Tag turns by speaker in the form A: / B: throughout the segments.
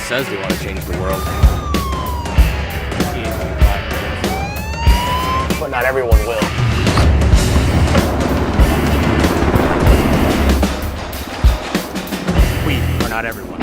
A: says they want to change the world.
B: But not everyone will.
A: We are not everyone.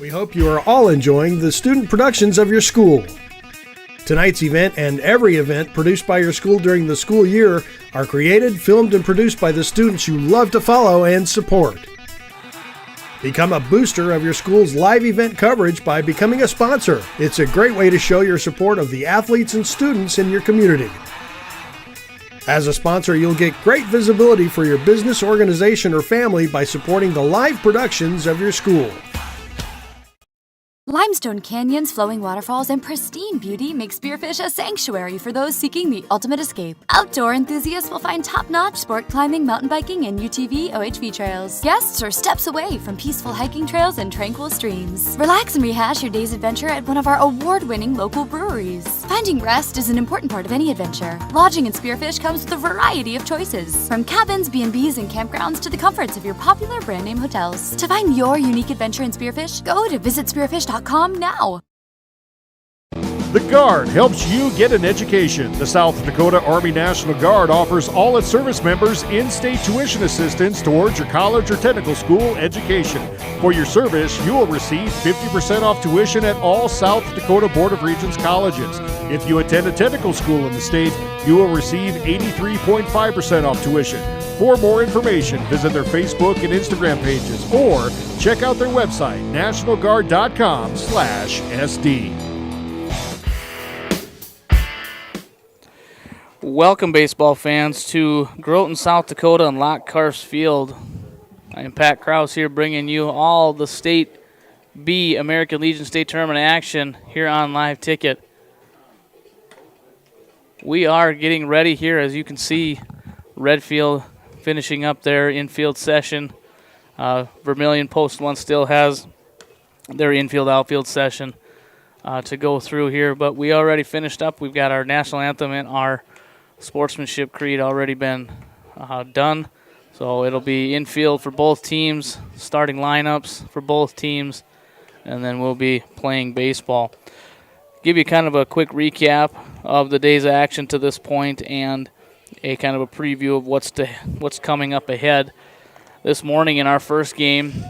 C: We hope you are all enjoying the student productions of your school. Tonight's event and every event produced by your school during the school year are created, filmed, and produced by the students you love to follow and support. Become a booster of your school's live event coverage by becoming a sponsor. It's a great way to show your support of the athletes and students in your community. As a sponsor, you'll get great visibility for your business, organization, or family by supporting the live productions of your school.
D: Limestone canyons, flowing waterfalls, and pristine beauty make Spearfish a sanctuary for those seeking the ultimate escape. Outdoor enthusiasts will find top-notch sport climbing, mountain biking, and UTV OHV trails. Guests are steps away from peaceful hiking trails and tranquil streams. Relax and rehash your day's adventure at one of our award-winning local breweries. Finding rest is an important part of any adventure. Lodging in Spearfish comes with a variety of choices, from cabins, B&Bs, and campgrounds to the comforts of your popular brand-name hotels. To find your unique adventure in Spearfish, go to visitspearfish.com now.
E: The Guard helps you get an education. The South Dakota Army National Guard offers all its service members in-state tuition assistance towards your college or technical school education. For your service, you will receive 50% off tuition at all South Dakota Board of Regents colleges. If you attend a technical school in the state, you will receive 83.5% off tuition. For more information, visit their Facebook and Instagram pages or check out their website, nationalguard.com/SD.
F: Welcome, baseball fans, to Groton, South Dakota and Lockhurst Field. I am Pat Krause here bringing you all the State B American Legion State Tournament action here on Live Ticket. We are getting ready here, as you can see, Redfield finishing up their infield session. Vermillion Post 1 still has their infield-outfield session to go through here, but we already finished up. We've got our national anthem and our sportsmanship creed already been done. So it'll be infield for both teams, starting lineups for both teams, and then we'll be playing baseball. Give you kind of a quick recap of the day's action to this point and a kind of a preview of what's coming up ahead. This morning in our first game,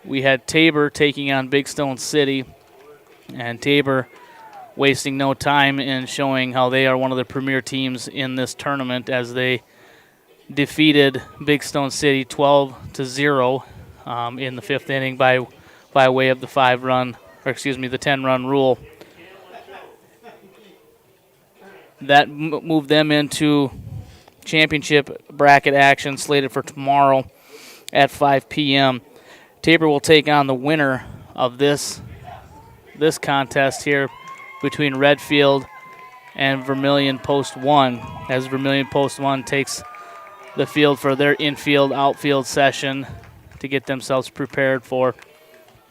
F: we had Tabor taking on Big Stone City, and Tabor wasting no time in showing how they are one of the premier teams in this tournament as they defeated Big Stone City 12-0 in the fifth inning by way of the 10-run rule. That moved them into championship bracket action slated for tomorrow at 5 p.m. Tabor will take on the winner of this contest here between Redfield and Vermillion Post 1, as Vermillion Post 1 takes the field for their infield, outfield session to get themselves prepared for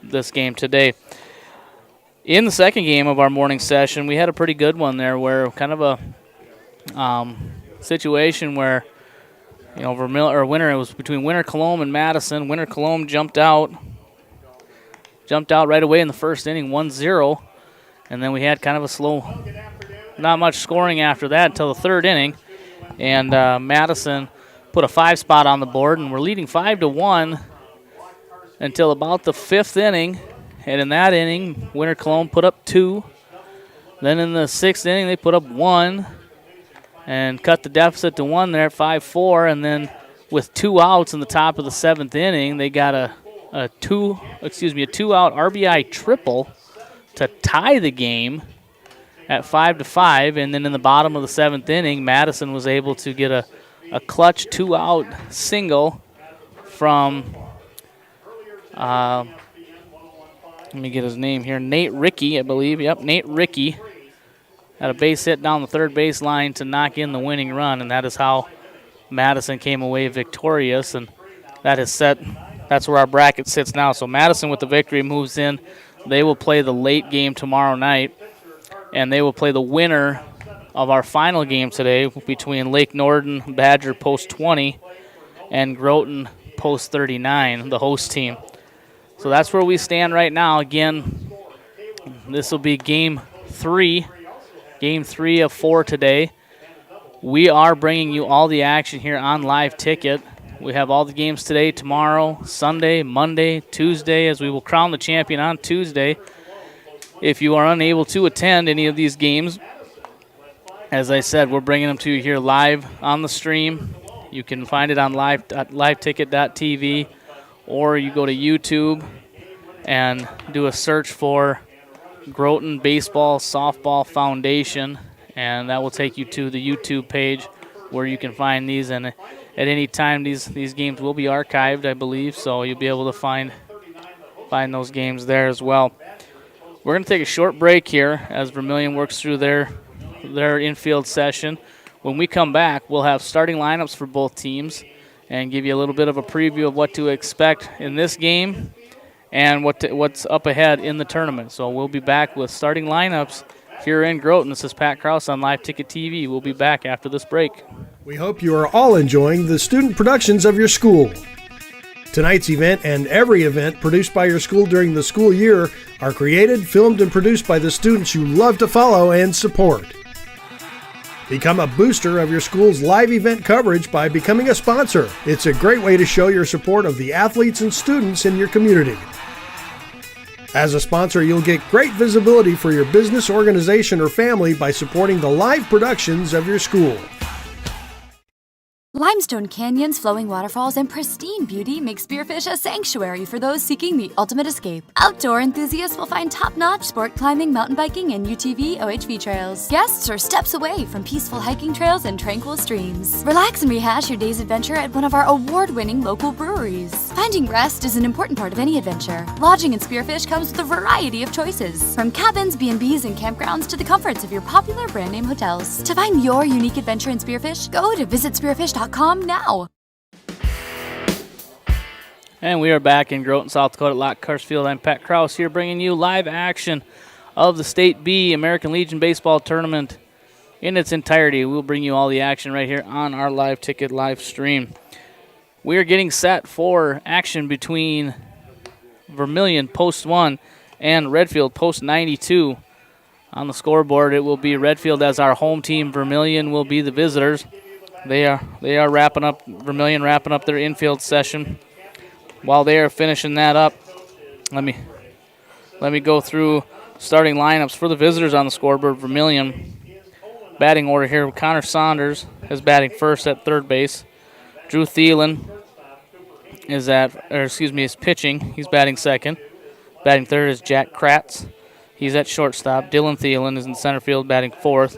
F: this game today. In the second game of our morning session, we had a pretty good one there where kind of a situation where, you know, it was between Winter Colomb and Madison. Winter Colomb jumped out right away in the first inning, 1-0. And then we had kind of a slow, not much scoring after that until the third inning. And Madison put a 5 spot on the board, and we're leading 5-1 until about the 5th inning. And in that inning, Winter Cologne put up 2. Then in the 6th inning, they put up 1 and cut the deficit to 1 there at 5-4. And then with 2 outs in the top of the 7th inning, they got a 2-out RBI triple to tie the game at 5-5. And then in the bottom of the 7th inning, Madison was able to get a clutch 2-out single from, let me get his name here, Nate Rickey, I believe. Yep, Nate Rickey had a base hit down the third base line to knock in the winning run, and that is how Madison came away victorious. And that's where our bracket sits now. So Madison with the victory moves in. They will play the late game tomorrow night, and they will play the winner of our final game today between Lake Norden Badger post 20 and Groton post 39, the host team. So that's where we stand right now. Again, this will be game 3 of 4 today. We are bringing you all the action here on Live Ticket. We have all the games today, tomorrow, Sunday, Monday, Tuesday, as we will crown the champion on Tuesday. If you are unable to attend any of these games, as I said, we're bringing them to you here live on the stream. You can find it on liveticket.tv, or you go to YouTube and do a search for Groton Baseball Softball Foundation, and that will take you to the YouTube page where you can find these. And at any time, these games will be archived, I believe, so you'll be able to find those games there as well. We're going to take a short break here as Vermillion works through their infield session. When we come back, we'll have starting lineups for both teams and give you a little bit of a preview of what to expect in this game and what's up ahead in the tournament. So we'll be back with starting lineups here in Groton. This is Pat Krause on Live Ticket TV. We'll be back after this break.
C: We hope you are all enjoying the student productions of your school. Tonight's event and every event produced by your school during the school year are created, filmed, and produced by the students you love to follow and support. Become a booster of your school's live event coverage by becoming a sponsor. It's a great way to show your support of the athletes and students in your community. As a sponsor, you'll get great visibility for your business, organization, or family by supporting the live productions of your school.
D: Limestone canyons, flowing waterfalls, and pristine beauty make Spearfish a sanctuary for those seeking the ultimate escape. Outdoor enthusiasts will find top-notch sport climbing, mountain biking, and UTV OHV trails. Guests are steps away from peaceful hiking trails and tranquil streams. Relax and rehash your day's adventure at one of our award-winning local breweries. Finding rest is an important part of any adventure. Lodging in Spearfish comes with a variety of choices, from cabins, B&Bs, and campgrounds to the comforts of your popular brand-name hotels. To find your unique adventure in Spearfish, go to visitspearfish.com now.
F: And we are back in Groton, South Dakota at Lock Carsfield. I'm Pat Krause here bringing you live action of the State B American Legion Baseball Tournament in its entirety. We'll bring you all the action right here on our Live Ticket live stream. We are getting set for action between Vermillion post 1 and Redfield post 92. On the scoreboard, it will be Redfield as our home team. Vermillion will be the visitors. They are wrapping up, Vermillion wrapping up their infield session. While they are finishing that up, let me go through starting lineups for the visitors on the scoreboard. Vermillion batting order here. Connor Saunders is batting first at third base. Drew Thielen is pitching. He's batting second. Batting third is Jack Kratz. He's at shortstop. Dylan Thielen is in center field, batting fourth.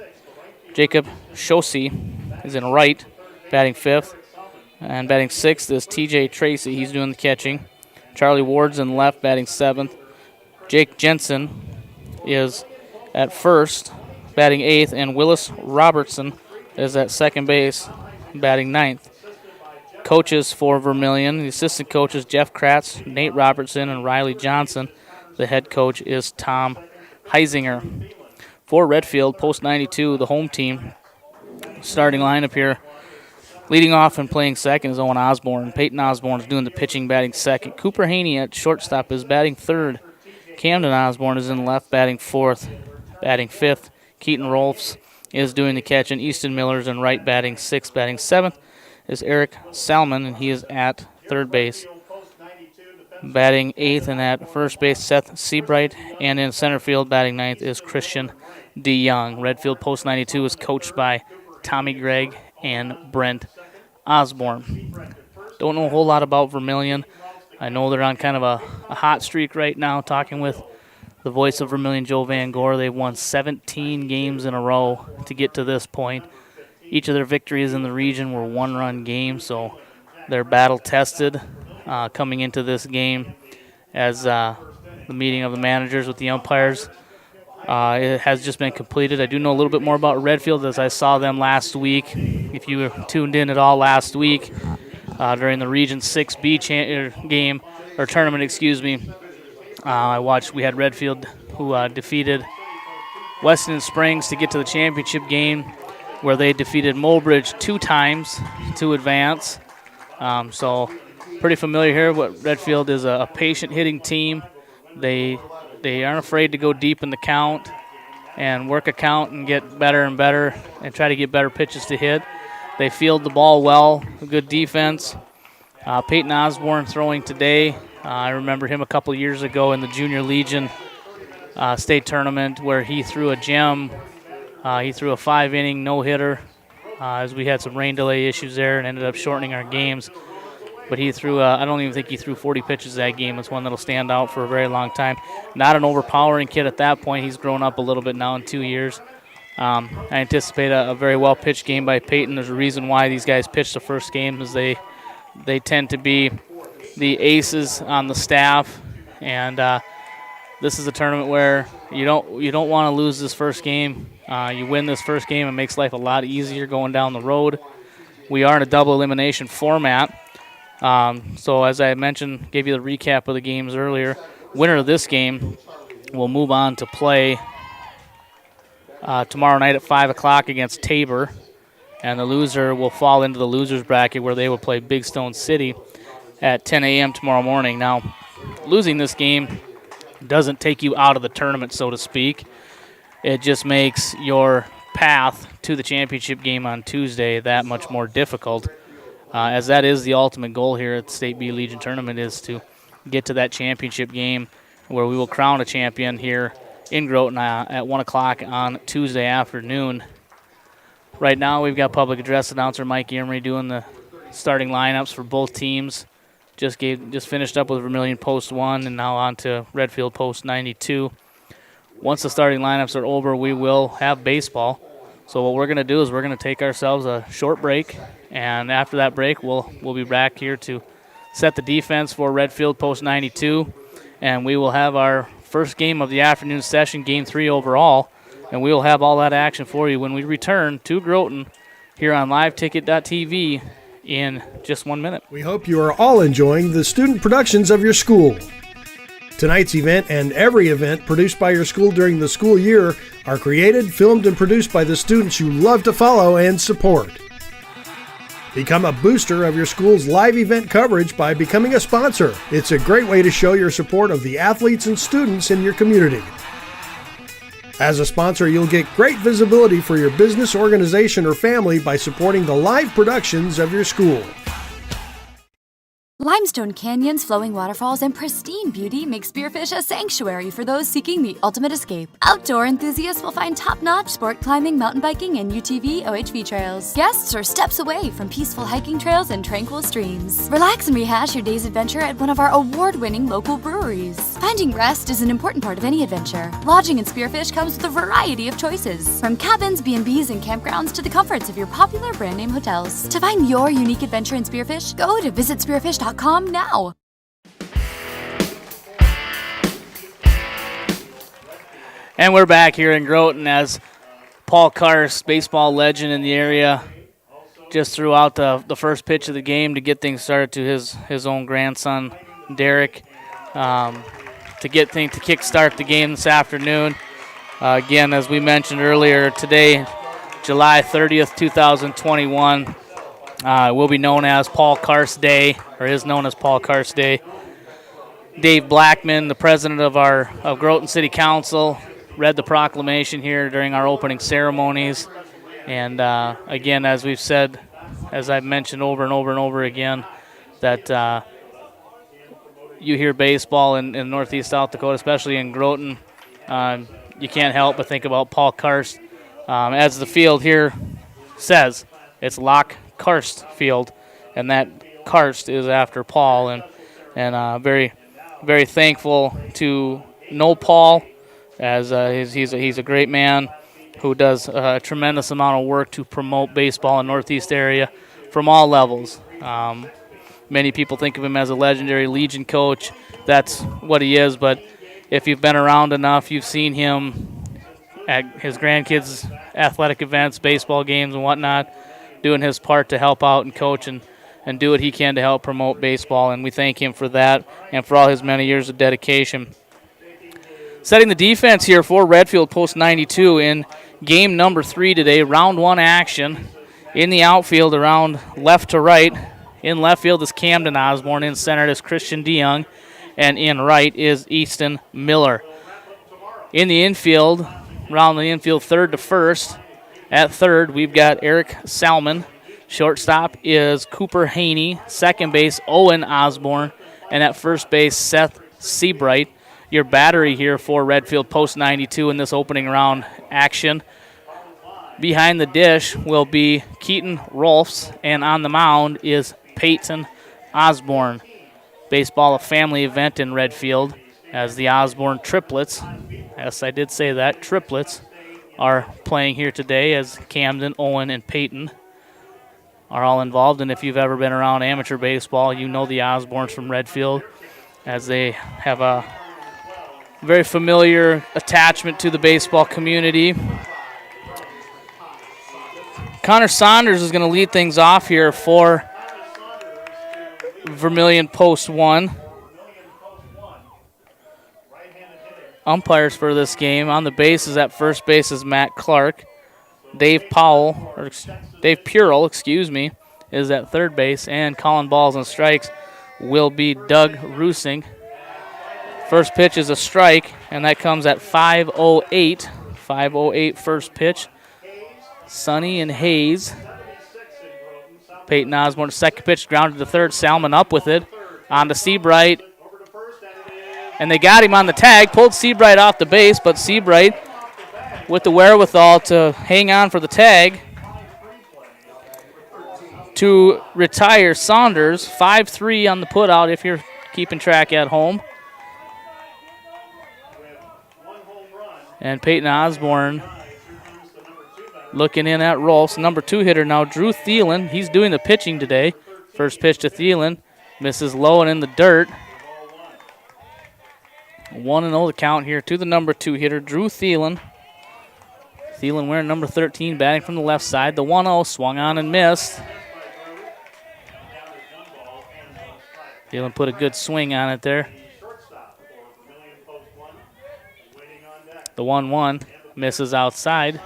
F: Jacob Shosey is in right, batting fifth. And batting sixth is TJ Tracy. He's doing the catching. Charlie Ward's in left, batting seventh. Jake Jensen is at first, batting eighth. And Willis Robertson is at second base, batting ninth. Coaches for Vermillion, the assistant coaches Jeff Kratz, Nate Robertson, and Riley Johnson. The head coach is Tom Heisinger. For Redfield, post 92, the home team, starting lineup here. Leading off and playing second is Owen Osborne. Peyton Osborne is doing the pitching, batting second. Cooper Haney at shortstop is batting third. Camden Osborne is in left, batting fourth. Batting fifth, Keaton Rolfs is doing the catching. Easton Miller's in right, batting sixth. Batting seventh is Eric Salmon, and he is at third base. Batting eighth, and at first base, Seth Seabright. And in center field, batting ninth, is Christian DeYoung. Redfield Post 92 is coached by Tommy Gregg and Brent Osborne. Don't know a whole lot about Vermillion. I know they're on kind of a hot streak right now, talking with the voice of Vermillion, Joe Van Gore. They've won 17 games in a row to get to this point. Each of their victories in the region were one-run games, so they're battle-tested coming into this game as the meeting of the managers with the umpires it has just been completed. I do know a little bit more about Redfield as I saw them last week. If you tuned in at all last week during the Region 6B game, or tournament, excuse me, I watched. We had Redfield who defeated Weston Springs to get to the championship game, where they defeated Mulbridge 2 times to advance. So pretty familiar here. What Redfield is a patient hitting team. They aren't afraid to go deep in the count and work a count and get better and better and try to get better pitches to hit. They field the ball well, good defense. Peyton Osborne throwing today. I remember him a couple years ago in the Junior Legion state tournament where he threw a gem. He threw a 5-inning no-hitter as we had some rain delay issues there and ended up shortening our games. But he threw, I don't even think he threw 40 pitches that game. It's one that'll stand out for a very long time. Not an overpowering kid at that point. He's grown up a little bit now in 2 years. I anticipate a very well-pitched game by Peyton. There's a reason why these guys pitch the first game, is they tend to be the aces on the staff. And this is a tournament where you don't want to lose this first game. You win this first game, it makes life a lot easier going down the road. We are in a double elimination format. So as I mentioned, gave you the recap of the games earlier, winner of this game will move on to play tomorrow night at 5 o'clock against Tabor, and the loser will fall into the loser's bracket where they will play Big Stone City at 10 a.m. tomorrow morning. Now, losing this game doesn't take you out of the tournament, so to speak. It just makes your path to the championship game on Tuesday that much more difficult. As that is the ultimate goal here at the State B Legion Tournament, is to get to that championship game where we will crown a champion here in Groton at 1 o'clock on Tuesday afternoon. Right now we've got public address announcer Mike Emery doing the starting lineups for both teams. Just finished up with Vermillion Post 1 and now on to Redfield Post 92. Once the starting lineups are over, we will have baseball. So what we're going to do is we're going to take ourselves a short break, and after that break, we'll be back here to set the defense for Redfield Post 92, and we will have our first game of the afternoon session, Game 3 overall, and we will have all that action for you when we return to Groton here on liveticket.tv in just 1 minute.
C: We hope you are all enjoying the student productions of your school. Tonight's event and every event produced by your school during the school year are created, filmed, and produced by the students you love to follow and support. Become a booster of your school's live event coverage by becoming a sponsor. It's a great way to show your support of the athletes and students in your community. As a sponsor, you'll get great visibility for your business, organization, or family by supporting the live productions of your school.
D: Limestone canyons, flowing waterfalls, and pristine beauty make Spearfish a sanctuary for those seeking the ultimate escape. Outdoor enthusiasts will find top-notch sport climbing, mountain biking, and UTV OHV trails. Guests are steps away from peaceful hiking trails and tranquil streams. Relax and rehash your day's adventure at one of our award-winning local breweries. Finding rest is an important part of any adventure. Lodging in Spearfish comes with a variety of choices, from cabins, B&Bs, and campgrounds to the comforts of your popular brand-name hotels. To find your unique adventure in Spearfish, go to visitspearfish.com now.
F: And we're back here in Groton as Paul Karst, baseball legend in the area, just threw out the first pitch of the game to get things started to his own grandson, Derek, to kickstart the game this afternoon. Again, as we mentioned earlier, today, July 30th, 2021, will be known as Paul Karst Day, or is known as Paul Karst Day. Dave Blackman, the president of Groton City Council, read the proclamation here during our opening ceremonies. And again, as we've said as I've mentioned over and over and over again, that you hear baseball in Northeast South Dakota, especially in Groton, you can't help but think about Paul Karst. As the field here says, it's Locke Karst Field, and that Karst is after Paul, and very, very thankful to know Paul, as he's a great man who does a tremendous amount of work to promote baseball in the Northeast area from all levels. Many people think of him as a legendary Legion coach. That's what he is, but if you've been around enough, you've seen him at his grandkids' athletic events, baseball games and whatnot, doing his part to help out and coach and do what he can to help promote baseball, and we thank him for that and for all his many years of dedication. Setting the defense here for Redfield Post 92 in game number 3 today, round 1 action. In the outfield around left to right, in left field is Camden Osborne, in center is Christian DeYoung, and in right is Easton Miller. In the infield, around the infield third to first, at third we've got Eric Salmon. Shortstop is Cooper Haney. Second base, Owen Osborne. And at first base, Seth Seabright. Your battery here for Redfield Post 92 in this opening round action. Behind the dish will be Keaton Rolfs, and on the mound is Peyton Osborne. Baseball, a family event in Redfield, as the Osborne triplets, yes, I did say that, triplets, are playing here today, as Camden, Owen, and Peyton are all involved. And if you've ever been around amateur baseball, you know the Osbornes from Redfield, as they have a very familiar attachment to the baseball community. Connor Saunders is going to lead things off here for Vermillion Post 1. Umpires for this game. On the bases at first base is Matt Clark. Dave Purell, is at third base, and calling balls and strikes will be Doug Rusing. First pitch is a strike, and that comes at 5:08. 5:08 first pitch. Sonny and Hayes. Peyton Osborne, second pitch, grounded to third. Salmon up with it. On to Seabright. And they got him on the tag. Pulled Seabright off the base, but Seabright with the wherewithal to hang on for the tag to retire Saunders. 5-3 on the putout if you're keeping track at home. And Peyton Osborne looking in at Rolfs. Number 2 hitter now, Drew Thielen. He's doing the pitching today. First pitch to Thielen. Misses low and in the dirt. 1-0 the count here to the number 2 hitter, Drew Thielen. Thielen wearing number 13, batting from the left side. The 1-0 swung on and missed. Thielen put a good swing on it there. The 1-1 misses outside.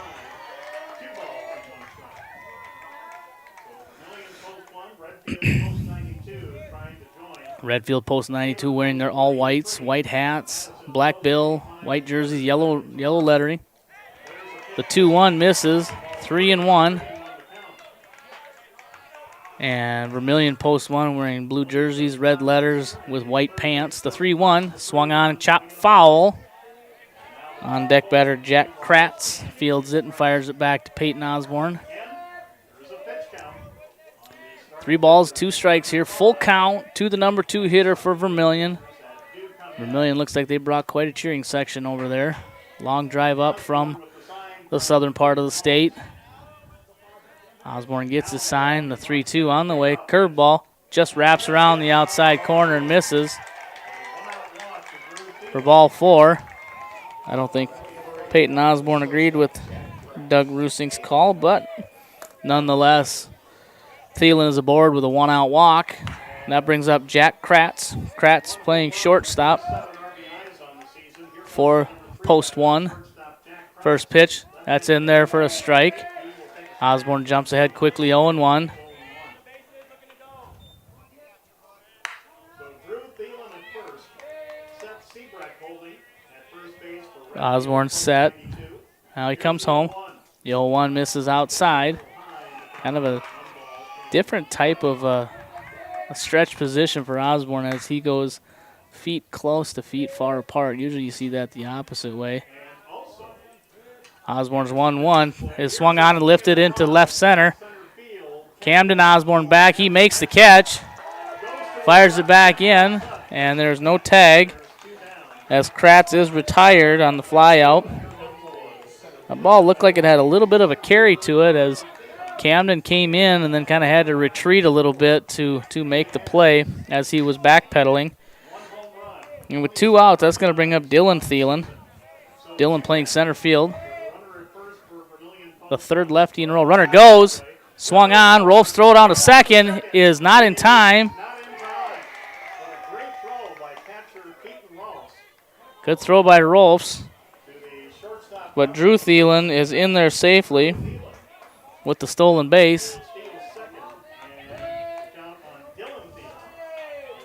F: Redfield Post 92 wearing their all whites, white hats, black bill, white jerseys, yellow lettering. The 2-1 misses, 3-1. And Vermillion Post 1 wearing blue jerseys, red letters with white pants. The 3-1 swung on and chopped foul. On deck batter Jack Kratz fields it and fires it back to Peyton Osborne. 3 balls, 2 strikes here. Full count to the number 2 hitter for Vermillion. Vermillion looks like they brought quite a cheering section over there. Long drive up from the southern part of the state. Osborne gets his sign. The 3-2 on the way. Curveball just wraps around the outside corner and misses. For ball 4. I don't think Peyton Osborne agreed with Doug Rusing's call, but nonetheless, Thielen is aboard with a 1-out walk. And that brings up Jack Kratz. Kratz playing shortstop for Post 1. First pitch, that's in there for a strike. Osborne jumps ahead quickly, 0-1. Osborne set. Now he comes home. The 0-1 misses outside. Kind of a different type of a stretch position for Osborne as he goes feet close to feet far apart. Usually you see that the opposite way. Osborne's 1-1 is swung on and lifted into left center. Camden Osborne back. He makes the catch. Fires it back in, and there's no tag as Kratz is retired on the fly out. The ball looked like it had a little bit of a carry to it as Camden came in and then kind of had to retreat a little bit to make the play as he was backpedaling. And with 2 outs, that's going to bring up Dylan Thielen. Dylan playing center field. The third lefty in a row. Runner goes. Swung on. Rolfs throw down to second. Is not in time. Good throw by Rolfs. But Drew Thielen is in there safely with the stolen base.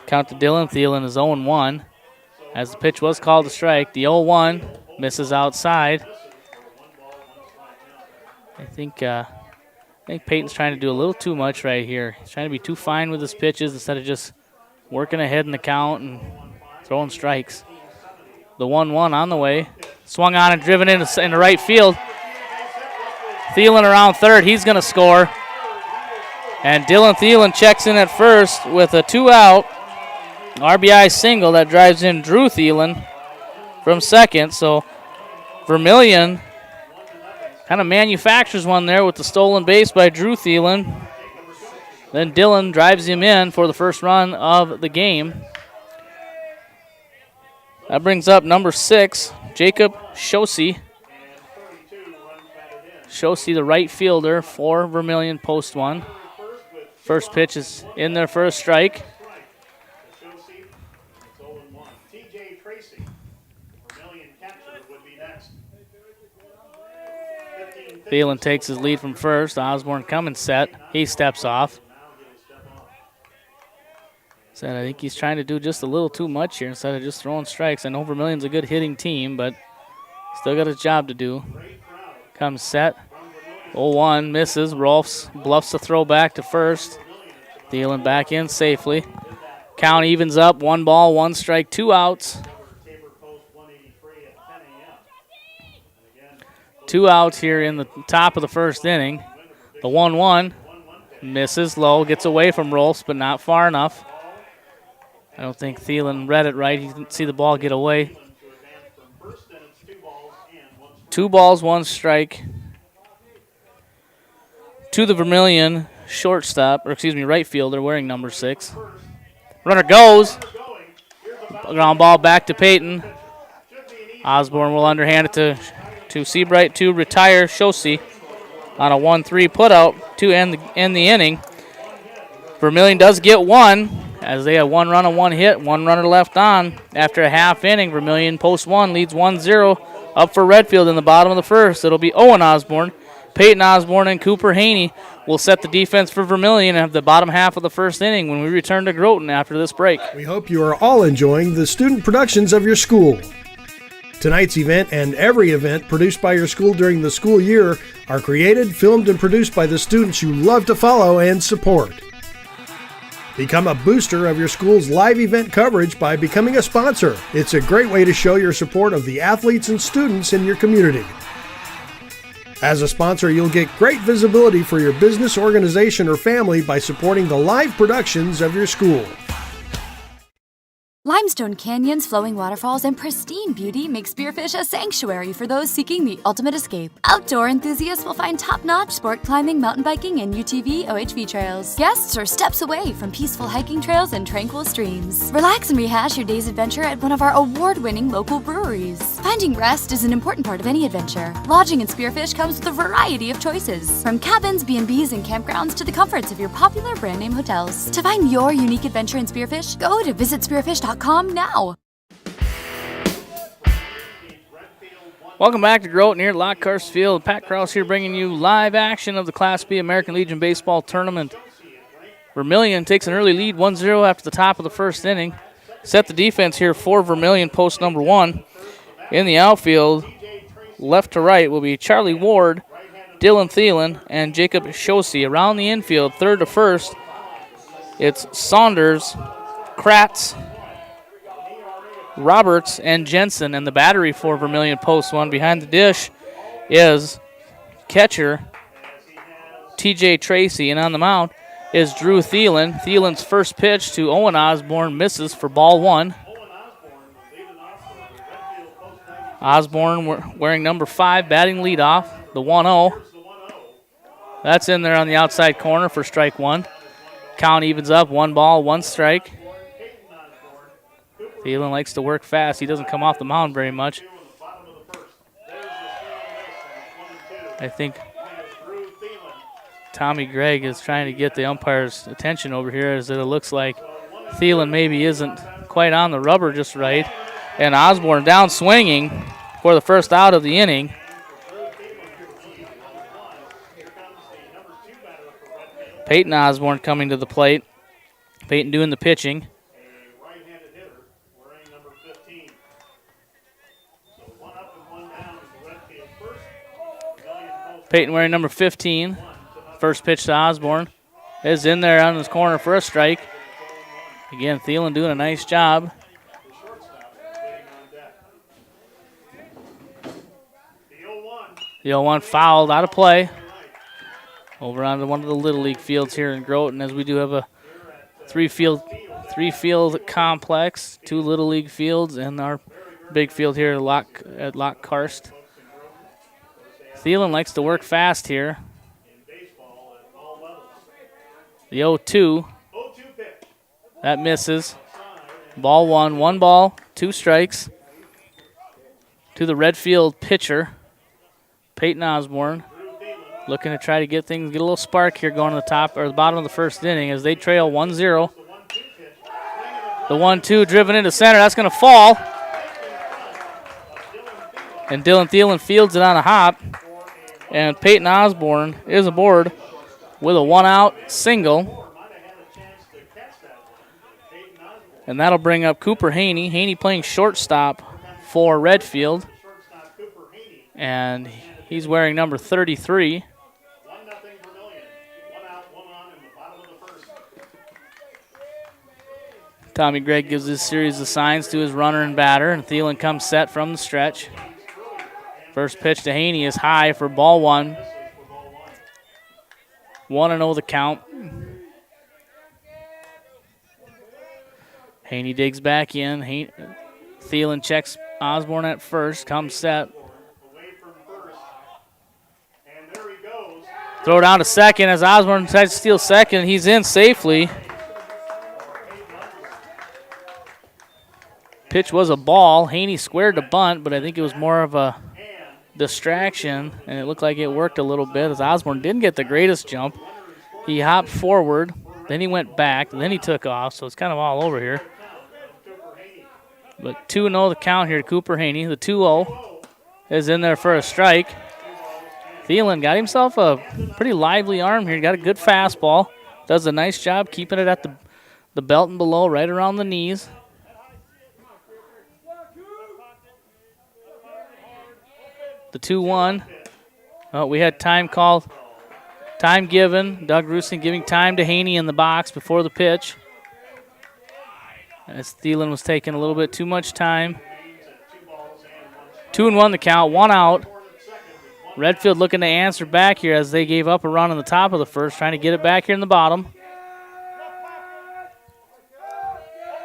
F: Count to Dylan Thielen is 0-1 as the pitch was called a strike. The 0-1 misses outside. I think Peyton's trying to do a little too much right here. He's trying to be too fine with his pitches instead of just working ahead in the count and throwing strikes. The 1-1 on the way. Swung on and driven into right field. Thielen around third. He's going to score. And Dylan Thielen checks in at first with a 2-out RBI single that drives in Drew Thielen from second. So Vermillion kind of manufactures one there with the stolen base by Drew Thielen. Then Dylan drives him in for the first run of the game. That brings up number 6, Jacob Shosey. Shosey, the right fielder for Vermillion, post 1. First pitch is in there for a strike. Thielen takes his lead from first. Osborne coming set. He steps off. Said I think he's trying to do just a little too much here instead of just throwing strikes. I know Vermillion's a good hitting team, but still got a job to do. Comes set. 0-1 misses. Rolfs bluffs the throw back to first. Thielen back in safely. Count evens up. 1 ball, 1 strike, 2 outs. 2 outs here in the top of the first inning. The 1-1 misses low, gets away from Rolfs, but not far enough. I don't think Thielen read it right. He didn't see the ball get away. 2 balls, 1 strike. To the Vermillion shortstop, or excuse me, right fielder wearing number 6. Runner goes. Ground ball back to Peyton. Osborne will underhand it to Seabright to retire Shosey on a 1-3 putout to end the inning. Vermillion does get 1 as they have 1 run and 1 hit, 1 runner left on. After a half inning, Vermillion post 1 leads 1-0 up for Redfield in the bottom of the first. It'll be Owen Osborne, Peyton Osborne, and Cooper Haney will set the defense for Vermillion at the bottom half of the first inning when we return to Groton after this break.
C: We hope you are all enjoying the student productions of your school. Tonight's event and every event produced by your school during the school year are created, filmed, and produced by the students you love to follow and support. Become a booster of your school's live event coverage by becoming a sponsor. It's a great way to show your support of the athletes and students in your community. As a sponsor, you'll get great visibility for your business, organization, or family by supporting the live productions of your school.
D: Limestone canyons, flowing waterfalls, and pristine beauty make Spearfish a sanctuary for those seeking the ultimate escape. Outdoor enthusiasts will find top-notch sport climbing, mountain biking, and UTV OHV trails. Guests are steps away from peaceful hiking trails and tranquil streams. Relax and rehash your day's adventure at one of our award-winning local breweries. Finding rest is an important part of any adventure. Lodging in Spearfish comes with a variety of choices, from cabins, B&Bs, and campgrounds to the comforts of your popular brand-name hotels. To find your unique adventure in Spearfish, go to visitspearfish.com now.
F: Welcome back to Groton here at Lockhurst Field. Pat Krause here bringing you live action of the Class B American Legion Baseball Tournament. Vermillion takes an early lead 1-0 after the top of the first inning. Set the defense here for Vermillion, post number 1. In the outfield, left to right, will be Charlie Ward, Dylan Thielen, and Jacob Shosey. Around the infield, third to first, it's Saunders, Kratz, Roberts, and Jensen. And the battery for Vermillion Post 1 behind the dish is catcher TJ Tracy. And on the mound is Drew Thielen. Thielen's first pitch to Owen Osborne misses for ball 1. Osborne wearing number 5, batting leadoff, the 1-0. That's in there on the outside corner for strike 1. Count evens up, 1 ball, 1 strike. Thielen likes to work fast. He doesn't come off the mound very much. I think Tommy Gregg is trying to get the umpire's attention over here, as it looks like Thielen maybe isn't quite on the rubber just right. And Osborne down swinging for the first out of the inning. Peyton Osborne coming to the plate. Peyton doing the pitching. Peyton wearing number 15. First pitch to Osborne is in there on his corner for a strike. Again, Thielen doing a nice job. The 0-1 fouled out of play. Over onto one of the Little League fields here in Groton, as we do have a three-field complex, 2 Little League fields, and our big field here at Loch Karst. Thielen likes to work fast here. The 0-2. That misses. Ball 1. 1 ball, 2 strikes. To the Redfield pitcher, Peyton Osborne. Looking to try to get a little spark here going to the top or the bottom of the first inning as they trail 1-0. The 1-2 driven into center. That's going to fall. And Dylan Thielen fields it on a hop. And Peyton Osborne is aboard with a 1-out single. And that'll bring up Cooper Haney. Haney playing shortstop for Redfield. And he's wearing number 33. Tommy Gregg gives this series of signs to his runner and batter, and Thielen comes set from the stretch. First pitch to Haney is high for ball 1. 1-0 the count. Haney digs back in. Thielen checks Osborne at first, comes set. Throw down to second as Osborne tries to steal second. He's in safely. Pitch was a ball. Haney squared the bunt, but I think it was more of a distraction, and it looked like it worked a little bit as Osborne didn't get the greatest jump. He hopped forward, then he went back, and then he took off, so it's kind of all over here. But 2-0 the count here to Cooper Haney. The 2-0 is in there for a strike. Thielen got himself a pretty lively arm here. He got a good fastball. Does a nice job keeping it at the belt and below, right around the knees. The 2-1. Oh, we had time called. Time given. Doug Rusing giving time to Haney in the box before the pitch. As Thielen was taking a little bit too much time. 2-1 the count. 1 out. Redfield looking to answer back here as they gave up a run on the top of the first, trying to get it back here in the bottom.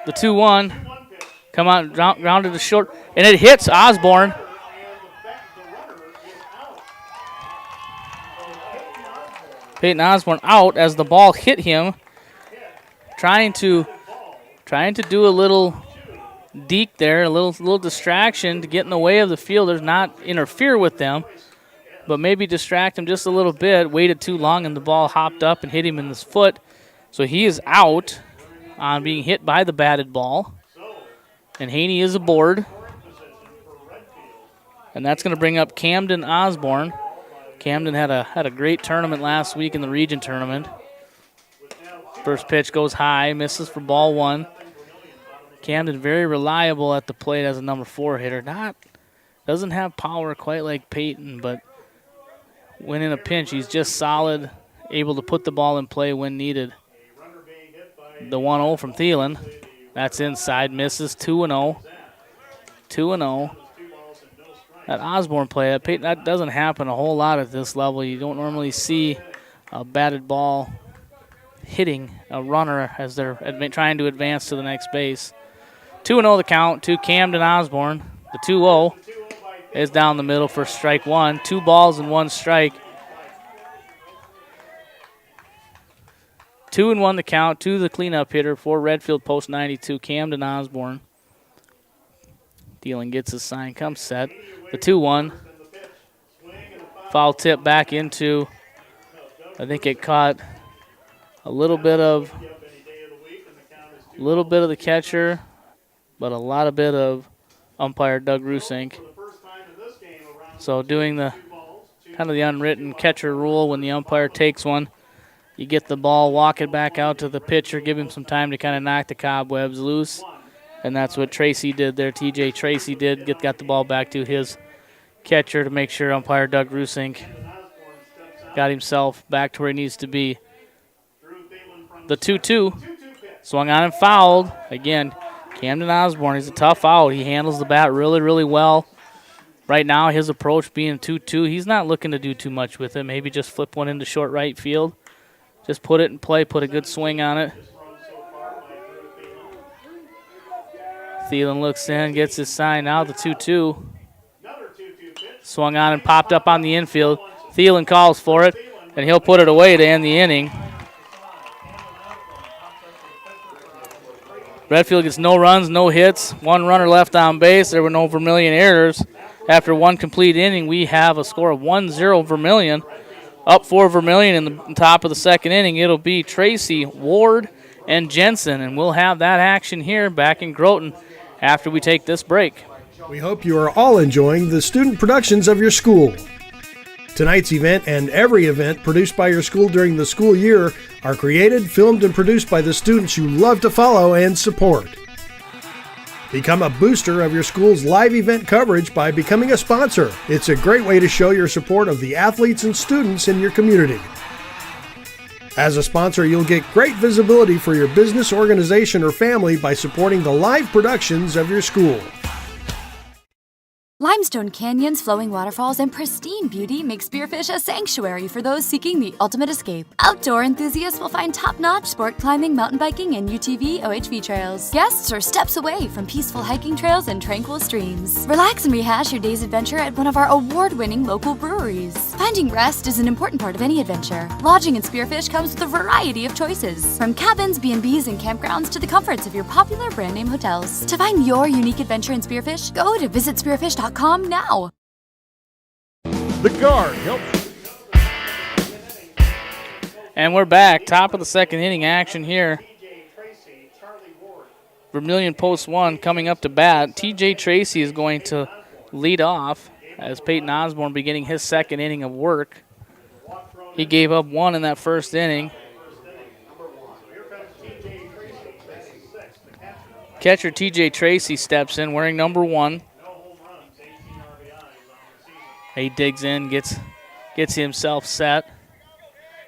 F: The 2-1. Come on, grounded to short, and it hits Osborne. Peyton Osborne out as the ball hit him. Trying to do a little deke there, a little distraction to get in the way of the fielders, not interfere with them, but maybe distract him just a little bit. Waited too long and the ball hopped up and hit him in his foot. So he is out on being hit by the batted ball. And Haney is aboard. And that's going to bring up Camden Osborne. Camden had a great tournament last week in the region tournament. First pitch goes high, misses for ball 1. Camden very reliable at the plate as a number 4 hitter. Doesn't have power quite like Peyton, but when in a pinch, he's just solid, able to put the ball in play when needed. The 1-0 from Thielen. That's inside, misses. 2-0. 2-0. That Osborne play, that doesn't happen a whole lot at this level. You don't normally see a batted ball hitting a runner as they're trying to advance to the next base. 2-0 the count to Camden Osborne. The 2-0 is down the middle for strike one. 2 balls and 1 strike. 2-1 the count to the cleanup hitter for Redfield post 92, Camden Osborne. Thielen gets his sign, comes set. The 2-1. Foul tip back into, I think it caught a little bit of the catcher, but a lot of bit of umpire Doug Rusink. So doing the kind of the unwritten catcher rule, when the umpire takes one, you get the ball, walk it back out to the pitcher, give him some time to kind of knock the cobwebs loose. And that's what Tracy did there. TJ Tracy did, got the ball back to his catcher to make sure umpire Doug Rusink got himself back to where he needs to be. The 2-2 swung on and fouled. Again, Camden Osborne, he's a tough out. He handles the bat really, really well. Right now, his approach being 2-2, he's not looking to do too much with it. Maybe just flip one into short right field. Just put it in play, put a good swing on it. Thielen looks in, gets his sign now, the 2-2. Swung on and popped up on the infield. Thielen calls for it, and he'll put it away to end the inning. Redfield gets no runs, no hits, 1 runner left on base. There were no Vermillion errors. After 1 complete inning, we have a score of 1-0 Vermillion. Up for Vermillion in the top of the second inning. It'll be Tracy, Ward, and Jensen, and we'll have that action here back in Groton after we take this break.
C: We hope you are all enjoying the student productions of your school. Tonight's event and every event produced by your school during the school year are created, filmed, and produced by the students you love to follow and support. Become a booster of your school's live event coverage by becoming a sponsor. It's a great way to show your support of the athletes and students in your community. As a sponsor, you'll get great visibility for your business, organization, or family by supporting the live productions of your school.
D: Limestone canyons, flowing waterfalls, and pristine beauty make Spearfish a sanctuary for those seeking the ultimate escape. Outdoor enthusiasts will find top-notch sport climbing, mountain biking, and UTV OHV trails. Guests are steps away from peaceful hiking trails and tranquil streams. Relax and rehash your day's adventure at one of our award-winning local breweries. Finding rest is an important part of any adventure. Lodging in Spearfish comes with a variety of choices, from cabins, B&Bs, and campgrounds to the comforts of your popular brand-name hotels. To find your unique adventure in Spearfish, go to visitspearfish.com now.
E: The Guard helps.
F: And we're back. Top of the second inning action here. Vermillion post 1 coming up to bat. TJ Tracy is going to lead off as Peyton Osborne beginning his second inning of work. He gave up 1 in that first inning. Catcher TJ Tracy steps in wearing number 1. He digs in, gets himself set.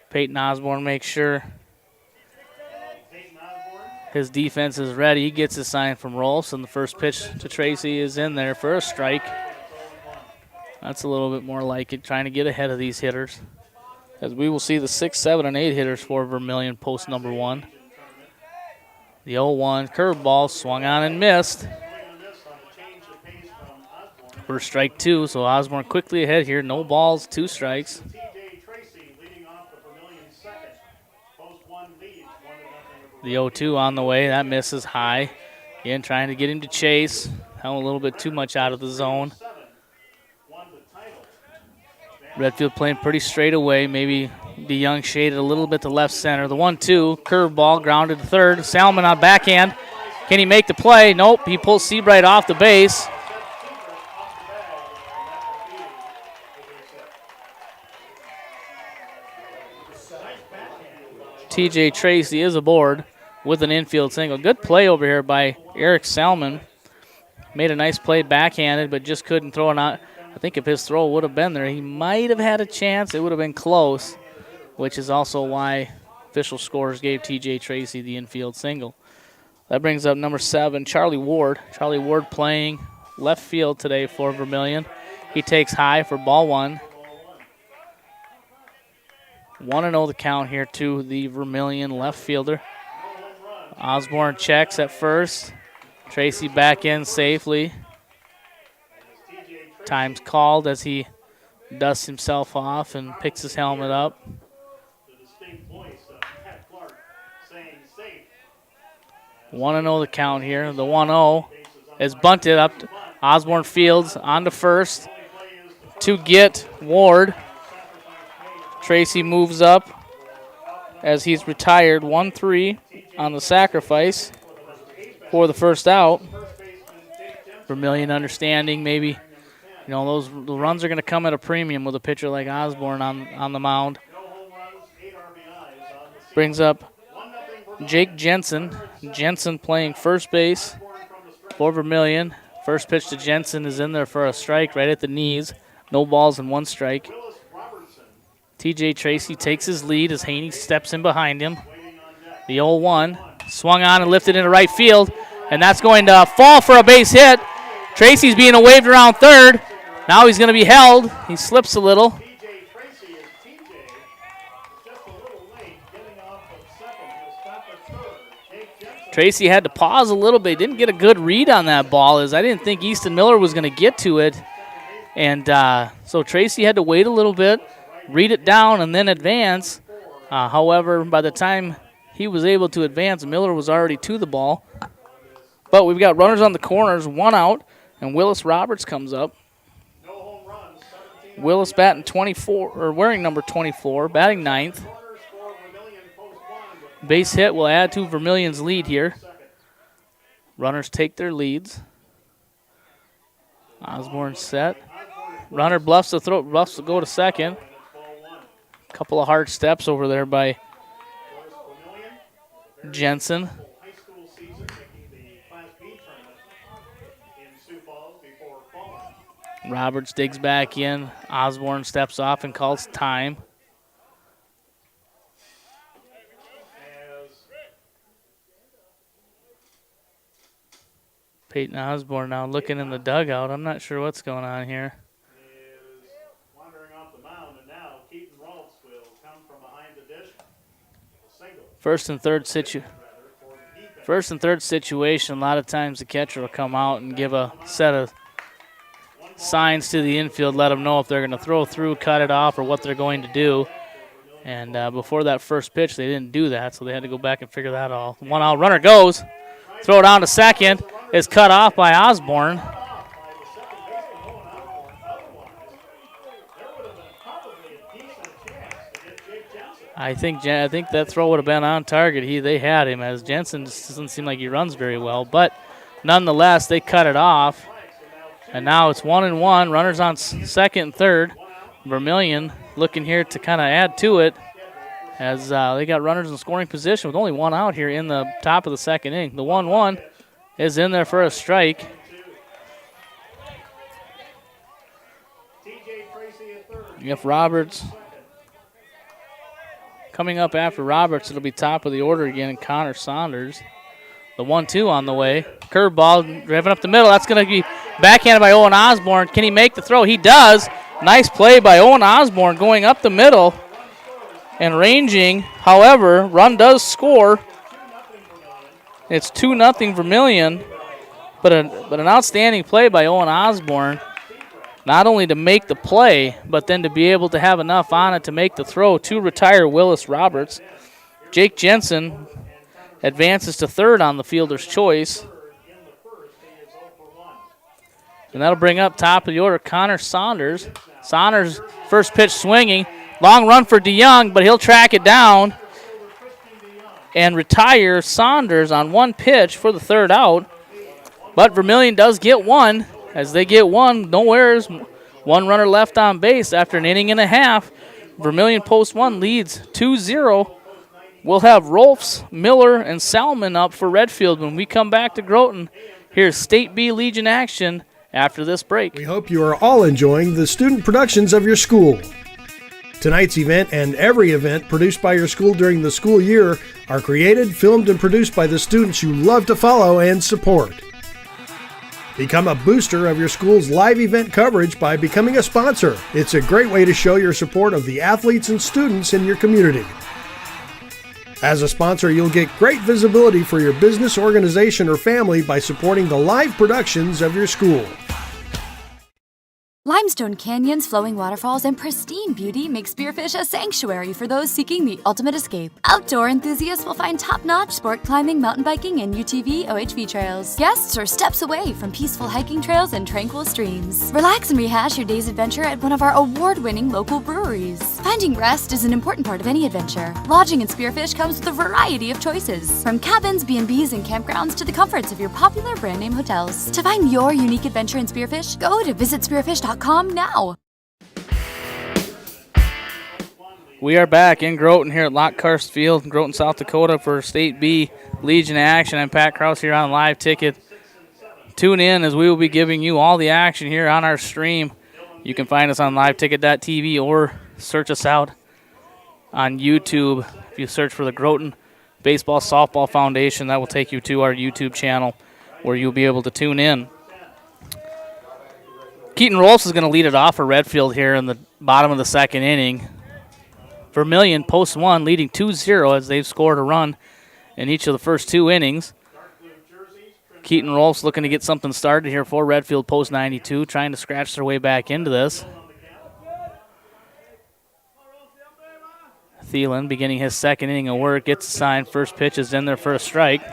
F: Peyton Osborne makes sure his defense is ready. He gets a sign from Rolfs, and the first pitch to Tracy is in there for a strike. That's a little bit more like it, trying to get ahead of these hitters. As we will see the 6, 7, and 8 hitters for Vermillion post number 1. The 0-1 curveball swung on and missed. For strike 2, so Osborne quickly ahead here. No balls, 2 strikes. The 0-2 on the way. That misses high. Again, trying to get him to chase. Held a little bit too much out of the zone. Redfield playing pretty straight away. Maybe DeYoung shaded a little bit to left center. The 1-2, curveball, grounded to third. Salmon on backhand. Can he make the play? Nope, he pulls Seabright off the base. TJ Tracy is aboard with an infield single. Good play over here by Eric Salmon. Made a nice play backhanded, but just couldn't throw it I think if his throw would have been there, he might have had a chance. It would have been close, which is also why official scores gave T.J. Tracy the infield single. That brings up number 7, Charlie Ward. Charlie Ward playing left field today for Vermillion. He takes high for ball 1. 1-0 the count here to the Vermillion left fielder. Osborne checks at first. Tracy back in safely. Time's called as he dusts himself off and picks his helmet up. 1-0 the count here. The 1-0 is bunted up. Osborne fields on to first to get Ward. Tracy moves up as he's retired 1-3 on the sacrifice for the first out. Vermillion understanding maybe, those the runs are going to come at a premium with a pitcher like Osborne on the mound. Brings up Jake Jensen. Jensen playing first base for Vermillion. First pitch to Jensen is in there for a strike right at the knees. No balls and 1 strike. T.J. Tracy takes his lead as Haney steps in behind him. The 0-1 swung on and lifted into right field, and that's going to fall for a base hit. Tracy's being waved around third. Now he's going to be held. He slips a little. Tracy had to pause a little bit. Didn't get a good read on that ball as I didn't think Easton Miller was going to get to it. And so Tracy had to wait a little bit, read it down, and then advance. However, by the time he was able to advance, Miller was already to the ball. But we've got runners on the corners, 1 out, and Willis Roberts comes up. Willis batting 24, or wearing number 24, batting 9th. Base hit will add to Vermillion's lead here. Runners take their leads. Osborne set. Runner bluffs to go to second. Couple of hard steps over there by Jensen. Roberts digs back in. Osborne steps off and calls time. Peyton Osborne now looking in the dugout. I'm not sure what's going on here. First and third situation, a lot of times the catcher will come out and give a set of signs to the infield, let them know if they're going to throw through, cut it off, or what they're going to do. And before that first pitch, they didn't do that, so they had to go back and figure that out. 1 out, runner goes. Throw it down to second. Is cut off by Osborne. I think that throw would have been on target. They had him, as Jensen just doesn't seem like he runs very well. But nonetheless, they cut it off. And now it's 1-1. Runners on second and third. Vermillion looking here to kind of add to it, as they got runners in scoring position with only 1 out here in the top of the second inning. The 1-1 is in there for a strike. If Roberts coming up after Roberts, it'll be top of the order again, and Connor Saunders. The 1-2 on the way. Curveball driving up the middle. That's going to be backhanded by Owen Osborne. Can he make the throw? He does. Nice play by Owen Osborne going up the middle and ranging. However, run does score. It's 2-0 Vermillion, but an outstanding play by Owen Osborne, not only to make the play, but then to be able to have enough on it to make the throw to retire Willis Roberts. Jake Jensen advances to third on the fielder's choice. And that'll bring up top of the order Connor Saunders. Saunders, first pitch swinging. Long run for DeYoung, but he'll track it down and retire Saunders on 1 pitch for the third out. But Vermillion does get 1. As they get 1, no errors. 1 runner left on base after an inning and a half. Vermillion post 1 leads 2-0. We'll have Rolfs, Miller, and Salmon up for Redfield when we come back to Groton. Here's State B Legion action after this break.
C: We hope you are all enjoying the student productions of your school. Tonight's event and every event produced by your school during the school year are created, filmed, and produced by the students you love to follow and support. Become a booster of your school's live event coverage by becoming a sponsor. It's a great way to show your support of the athletes and students in your community. As a sponsor, you'll get great visibility for your business, organization, or family by supporting the live productions of your school.
D: Limestone canyons, flowing waterfalls, and pristine beauty make Spearfish a sanctuary for those seeking the ultimate escape. Outdoor enthusiasts will find top-notch sport climbing, mountain biking, and UTV OHV trails. Guests are steps away from peaceful hiking trails and tranquil streams. Relax and rehash your day's adventure at one of our award-winning local breweries. Finding rest is an important part of any adventure. Lodging in Spearfish comes with a variety of choices, from cabins, B&Bs, and campgrounds to the comforts of your popular brand-name hotels. To find your unique adventure in Spearfish, go to visitspearfish.com now.
F: We are back in Groton here at Lockkarst Field, Groton, South Dakota for State B Legion action. I'm Pat Krause here on Live Ticket. Tune in as we will be giving you all the action here on our stream. You can find us on liveticket.tv or search us out on YouTube. If you search for the Groton Baseball Softball Foundation, that will take you to our YouTube channel where you'll be able to tune in. Keaton Rolfs is going to lead it off for Redfield here in the bottom of the second inning. Vermillion post one, leading 2-0 as they've scored a run in each of the first two innings. Keaton Rolfs looking to get something started here for Redfield post 92, trying to scratch their way back into this. Thielen beginning his second inning of work, gets assigned first pitch is in there for a strike.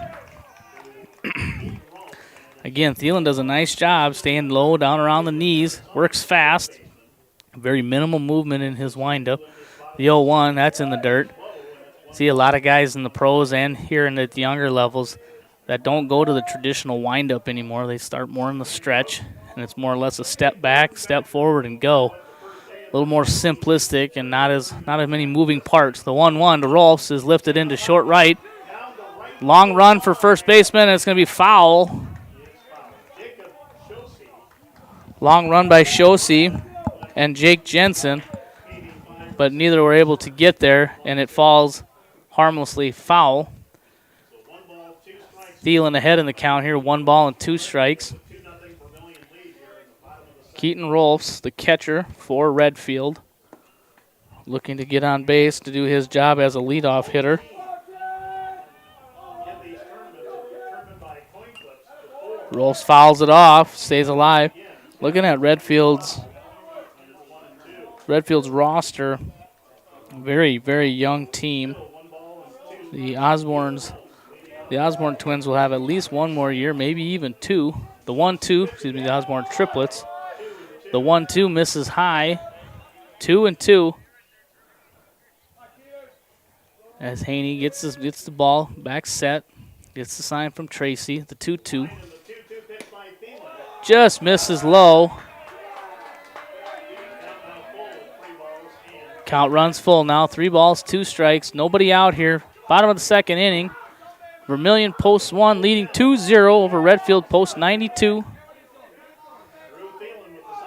F: Again, Thielen does a nice job staying low down around the knees, works fast, very minimal movement in his windup. The 0-1, that's in the dirt. See a lot of guys in the pros and here in the younger levels that don't go to the traditional windup anymore. They start more in the stretch, and it's more or less a step back, step forward, and go. A little more simplistic and not as many moving parts. The 1-1 to Rolfs is lifted into short right. Long run for first baseman, and it's going to be foul. Long run by Shosey and Jake Jensen, but neither were able to get there, and it falls harmlessly foul. Thielen ahead in the count here, 1 ball and 2 strikes. Keaton Rolfs, the catcher for Redfield, looking to get on base to do his job as a leadoff hitter. Rolfs fouls it off, stays alive. Looking at Redfield's roster, very, very young team. The Osborne twins will have at least one more year, maybe even two. The Osborne triplets. The 1-2 misses high, 2-2. As Haney gets the ball back set, gets the sign from Tracy, the 2-2. Just misses low. Count runs full now. 3 balls, 2 strikes. Nobody out here. Bottom of the second inning. Vermillion post 1, leading 2-0 over Redfield post 92.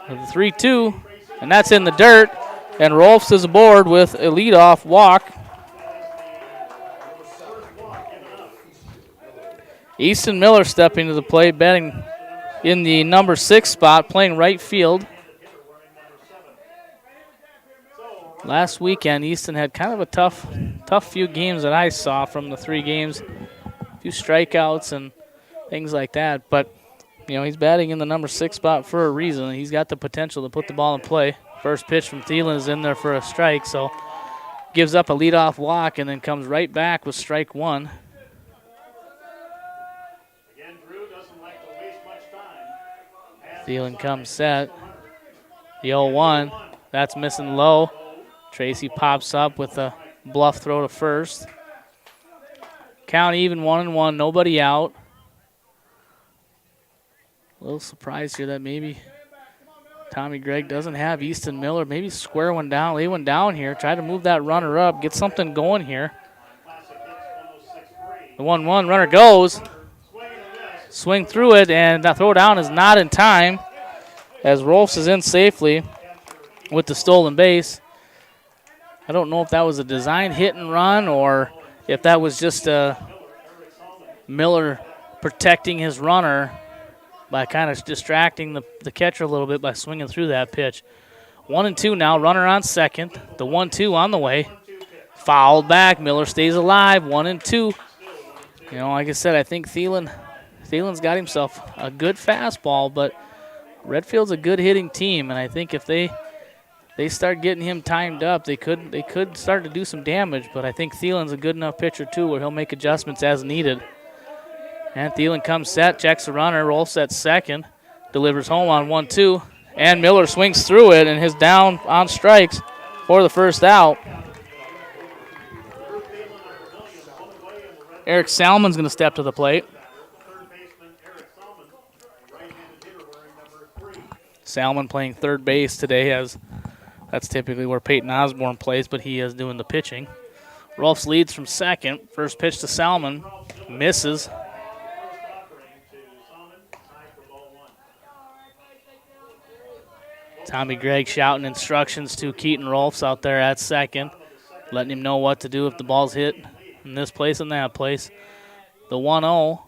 F: The 3-2, and that's in the dirt. And Rolfs is aboard with a leadoff walk. Easton Miller stepping to the plate, batting in the number 6 spot, playing right field. Last weekend, Easton had kind of a tough few games that I saw from the 3 games. A few strikeouts and things like that. But, he's batting in the number 6 spot for a reason. He's got the potential to put the ball in play. First pitch from Thielen is in there for a strike, so gives up a leadoff walk and then comes right back with strike 1. Thielen comes set. The 0-1, that's missing low. Tracy pops up with a bluff throw to first. Count even 1-1, nobody out. A little surprised here that maybe Tommy Gregg doesn't have Easton Miller. Maybe square one down, lay one down here. Try to move that runner up, get something going here. The 1-1 runner goes. Swing through it, and that throw down is not in time. as Rolfs is in safely with the stolen base. I don't know if that was a designed hit and run or if that was just Miller protecting his runner by kind of distracting the catcher a little bit by swinging through that pitch. 1-2 now, runner on second. The 1-2 on the way. Fouled back. Miller stays alive. 1-2. You know, like I said, I think Thielen's got himself a good fastball, but Redfield's a good hitting team, and I think if they start getting him timed up, they could start to do some damage, but I think Thielen's a good enough pitcher too where he'll make adjustments as needed. And Thielen comes set, checks the runner, rolls at second, delivers home on 1-2, and Miller swings through it and is down on strikes for the first out. Eric Salmon's going to step to the plate. Salmon playing third base today, as that's typically where Peyton Osborne plays, but he is doing the pitching. Rolfs leads from second. First pitch to Salmon. Misses. Tommy Gregg shouting instructions to Keaton Rolfs out there at second, letting him know what to do if the ball's hit in this place and that place. The 1-0.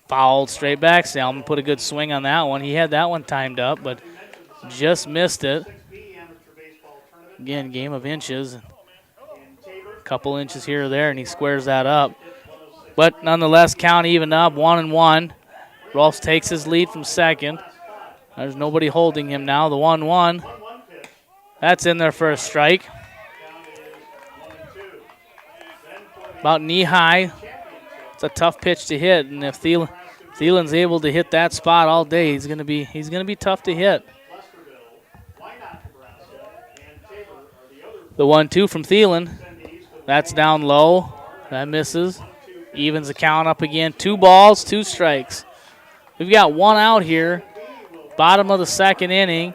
F: Fouled straight back. Salmon put a good swing on that one. He had that one timed up, but just missed it. Again, game of inches. A couple inches here or there, and he squares that up. But nonetheless, count even up, 1-1. Rolfs takes his lead from second. There's nobody holding him now. The 1-1. That's in there for a strike. About knee high. It's a tough pitch to hit, and if Thielen's able to hit that spot all day, he's gonna be tough to hit. The 1-2 from Thielen. That's down low. That misses. Evens the count up again. 2 balls, 2 strikes. We've got 1 out here. Bottom of the second inning.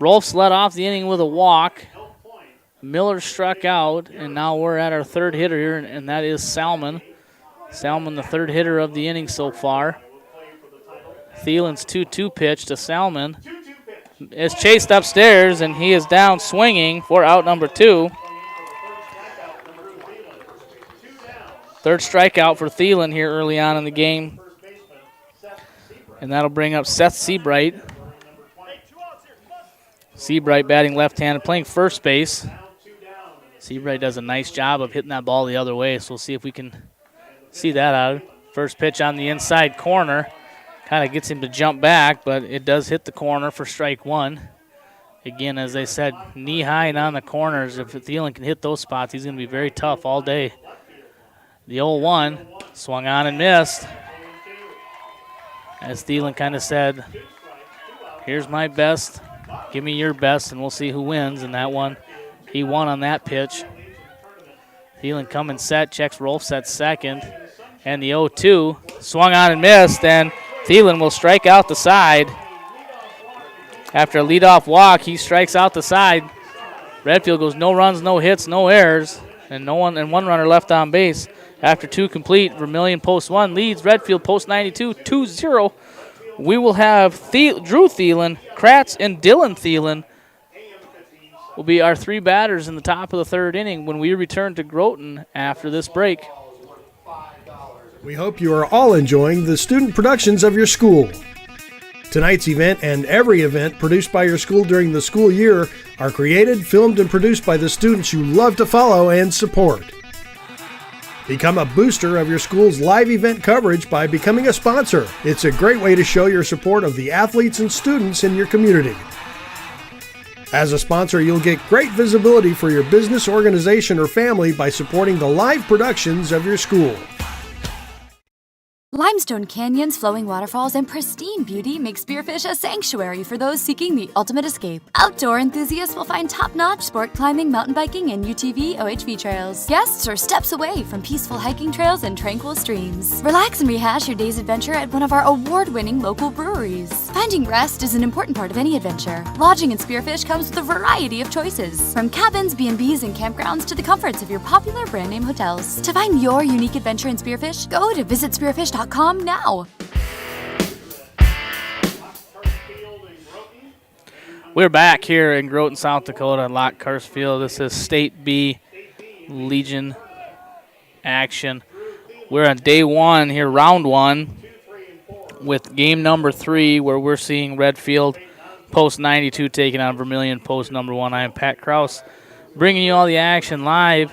F: Rolfs led off the inning with a walk. Miller struck out, and now we're at our third hitter here, and that is Salmon. Salmon, the third hitter of the inning so far. Thielen's 2-2 pitch to Salmon is chased upstairs, and he is down swinging for out number 2. Third strikeout for Thielen here early on in the game. And that'll bring up Seth Seabright. Seabright batting left-handed, playing first base. Seabright does a nice job of hitting that ball the other way, so we'll see if we can see that out. First pitch on the inside corner. Kind of gets him to jump back, but it does hit the corner for strike 1. Again, as I said, knee-high and on the corners. If Thielen can hit those spots, he's going to be very tough all day. The 0-1 swung on and missed. As Thielen kind of said, here's my best, give me your best, and we'll see who wins. And that one, he won on that pitch. Thielen coming set, checks Rolfs at second. And the 0-2 swung on and missed, and Thielen will strike out the side. After a leadoff walk, he strikes out the side. Redfield goes no runs, no hits, no errors, and one runner left on base. After 2 complete, Vermillion post 1 leads Redfield post 92 2-0. We will have Drew Thielen, Kratz, and Dylan Thielen will be our 3 batters in the top of the third inning when we return to Groton after this break.
C: We hope you are all enjoying the student productions of your school. Tonight's event and every event produced by your school during the school year are created, filmed, and produced by the students you love to follow and support. Become a booster of your school's live event coverage by becoming a sponsor. It's a great way to show your support of the athletes and students in your community. As a sponsor, you'll get great visibility for your business, organization, or family by supporting the live productions of your school.
D: Limestone canyons, flowing waterfalls, and pristine beauty make Spearfish a sanctuary for those seeking the ultimate escape. Outdoor enthusiasts will find top-notch sport climbing, mountain biking, and UTV OHV trails. Guests are steps away from peaceful hiking trails and tranquil streams. Relax and rehash your day's adventure at one of our award-winning local breweries. Finding rest is an important part of any adventure. Lodging in Spearfish comes with a variety of choices, from cabins, B&Bs, and campgrounds to the comforts of your popular brand-name hotels. To find your unique adventure in Spearfish, go to visitspearfish.com now.
F: We're back here in Groton, South Dakota at Lock Carsfield. This is State B Legion action. We're on day one here, round one, with game number 3, where we're seeing Redfield post 92 taking on Vermillion post number 1. I am Pat Kraus, bringing you all the action live.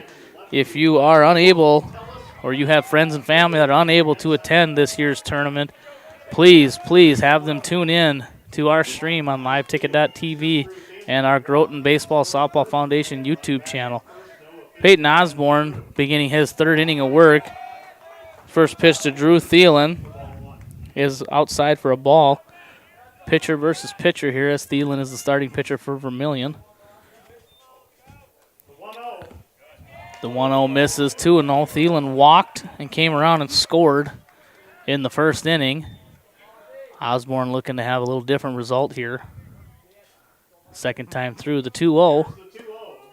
F: If you are unable, or you have friends and family that are unable to attend this year's tournament, please have them tune in to our stream on liveticket.tv and our Groton Baseball Softball Foundation YouTube channel. Peyton Osborne beginning his 3rd inning of work. First pitch to Drew Thielen is outside for a ball. Pitcher versus pitcher here, as Thielen is the starting pitcher for Vermillion. The 1-0 misses, 2-0. Thielen walked and came around and scored in the 1st inning. Osborne looking to have a little different result here. Second time through, the 2-0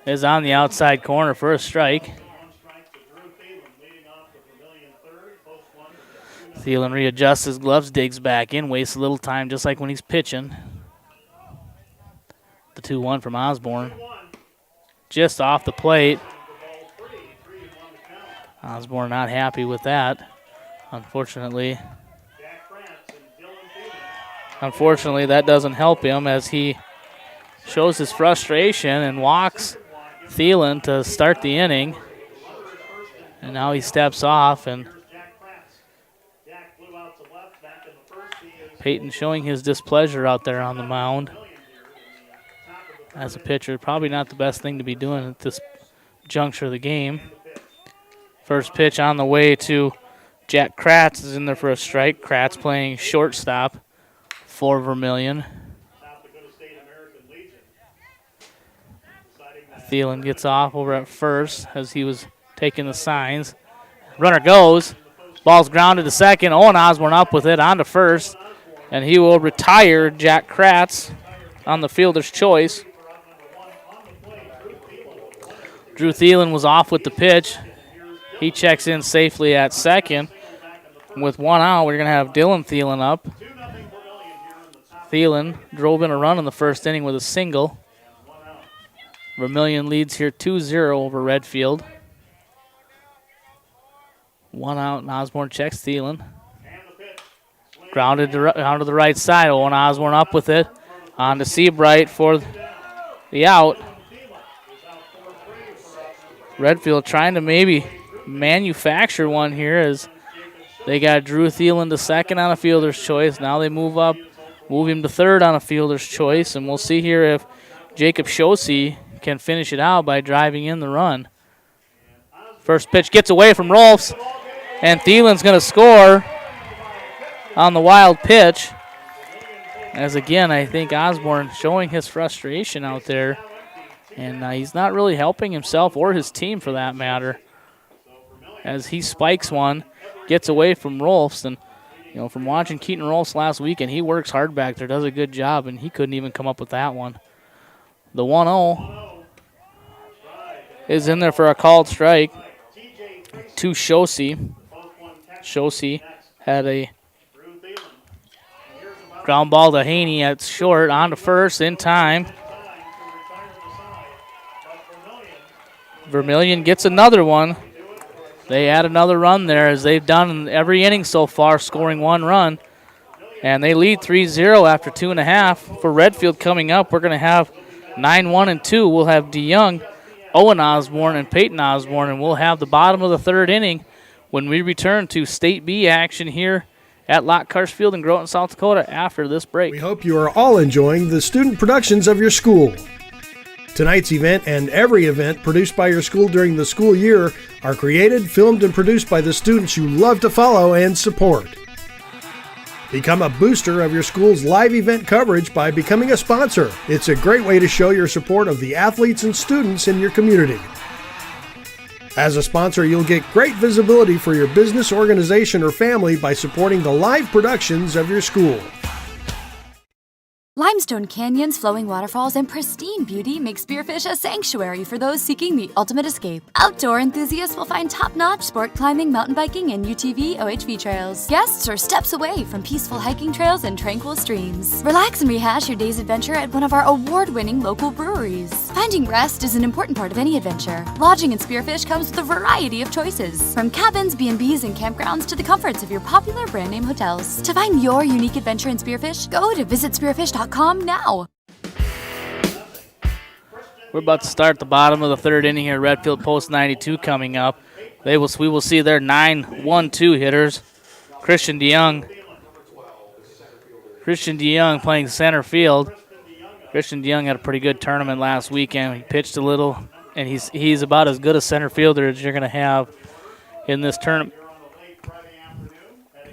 F: is on the outside corner for a strike. Thielen readjusts his gloves, digs back in, wastes a little time just like when he's pitching. The 2-1 from Osborne. Just off the plate. Osborne not happy with that, unfortunately. Unfortunately, that doesn't help him as he shows his frustration and walks Thielen to start the inning. And now he steps off, and Peyton showing his displeasure out there on the mound. As a pitcher, probably not the best thing to be doing at this juncture of the game. First pitch on the way to Jack Kratz is in there for a strike. Kratz playing shortstop for Vermillion. Thielen gets off over at first as he was taking the signs. Runner goes. Ball's grounded to second. Owen Osborne up with it on to first. And he will retire Jack Kratz on the fielder's choice. Drew Thielen was off with the pitch. He checks in safely at second. With 1 out, we're going to have Dylan Thielen up. Thielen drove in a run in the 1st inning with a single. Vermillion leads here 2-0 over Redfield. 1 out, and Osborne checks Thielen. Grounded down to the right side. Owen Osborne up with it. On to Seabright for the out. Redfield trying to maybe manufacture one here as they got Drew Thielen to second on a fielder's choice. Now they move up, move him to third on a fielder's choice, and we'll see here if Jacob Shosey can finish it out by driving in the run. First pitch gets away from Rolfs, and Thielen's going to score on the wild pitch. As again, I think Osborne showing his frustration out there, and he's not really helping himself or his team for that matter. As he spikes one, gets away from Rolfs, and from watching Keaton Rolfs last week, and he works hard back there, does a good job, and he couldn't even come up with that one. The 1-0 is in there for a called strike to Shosey. Shosey had a ground ball to Haney at short, on to first in time. Vermillion gets another one. They add another run there, as they've done in every inning so far, scoring 1 run. And they lead 3-0 after 2.5. For Redfield coming up, we're going to have 9-1 and 2. We'll have DeYoung, Owen Osborne, and Peyton Osborne, and we'll have the bottom of the 3rd inning when we return to State B action here at Lock Carsfield in Groton, South Dakota after this break.
C: We hope you are all enjoying the student productions of your school. Tonight's event and every event produced by your school during the school year are created, filmed, and produced by the students you love to follow and support. Become a booster of your school's live event coverage by becoming a sponsor. It's a great way to show your support of the athletes and students in your community. As a sponsor, you'll get great visibility for your business, organization, or family by supporting the live productions of your school.
D: Limestone canyons, flowing waterfalls, and pristine beauty make Spearfish a sanctuary for those seeking the ultimate escape. Outdoor enthusiasts will find top-notch sport climbing, mountain biking, and UTV OHV trails. Guests are steps away from peaceful hiking trails and tranquil streams. Relax and rehash your day's adventure at one of our award-winning local breweries. Finding rest is an important part of any adventure. Lodging in Spearfish comes with a variety of choices, from cabins, B&Bs, and campgrounds to the comforts of your popular brand-name hotels. To find your unique adventure in Spearfish, go to visitspearfish.com now.
F: We're about to start the bottom of the third inning here. Redfield Post 92 coming up. We will see their 9-1-2 hitters. Christian DeYoung playing center field. Christian DeYoung had a pretty good tournament last weekend. He pitched a little, and he's about as good a center fielder as you're going to have in this tournament.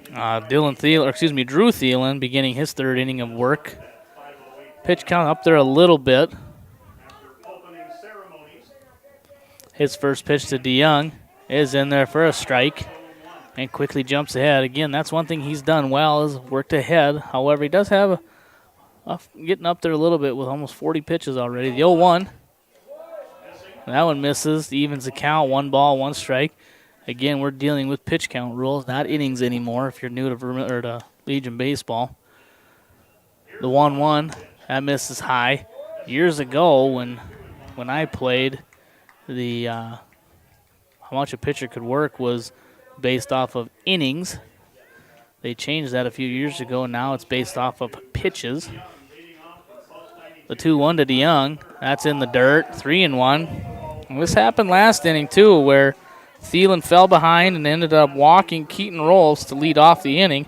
F: Drew Thielen beginning his third inning of work. Pitch count up there a little bit. His first pitch to DeYoung is in there for a strike and quickly jumps ahead. Again, that's one thing he's done well is worked ahead. However, he does have getting up there a little bit with almost 40 pitches already. The 0-1. That one misses. Evens the count. 1 ball, 1 strike. Again, we're dealing with pitch count rules, not innings anymore if you're new to Legion Baseball. The 1-1. That misses high. Years ago, when I played, how much a pitcher could work was based off of innings. They changed that a few years ago, and now it's based off of pitches. The 2-1 to DeYoung. That's in the dirt. 3-1. And this happened last inning, too, where Thielen fell behind and ended up walking Keaton Rolfs to lead off the inning.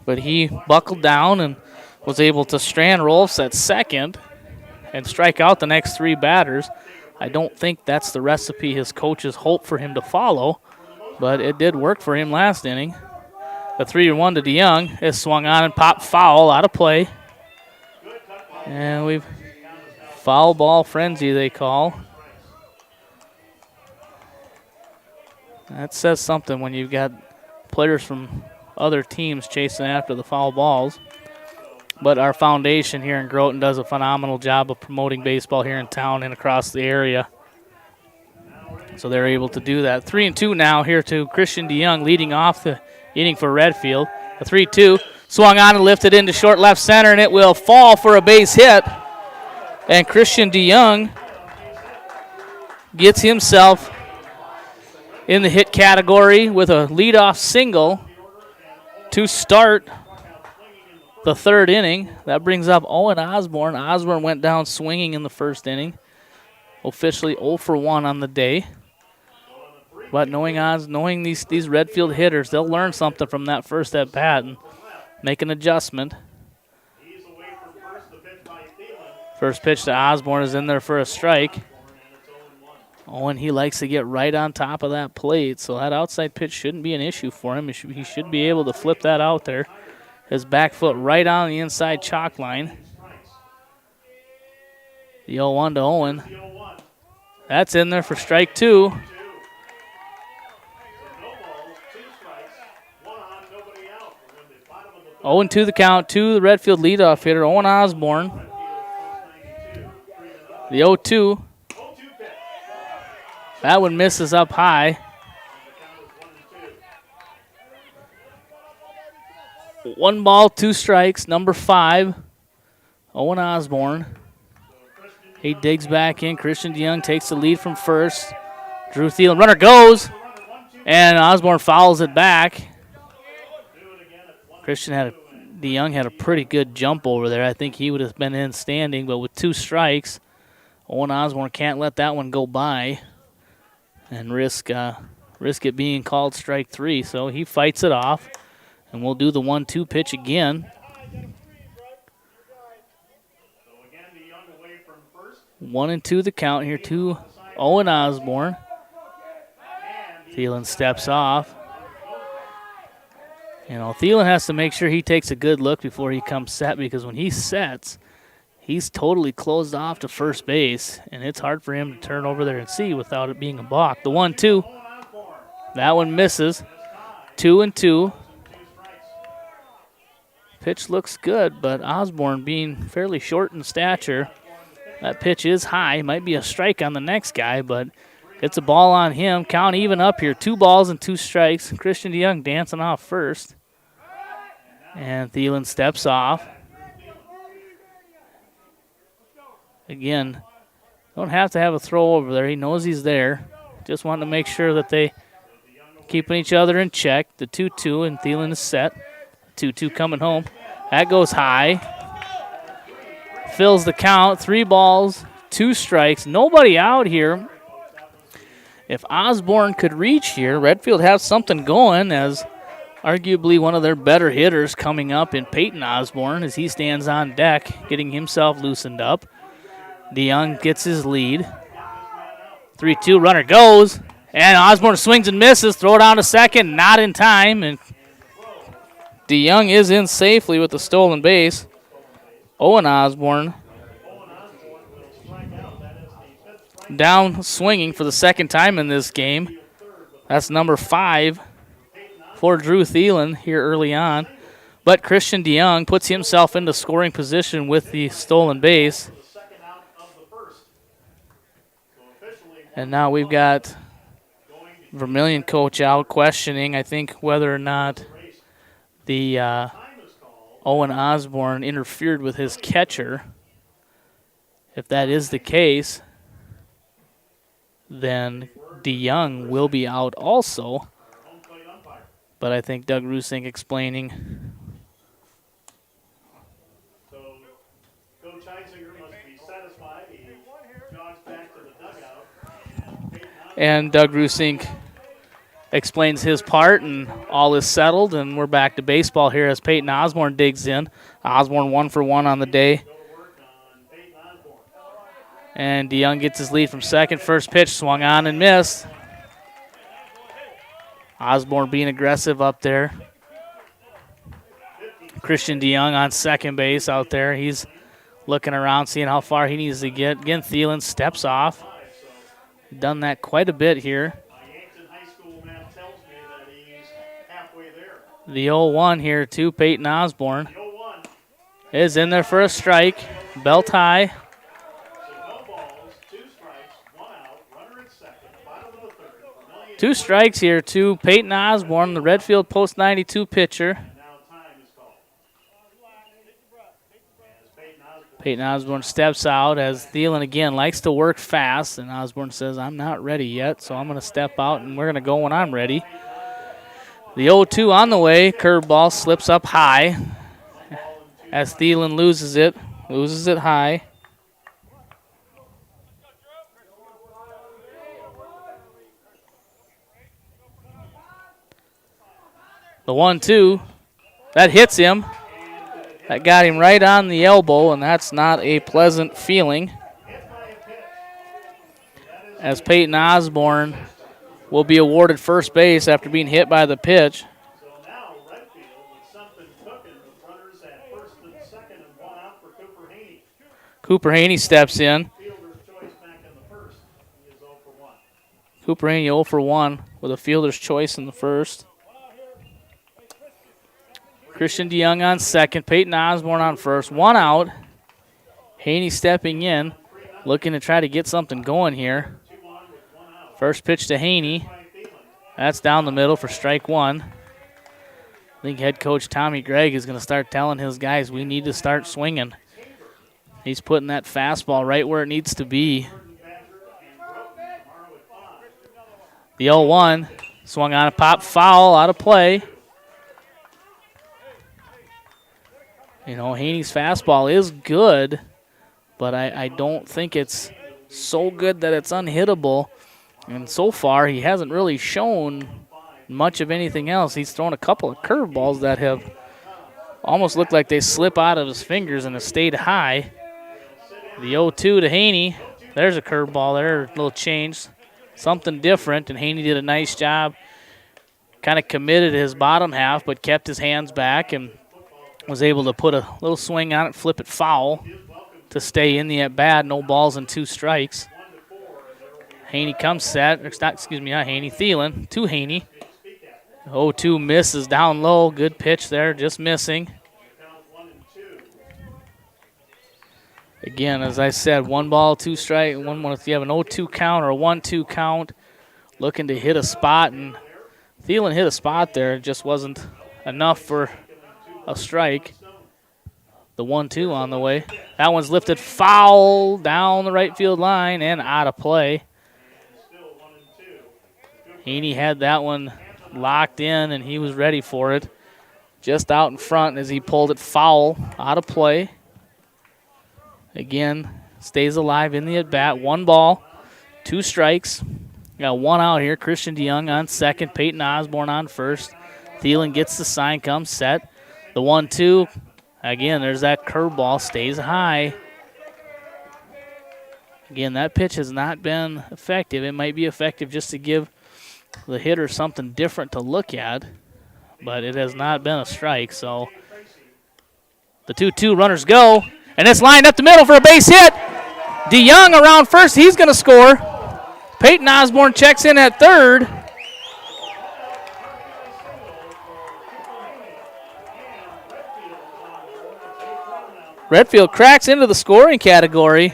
F: But he buckled down and was able to strand Rolfs at second and strike out the next 3 batters. I don't think that's the recipe his coaches hope for him to follow, but it did work for him last inning. The 3-1 to DeYoung is swung on and popped foul out of play. And we've foul ball frenzy, they call. That says something when you've got players from other teams chasing after the foul balls. But our foundation here in Groton does a phenomenal job of promoting baseball here in town and across the area. So they're able to do that. 3-2 now here to Christian DeYoung leading off the inning for Redfield. A 3-2. Swung on and lifted into short left center, and it will fall for a base hit. And Christian DeYoung gets himself in the hit category with a leadoff single to start the third inning. That brings up Owen Osborne. Osborne went down swinging in the first inning. Officially 0 for 1 on the day. But knowing these Redfield hitters, they'll learn something from that first at bat and make an adjustment. First pitch to Osborne is in there for a strike. Owen, he likes to get right on top of that plate, so that outside pitch shouldn't be an issue for him. He should be able to flip that out there. His back foot right on the inside chalk line. The 0-1 to Owen. That's in there for strike 2. Owen to the count to the Redfield leadoff hitter, Owen Osborne. The 0-2. That one misses up high. 1 ball, 2 strikes, number 5, Owen Osborne. He digs back in. Christian DeYoung takes the lead from first. Drew Thielen, runner goes, and Osborne fouls it back. DeYoung had a pretty good jump over there. I think he would have been in standing, but with 2 strikes, Owen Osborne can't let that one go by and risk it being called strike 3. So he fights it off. And we'll do the 1-2 pitch again. 1-2 the count here to Owen Osborne. Thielen steps off. Thielen has to make sure he takes a good look before he comes set, because when he sets, he's totally closed off to first base, and it's hard for him to turn over there and see without it being a balk. The 1-2. That one misses. 2-2. Pitch looks good, but Osborne being fairly short in stature, that pitch is high. Might be a strike on the next guy, but it's a ball on him. Count even up here. 2 balls and 2 strikes. Christian DeYoung dancing off first. And Thielen steps off. Again, don't have to have a throw over there. He knows he's there. Just wanting to make sure that they keeping each other in check. The 2-2, and Thielen is set. 2-2 coming home. That goes high. Fills the count. 3 balls, 2 strikes. Nobody out here. If Osborne could reach here, Redfield has something going, as arguably one of their better hitters coming up in Peyton Osborne as he stands on deck, getting himself loosened up. DeYoung gets his lead. 3-2, runner goes. And Osborne swings and misses. Throw down to second, not in time. And DeYoung is in safely with the stolen base. Owen Osborne down swinging for the second time in this game. That's number 5 for Drew Thielen here early on. But Christian DeYoung puts himself into scoring position with the stolen base. And now we've got Vermillion coach out questioning, I think, whether or not the Owen Osborne interfered with his catcher. If that is the case, then DeYoung will be out also. But I think Doug Rusink explaining. And Doug Rusink explains his part, and all is settled, and we're back to baseball here as Peyton Osborne digs in. Osborne 1 for 1 on the day. And DeYoung gets his lead from second. First pitch swung on and missed. Osborne being aggressive up there. Christian DeYoung on second base out there. He's looking around, seeing how far he needs to get. Again, Thielen steps off. Done that quite a bit here. The 0-1 here to Peyton Osborne is in there for a strike. Belt high. Two strikes here to Peyton Osborne, the Redfield Post 92 pitcher. Peyton Osborne steps out as Thielen again likes to work fast, and Osborne says, I'm not ready yet, so I'm going to step out, and we're going to go when I'm ready. The 0-2 on the way. Curveball slips up high as Thielen loses it high. The 1-2, that hits him. That got him right on the elbow, and that's not a pleasant feeling. As Peyton Osborne will be awarded first base after being hit by the pitch.
E: So now Redfield with something cooking with runners at first and second and 1 out for Cooper Haney.
F: Cooper Haney steps in.
E: Fielder's choice back in the first. He is 0 for 1.
F: Cooper Haney 0 for 1 with a fielder's choice in the first. Christian DeYoung on second. Peyton Osborne on first. 1 out. Haney stepping in, looking to try to get something going here. First pitch to Haney. That's down the middle for strike 1. I think head coach Tommy Gregg is going to start telling his guys we need to start swinging. He's putting that fastball right where it needs to be. The 0-1 swung on a pop foul, out of play. You know, Haney's fastball is good, but I don't think it's so good that it's unhittable. And so far, he hasn't really shown much of anything else. He's thrown a couple of curveballs that have almost looked like they slip out of his fingers and have stayed high. The 0-2 to Haney. There's a curveball there, a little change. Something different, and Haney did a nice job. Kind of committed his bottom half, but kept his hands back and was able to put a little swing on it, flip it foul to stay in the at-bat. No balls and 2 strikes. Haney comes set. Not Haney. Thielen to Haney. 0-2 misses down low. Good pitch there, just missing. Again, as I said, 1 ball, 2 strike, if you have an 0-2 count or a 1-2 count, looking to hit a spot, and Thielen hit a spot there. It just wasn't enough for a strike. The 1-2 on the way. That one's lifted foul down the right field line and out of play. Haney had that one locked in, and he was ready for it. Just out in front as he pulled it foul out of play. Again, stays alive in the at-bat. 1 ball, 2 strikes. Got 1 out here. Christian DeYoung on second. Peyton Osborne on first. Thielen gets the sign, comes set. The 1-2. Again, there's that curveball. Stays high. Again, that pitch has not been effective. It might be effective just to give the hitter something different to look at, but it has not been a strike. So the 2-2 runners go, and it's lined up the middle for a base hit. DeYoung around first. He's going to score. Peyton Osborne checks in at third. Redfield cracks into the scoring category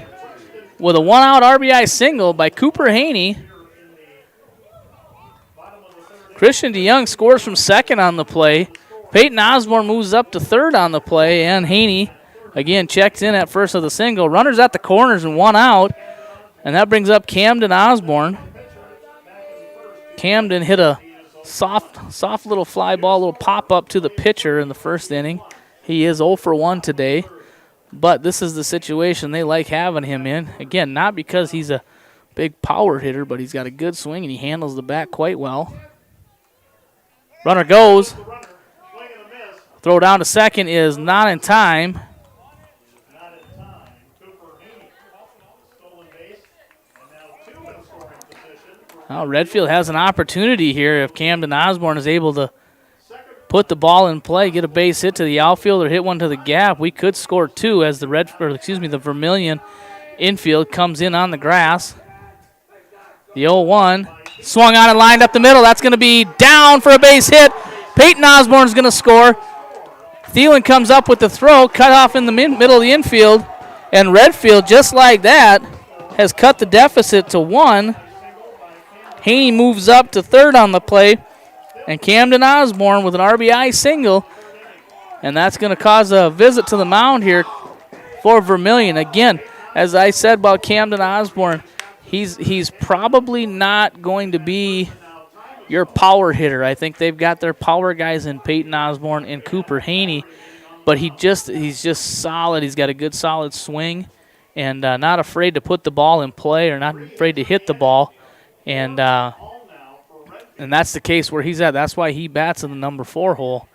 F: with a 1-out RBI single by Cooper Haney. Christian DeYoung scores from second on the play. Peyton Osborne moves up to third on the play, and Haney again checks in at first of the single. Runners at the corners and 1 out, and that brings up Camden Osborne. Camden hit a soft little fly ball, little pop-up to the pitcher in the first inning. He is 0 for 1 today. But this is the situation they like having him in. Again, not because he's a big power hitter, but he's got a good swing and he handles the bat quite well. Runner goes. Throw down to second is not in time. Now Redfield has an opportunity here if Camden Osborne is able to put the ball in play, get a base hit to the outfield or hit one to the gap. We could score 2 as the Vermillion infield comes in on the grass. The 0-1 swung on and lined up the middle. That's going to be down for a base hit. Peyton Osborne's going to score. Thielen comes up with the throw, cut off in the middle of the infield, and Redfield, just like that, has cut the deficit to 1. Haney moves up to third on the play. And Camden Osborne with an RBI single. And that's going to cause a visit to the mound here for Vermillion. Again, as I said about Camden Osborne, he's probably not going to be your power hitter. I think they've got their power guys in Peyton Osborne and Cooper Haney. But he's just solid. He's got a good solid swing. And not afraid to put the ball in play or not afraid to hit the ball. And that's the case where he's at. That's why he bats in the number 4 hole,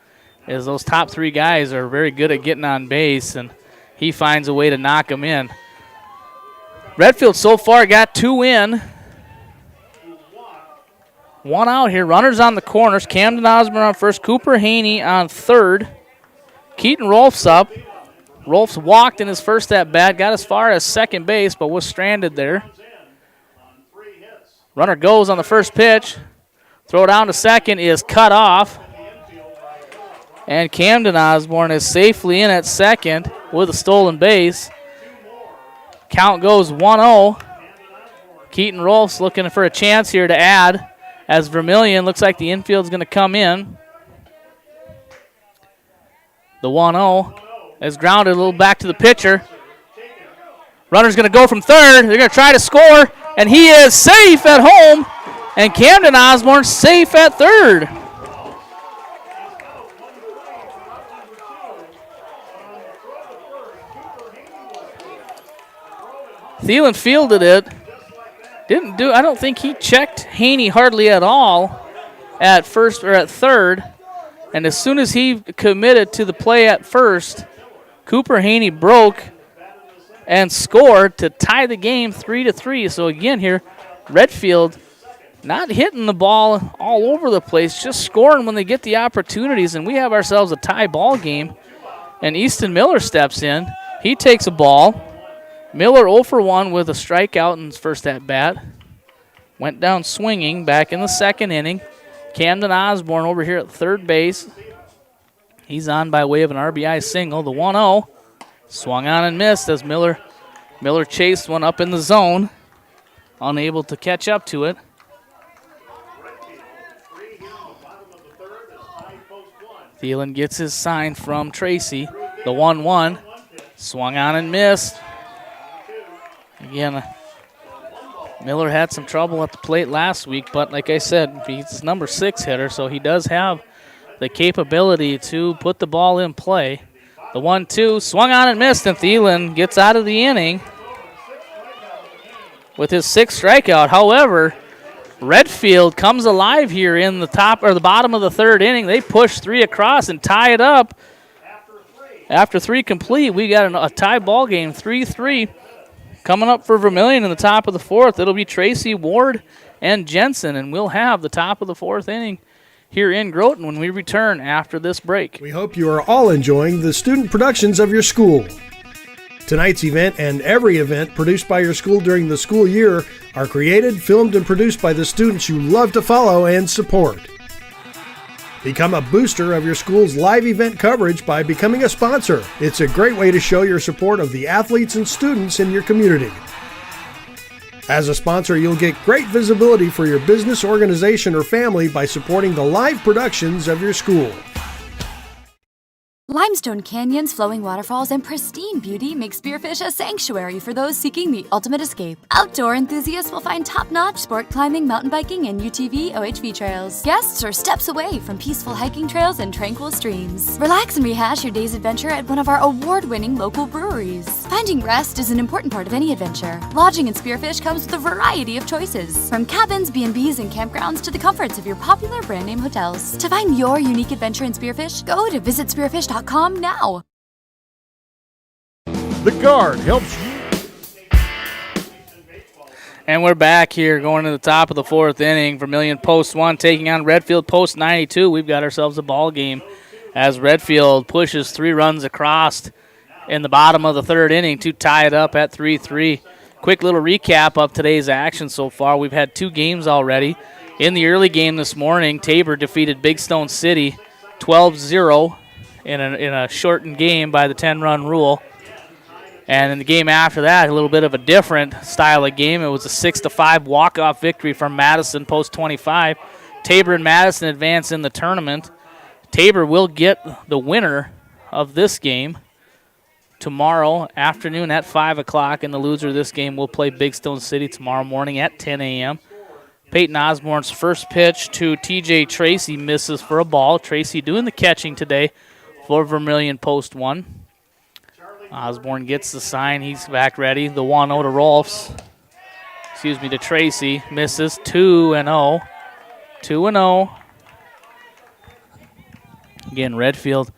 F: is those top 3 guys are very good at getting on base, and he finds a way to knock them in. Redfield so far got 2 in. 1 out here. Runners on the corners. Camden Osborne on first. Cooper Haney on third. Keaton Rolf's up. Rolf's walked in his first at-bat. Got as far as second base, but was stranded there. Runner goes on the first pitch. Throw down to second is cut off. And Camden Osborne is safely in at second with a stolen base. Count goes 1-0. Keaton Rolfs looking for a chance here to add as Vermillion looks like the infield's going to come in. The 1-0 is grounded a little back to the pitcher. Runner's going to go from third. They're going to try to score, and he is safe at home. And Camden Osborne safe at third. Thielen fielded it. I don't think he checked Haney hardly at all at first or at third. And as soon as he committed to the play at first, Cooper Haney broke and scored to tie the game 3-3. So again here, Redfield not hitting the ball all over the place, just scoring when they get the opportunities, and we have ourselves a tie ball game. And Easton Miller steps in. He takes a ball. Miller 0 for 1 with a strikeout in his first at-bat. Went down swinging back in the second inning. Camden Osborne over here at third base. He's on by way of an RBI single. The 1-0 swung on and missed as Miller Miller chased one up in the zone, unable to catch up to it. Thielen gets his sign from Tracy. The 1-1. Swung on and missed. Again, Miller had some trouble at the plate last week, but like I said, he's number 6 hitter, so he does have the capability to put the ball in play. The 1-2 swung on and missed, and Thielen gets out of the inning with his 6th strikeout. However, Redfield comes alive here in the top or the bottom of the 3rd inning. They push 3 across and tie it up. After 3 complete, we got a tie ball game, 3-3. Coming up for Vermillion in the top of the 4th, it'll be Tracy, Ward, and Jensen, and we'll have the top of the 4th inning here in Groton when we return after this break.
C: We hope you are all enjoying the student productions of your school. Tonight's event and every event produced by your school during the school year are created, filmed, and produced by the students you love to follow and support. Become a booster of your school's live event coverage by becoming a sponsor. It's a great way to show your support of the athletes and students in your community. As a sponsor, you'll get great visibility for your business, organization, or family by supporting the live productions of your school.
D: Limestone canyons, flowing waterfalls, and pristine beauty make Spearfish a sanctuary for those seeking the ultimate escape. Outdoor enthusiasts will find top-notch sport climbing, mountain biking, and UTV OHV trails. Guests are steps away from peaceful hiking trails and tranquil streams. Relax and rehash your day's adventure at one of our award-winning local breweries. Finding rest is an important part of any adventure. Lodging in Spearfish comes with a variety of choices, from cabins, B&Bs, and campgrounds to the comforts of your popular brand-name hotels. To find your unique adventure in Spearfish, go to visitspearfish.com now.
E: The Guard helps you.
F: And we're back here going to the top of the 4th inning. Vermillion post 1 taking on Redfield post 92. We've got ourselves a ball game as Redfield pushes 3 runs across in the bottom of the 3rd inning to tie it up at 3-3. Quick little recap of today's action so far. We've had 2 games already. In the early game this morning, Tabor defeated Big Stone City 12-0. In a shortened game by the 10-run rule. And in the game after that, a little bit of a different style of game. It was a 6-5 walk-off victory from Madison post 25. Tabor and Madison advance in the tournament. Tabor will get the winner of this game tomorrow afternoon at 5 o'clock, and the loser of this game will play Big Stone City tomorrow morning at 10 a.m. Peyton Osborne's first pitch to T.J. Tracy misses for a ball. Tracy doing the catching today for Vermillion post 1. Osborne gets the sign. He's back ready. The 1-0 to Rolfs. To Tracy. Misses. 2-0. 2-0. Again, Redfield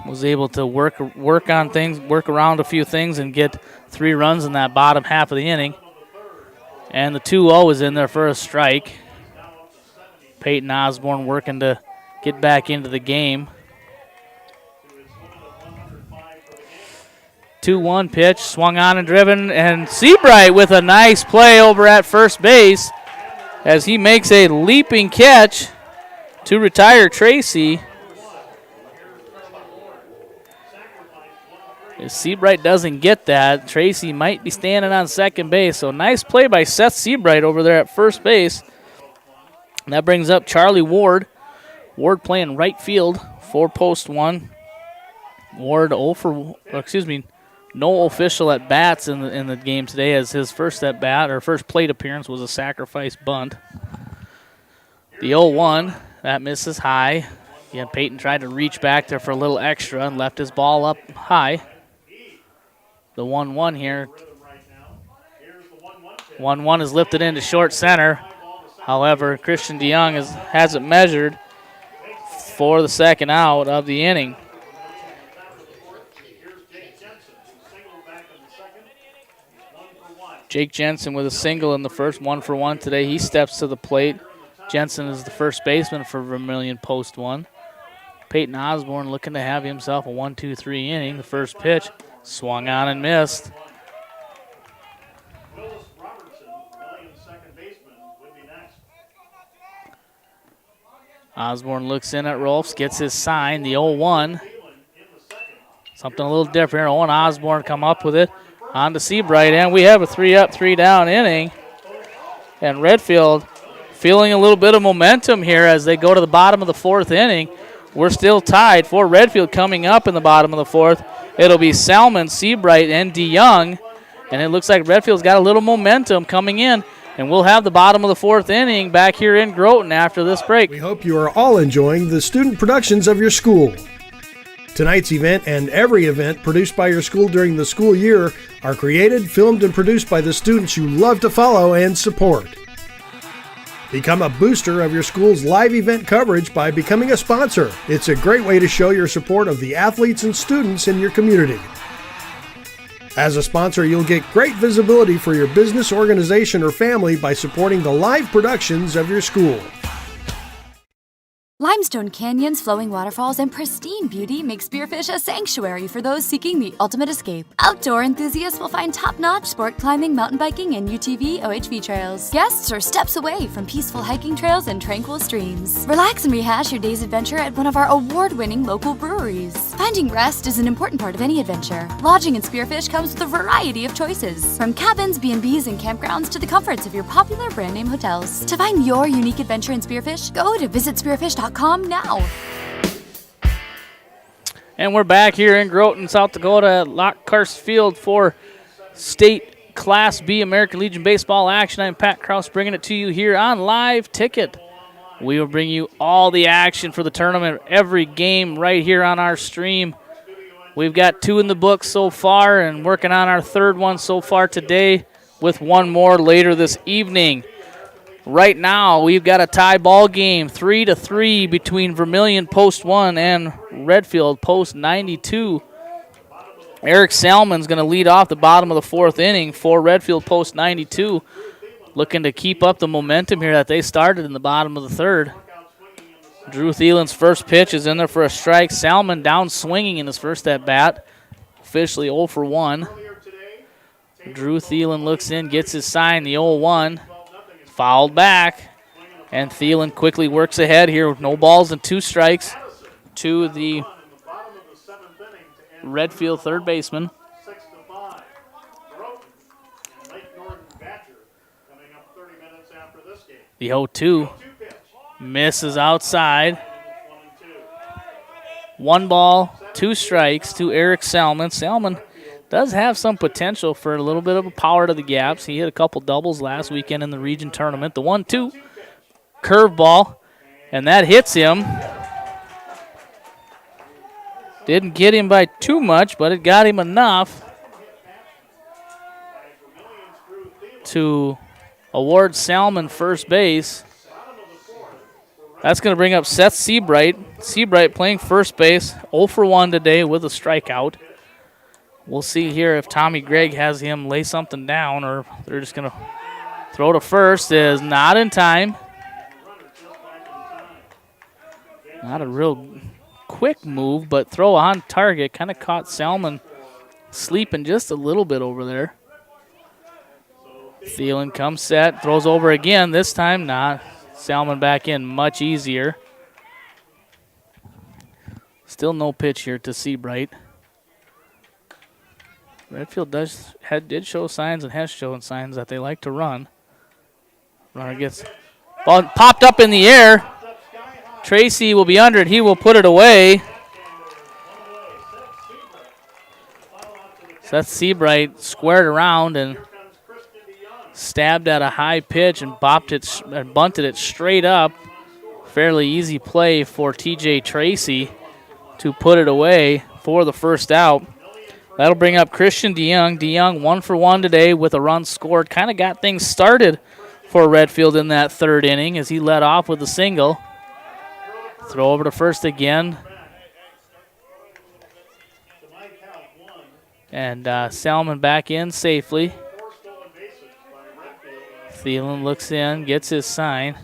F: was able to work on things, work around a few things, and get 3 runs in that bottom half of the inning. And the 2-0 is in there for a strike. Peyton Osborne working to get back into the game. 2-1 pitch, swung on and driven, and Seabright with a nice play over at first base as he makes a leaping catch to retire Tracy. If Seabright doesn't get that, Tracy might be standing on second base. So nice play by Seth Seabright over there at first base. And that brings up Charlie Ward. Ward playing right field for post 1. Ward no official at bats in the game today, as his first at bat or first plate appearance was a sacrifice bunt. The 0-1, that misses high. Again, Peyton tried to reach back there for a little extra and left his ball up high. The 1-1 here. 1-1 is lifted into short center. However, Christian DeYoung has it measured for the second out of the inning. Jake Jensen with a single in the first, 1-for-1 today. He steps to the plate. Jensen is the first baseman for Vermillion post 1. Peyton Osborne looking to have himself a 1-2-3 inning. The first pitch swung on and missed. Osborne looks in at Rolfs, gets his sign, the 0-1. Something a little different. Owen Osborne come up with it. On to Seabright, and we have a 3-up, 3-down inning. And Redfield feeling a little bit of momentum here as they go to the bottom of the 4th inning. We're still tied for Redfield coming up in the bottom of the 4th. It'll be Salmon, Seabright, and DeYoung. And it looks like Redfield's got a little momentum coming in. And we'll have the bottom of the 4th inning back here in Groton after this break.
C: We hope you are all enjoying the student productions of your school. Tonight's event and every event produced by your school during the school year are created, filmed, and produced by the students you love to follow and support. Become a booster of your school's live event coverage by becoming a sponsor. It's a great way to show your support of the athletes and students in your community. As a sponsor, you'll get great visibility for your business, organization, or family by supporting the live productions of your school.
D: Limestone canyons, flowing waterfalls, and pristine beauty make Spearfish a sanctuary for those seeking the ultimate escape. Outdoor enthusiasts will find top-notch sport climbing, mountain biking, and UTV OHV trails. Guests are steps away from peaceful hiking trails and tranquil streams. Relax and rehash your day's adventure at one of our award-winning local breweries. Finding rest is an important part of any adventure. Lodging in Spearfish comes with a variety of choices, from cabins, B&Bs, and campgrounds to the comforts of your popular brand-name hotels. To find your unique adventure in Spearfish, go to visitspearfish.com now.
F: And we're back here in Groton, South Dakota at Lockhurst Field for state Class B American Legion baseball action. I'm Pat Kraus bringing it to you here on Live Ticket. We will bring you all the action for the tournament, every game right here on our stream. We've got 2 in the books so far and working on our 3rd one so far today with 1 more later this evening. Right now, we've got a tie ball game, 3-3 between Vermillion Post 1 and Redfield Post 92. Eric Salmon's going to lead off the bottom of the 4th inning for Redfield Post 92, looking to keep up the momentum here that they started in the bottom of the 3rd. Drew Thielen's first pitch is in there for a strike. Salmon down swinging in his first at-bat, officially 0 for 1. Drew Thielen looks in, gets his sign, the 0-1. Fouled back, and Thielen quickly works ahead here with no balls and 2 strikes to the Redfield third baseman. The 0-2 misses outside. 1 ball, 2 strikes to Eric Salmon. Salmon does have some potential for a little bit of a power to the gaps. He hit a couple doubles last weekend in the region tournament. The 1-2 curveball, and that hits him. Didn't get him by too much, but it got him enough to award Salmon first base. That's going to bring up Seth Seabright. Seabright playing first base, 0 for 1 today with a strikeout. We'll see here if Tommy Gregg has him lay something down or they're just going to throw to first. Is not in time. Not a real quick move, but throw on target. Kind of caught Salmon sleeping just a little bit over there. Thielen comes set, throws over again. This time not. Salmon back in much easier. Still no pitch here to Seabright. Redfield did show signs and has shown signs that they like to run. Runner gets ball popped up in the air. Tracy will be under it. He will put it away. Seth Seabright squared around and stabbed at a high pitch and bunted it straight up. Fairly easy play for TJ Tracy to put it away for the first out. That'll bring up Christian DeYoung. DeYoung 1 for 1 today with a run scored. Kind of got things started for Redfield in that 3rd inning as he led off with a single. Throw over to first again. And Salmon back in safely. Thielen looks in, gets his sign.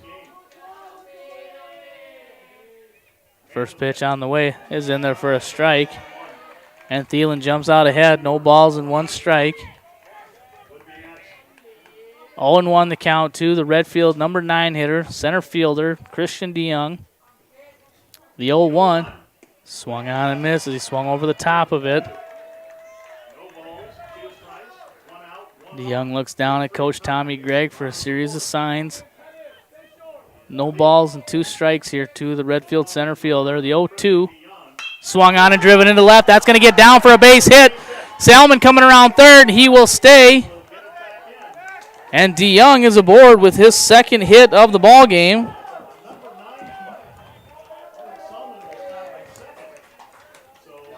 F: First pitch on the way is in there for a strike. And Thielen jumps out ahead. No balls and 1 strike. 0-1 the count to the Redfield number 9 hitter, center fielder, Christian DeYoung. The 0-1 swung on and missed as he swung over the top of it. DeYoung looks down at Coach Tommy Gregg for a series of signs. No balls and 2 strikes here to the Redfield center fielder. The 0-2. Swung on and driven into left. That's going to get down for a base hit. Salmon coming around third. He will stay. And DeYoung is aboard with his second hit of the ball game.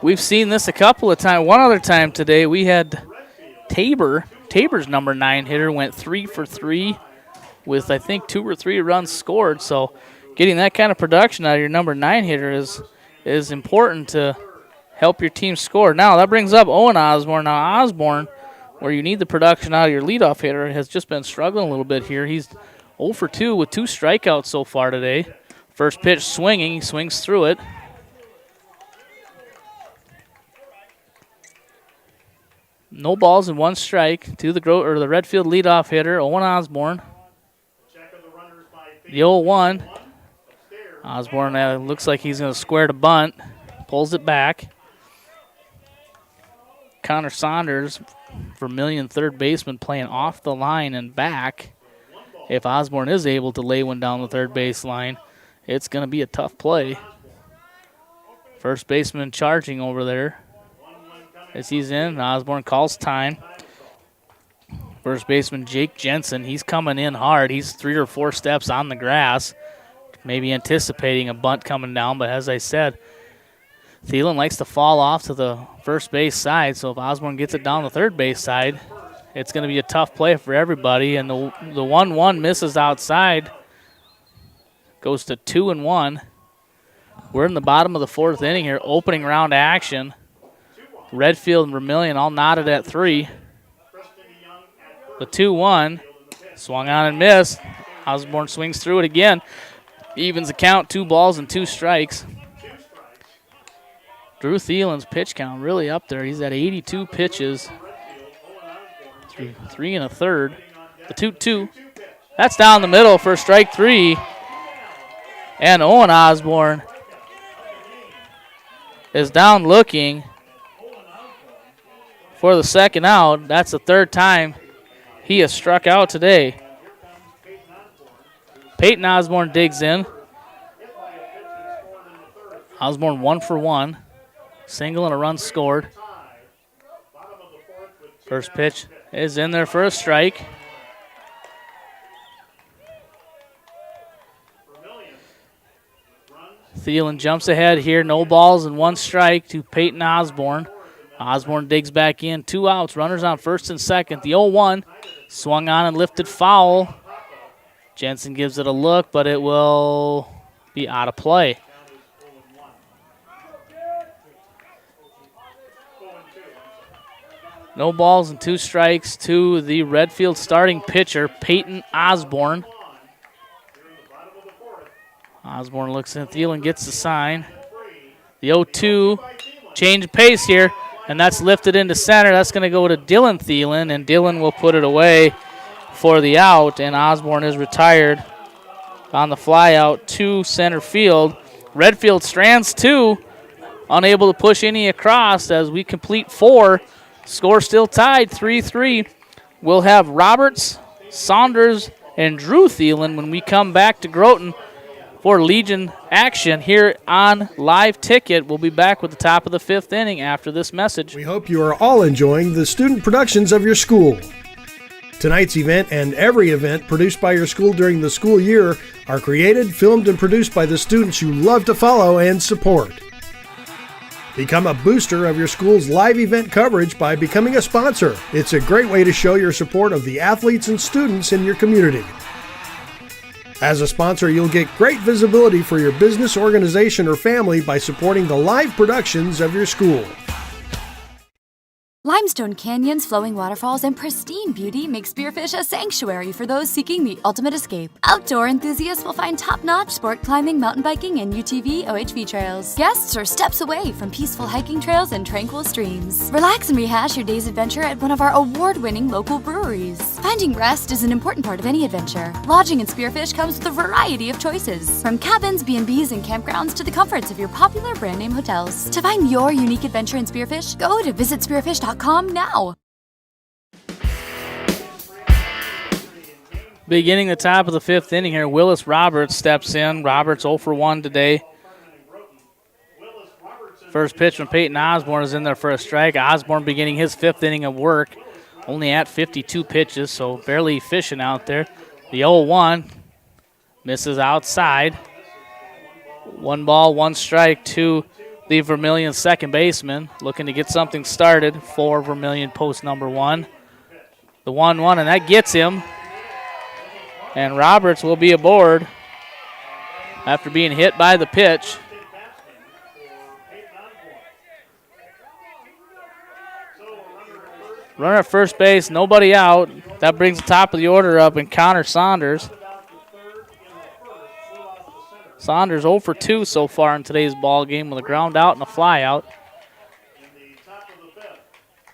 F: We've seen this a couple of times. One other time today, we had Tabor. Tabor's number 9 hitter went 3 for 3 with, I think, 2 or 3 runs scored. So getting that kind of production out of your number 9 hitter is important to help your team score. Now, that brings up Owen Osborne. Now, Osborne, where you need the production out of your leadoff hitter, has just been struggling a little bit here. He's 0 for 2 with 2 strikeouts so far today. First pitch swinging. He swings through it. No balls and 1 strike to the Redfield leadoff hitter, Owen Osborne. The 0-1. Osborne looks like he's going to square to bunt. Pulls it back. Connor Saunders, Vermillion third baseman, playing off the line and back. If Osborne is able to lay one down the third base line, it's going to be a tough play. First baseman charging over there. As he's in, Osborne calls time. First baseman Jake Jensen, he's coming in hard. He's 3 or 4 steps on the grass, maybe anticipating a bunt coming down. But as I said, Thielen likes to fall off to the first base side, so if Osborne gets it down the third base side, it's going to be a tough play for everybody. And the 1-1 misses outside, goes to 2-1. We're in the bottom of the 4th inning here, opening round action. Redfield and Vermillion all knotted at 3. The 2-1, swung on and missed. Osborne swings through it again. Evens the count, 2 balls and 2 strikes. Drew Thielen's pitch count really up there. He's at 82 pitches. 3 1/3. The 2-2. That's down the middle for strike 3. And Owen Osborne is down looking for the second out. That's the 3rd time he has struck out today. Peyton Osborne digs in. Osborne 1 for 1. Single and a run scored. First pitch is in there for a strike. Thielen jumps ahead here. No balls and 1 strike to Peyton Osborne. Osborne digs back in. 2 outs. Runners on first and second. The 0-1 swung on and lifted foul. Jensen gives it a look, but it will be out of play. No balls and 2 strikes to the Redfield starting pitcher, Peyton Osborne. Osborne looks in. Thielen gets the sign. The 0-2, change of pace here, and that's lifted into center. That's going to go to Dylan Thielen, and Dylan will put it away for the out, and Osborne is retired on the fly out to center field. Redfield strands 2, unable to push any across as we complete 4. Score still tied, 3-3. We'll have Roberts, Saunders, and Drew Thielen when we come back to Groton for Legion action here on Live Ticket. We'll be back with the top of the 5th inning after this message.
C: We hope you are all enjoying the student productions of your school. Tonight's event and every event produced by your school during the school year are created, filmed, and produced by the students you love to follow and support. Become a booster of your school's live event coverage by becoming a sponsor. It's a great way to show your support of the athletes and students in your community. As a sponsor, you'll get great visibility for your business, organization, or family by supporting the live productions of your school.
D: Limestone canyons, flowing waterfalls, and pristine beauty make Spearfish a sanctuary for those seeking the ultimate escape. Outdoor enthusiasts will find top-notch sport climbing, mountain biking, and UTV OHV trails. Guests are steps away from peaceful hiking trails and tranquil streams. Relax and rehash your day's adventure at one of our award-winning local breweries. Finding rest is an important part of any adventure. Lodging in Spearfish comes with a variety of choices, from cabins, B&Bs, and campgrounds to the comforts of your popular brand-name hotels. To find your unique adventure in Spearfish, go to visitspearfish.com Redfield.com now.
F: Beginning the top of the 5th inning here, Willis Roberts steps in. Roberts 0 for 1 today. First pitch from Peyton Osborne is in there for a strike. Osborne beginning his 5th inning of work, only at 52 pitches, so fairly efficient out there. The 0-1 misses outside. 1 ball, 1 strike to the Vermillion second baseman, looking to get something started for Vermillion post number 1. The 1-1, and that gets him. And Roberts will be aboard after being hit by the pitch. Runner at first base, nobody out. That brings the top of the order up, and Connor Saunders. Saunders 0 for 2 so far in today's ball game with a ground out and a fly out.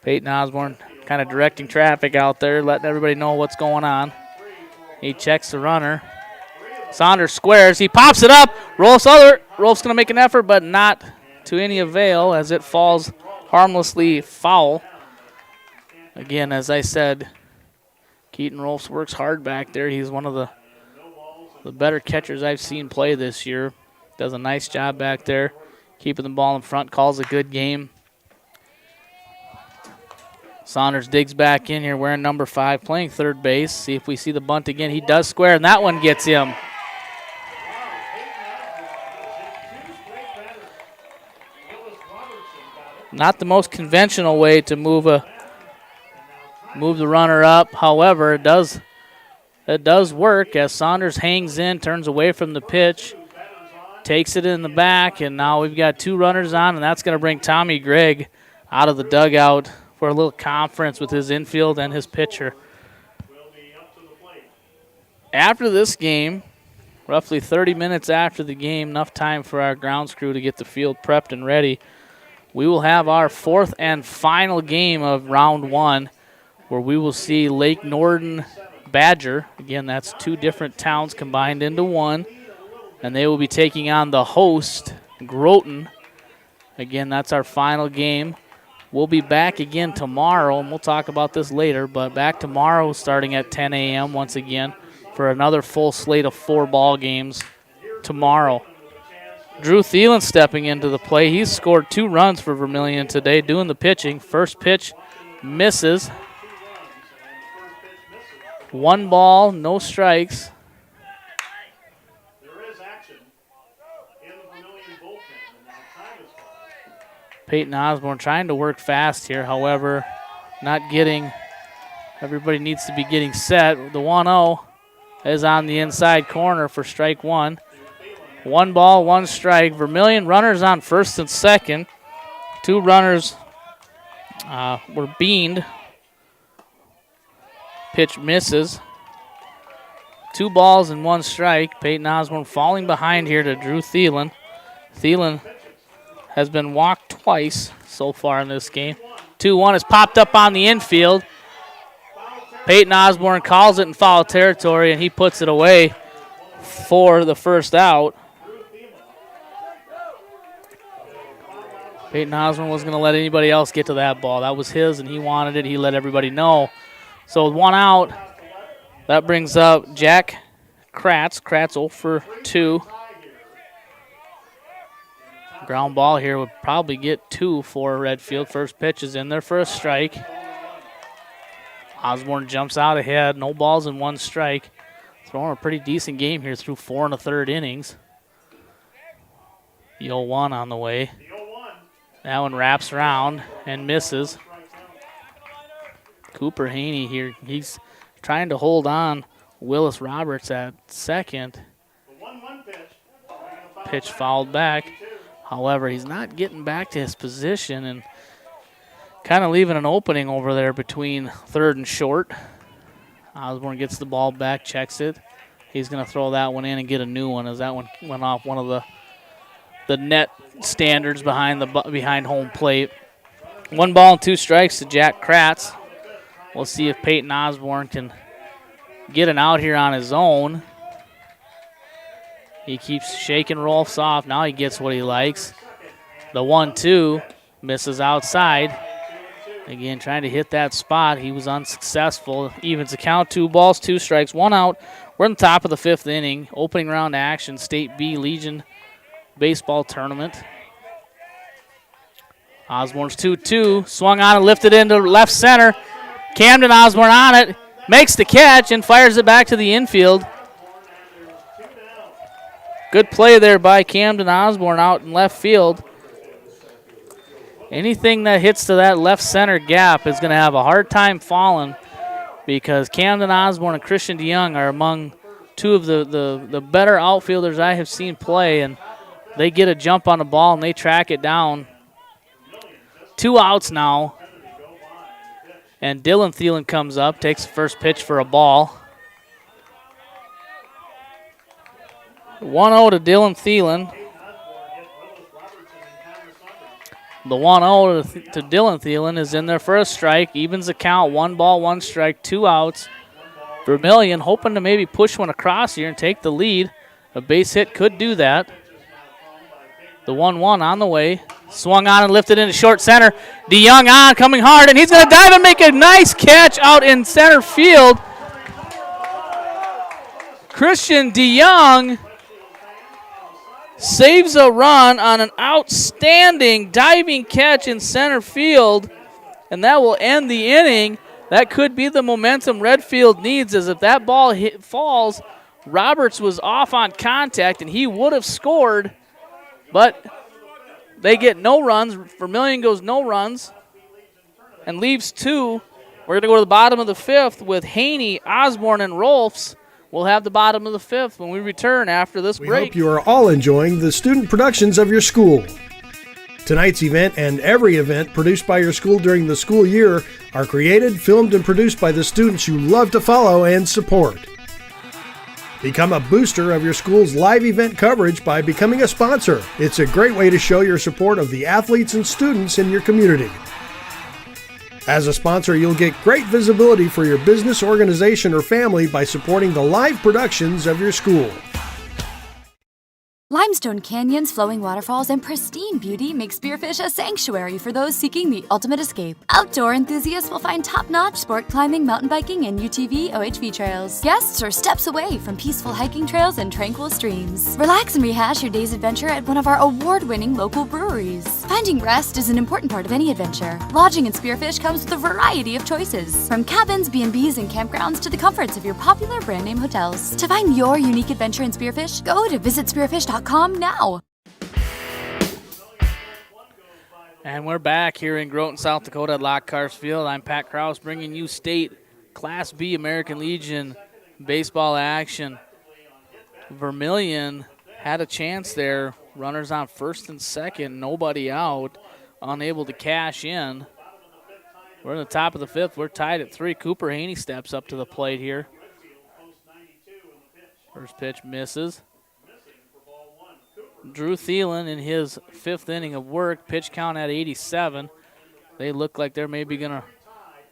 F: Peyton Osborne kind of directing traffic out there, letting everybody know what's going on. He checks the runner. Saunders squares. He pops it up. Rolf's going to make an effort, but not to any avail as it falls harmlessly foul. Again, as I said, Keaton Rolfs works hard back there. He's one of the better catchers I've seen play this year. Does a nice job back there, keeping the ball in front, calls a good game. Saunders digs back in here wearing number 5, playing third base. See if we see the bunt again. He does square, and that one gets him. Not the most conventional way to move the runner up. However, it does work as Saunders hangs in, turns away from the pitch, takes it in the back, and now we've got 2 runners on, and that's going to bring Tommy Gregg out of the dugout for a little conference with his infield and his pitcher. After this game, roughly 30 minutes after the game, enough time for our grounds crew to get the field prepped and ready, we will have our 4th and final game of round 1, where we will see Lake Norden Badger. Again, that's 2 different towns combined into one, and they will be taking on the host, Groton. Again, that's our final game. We'll be back again tomorrow, and we'll talk about this later, but back tomorrow starting at 10 a.m. once again for another full slate of 4 ball games tomorrow. Drew Thielen stepping into the play. He's scored 2 runs for Vermillion today, doing the pitching. First pitch misses. 1 ball, no strikes. Peyton Osborne trying to work fast here, however, not getting. Everybody needs to be getting set. The 1-0 is on the inside corner for strike 1. 1 ball, 1 strike. Vermillion runners on first and second. 2 runners were beaned. Pitch misses. 2 balls and 1 strike. Peyton Osborne falling behind here to Drew Thielen. Thielen has been walked twice so far in this game. 2-1 is popped up on the infield. Peyton Osborne calls it in foul territory, and he puts it away for the first out. Peyton Osborne wasn't going to let anybody else get to that ball. That was his, and he wanted it. He let everybody know. So with 1 out, that brings up Jack Kratz. Kratz 0 for 2. Ground ball here would probably get 2 for Redfield. First pitch is in there for a strike. Osborne jumps out ahead. No balls and 1 strike. Throwing a pretty decent game here through 4 1/3 innings. The 0-1 on the way. That one wraps around and misses. Cooper Haney here. He's trying to hold on Willis Roberts at second. Pitch fouled back. However, he's not getting back to his position and kind of leaving an opening over there between third and short. Osborne gets the ball back, checks it. He's going to throw that one in and get a new one as that one went off one of the net standards behind home plate. 1 ball and 2 strikes to Jack Kratz. We'll see if Peyton Osborne can get an out here on his own. He keeps shaking Rolfs off. Now he gets what he likes. The 1-2 misses outside. Again, trying to hit that spot. He was unsuccessful. Evens the count, 2 balls, 2 strikes, 1 out. We're in the top of the 5th inning. Opening round action, State B Legion baseball tournament. Osborne's 2-2. Swung on and lifted into left center. Camden Osborne on it. Makes the catch and fires it back to the infield. Good play there by Camden Osborne out in left field. Anything that hits to that left center gap is going to have a hard time falling because Camden Osborne and Christian DeYoung are among 2 of the better outfielders I have seen play, and they get a jump on the ball and they track it down. 2 outs now, and Dylan Thielen comes up, takes the first pitch for a ball. 1-0 to Dylan Thielen. The 1-0 to Dylan Thielen is in there for a strike. Evens the count. 1 ball, 1 strike, 2 outs. Vermillion hoping to maybe push one across here and take the lead. A base hit could do that. The 1-1 on the way. Swung on and lifted into short center. DeYoung on, coming hard, and he's going to dive and make a nice catch out in center field. Christian DeYoung saves a run on an outstanding diving catch in center field, and that will end the inning. That could be the momentum Redfield needs, as if that ball falls, Roberts was off on contact, and he would have scored, but they get no runs. Vermillion goes no runs and leaves 2. We're going to go to the bottom of the 5th with Haney, Osborne, and Rolfs. We'll have the bottom of the 5th when we return after this break.
C: We hope you are all enjoying the student productions of your school. Tonight's event and every event produced by your school during the school year are created, filmed, and produced by the students you love to follow and support. Become a booster of your school's live event coverage by becoming a sponsor. It's a great way to show your support of the athletes and students in your community. As a sponsor, you'll get great visibility for your business, organization, or family by supporting the live productions of your school.
D: Limestone canyons, flowing waterfalls, and pristine beauty make Spearfish a sanctuary for those seeking the ultimate escape. Outdoor enthusiasts will find top-notch sport climbing, mountain biking, and UTV OHV trails. Guests are steps away from peaceful hiking trails and tranquil streams. Relax and rehash your day's adventure at one of our award-winning local breweries. Finding rest is an important part of any adventure. Lodging in Spearfish comes with a variety of choices, from cabins, B&Bs, and campgrounds to the comforts of your popular brand-name hotels. To find your unique adventure in Spearfish, go to visitspearfish.com now.
F: And we're back here in Groton, South Dakota at Lockhart Field. I'm Pat Krause bringing you state Class B American Legion baseball action. Vermillion had a chance there. Runners on first and second, nobody out, unable to cash in. We're in the top of the 5th. We're tied at 3. Cooper Haney steps up to the plate here. First pitch misses. Drew Thielen in his 5th inning of work, pitch count at 87. They look like they're maybe going to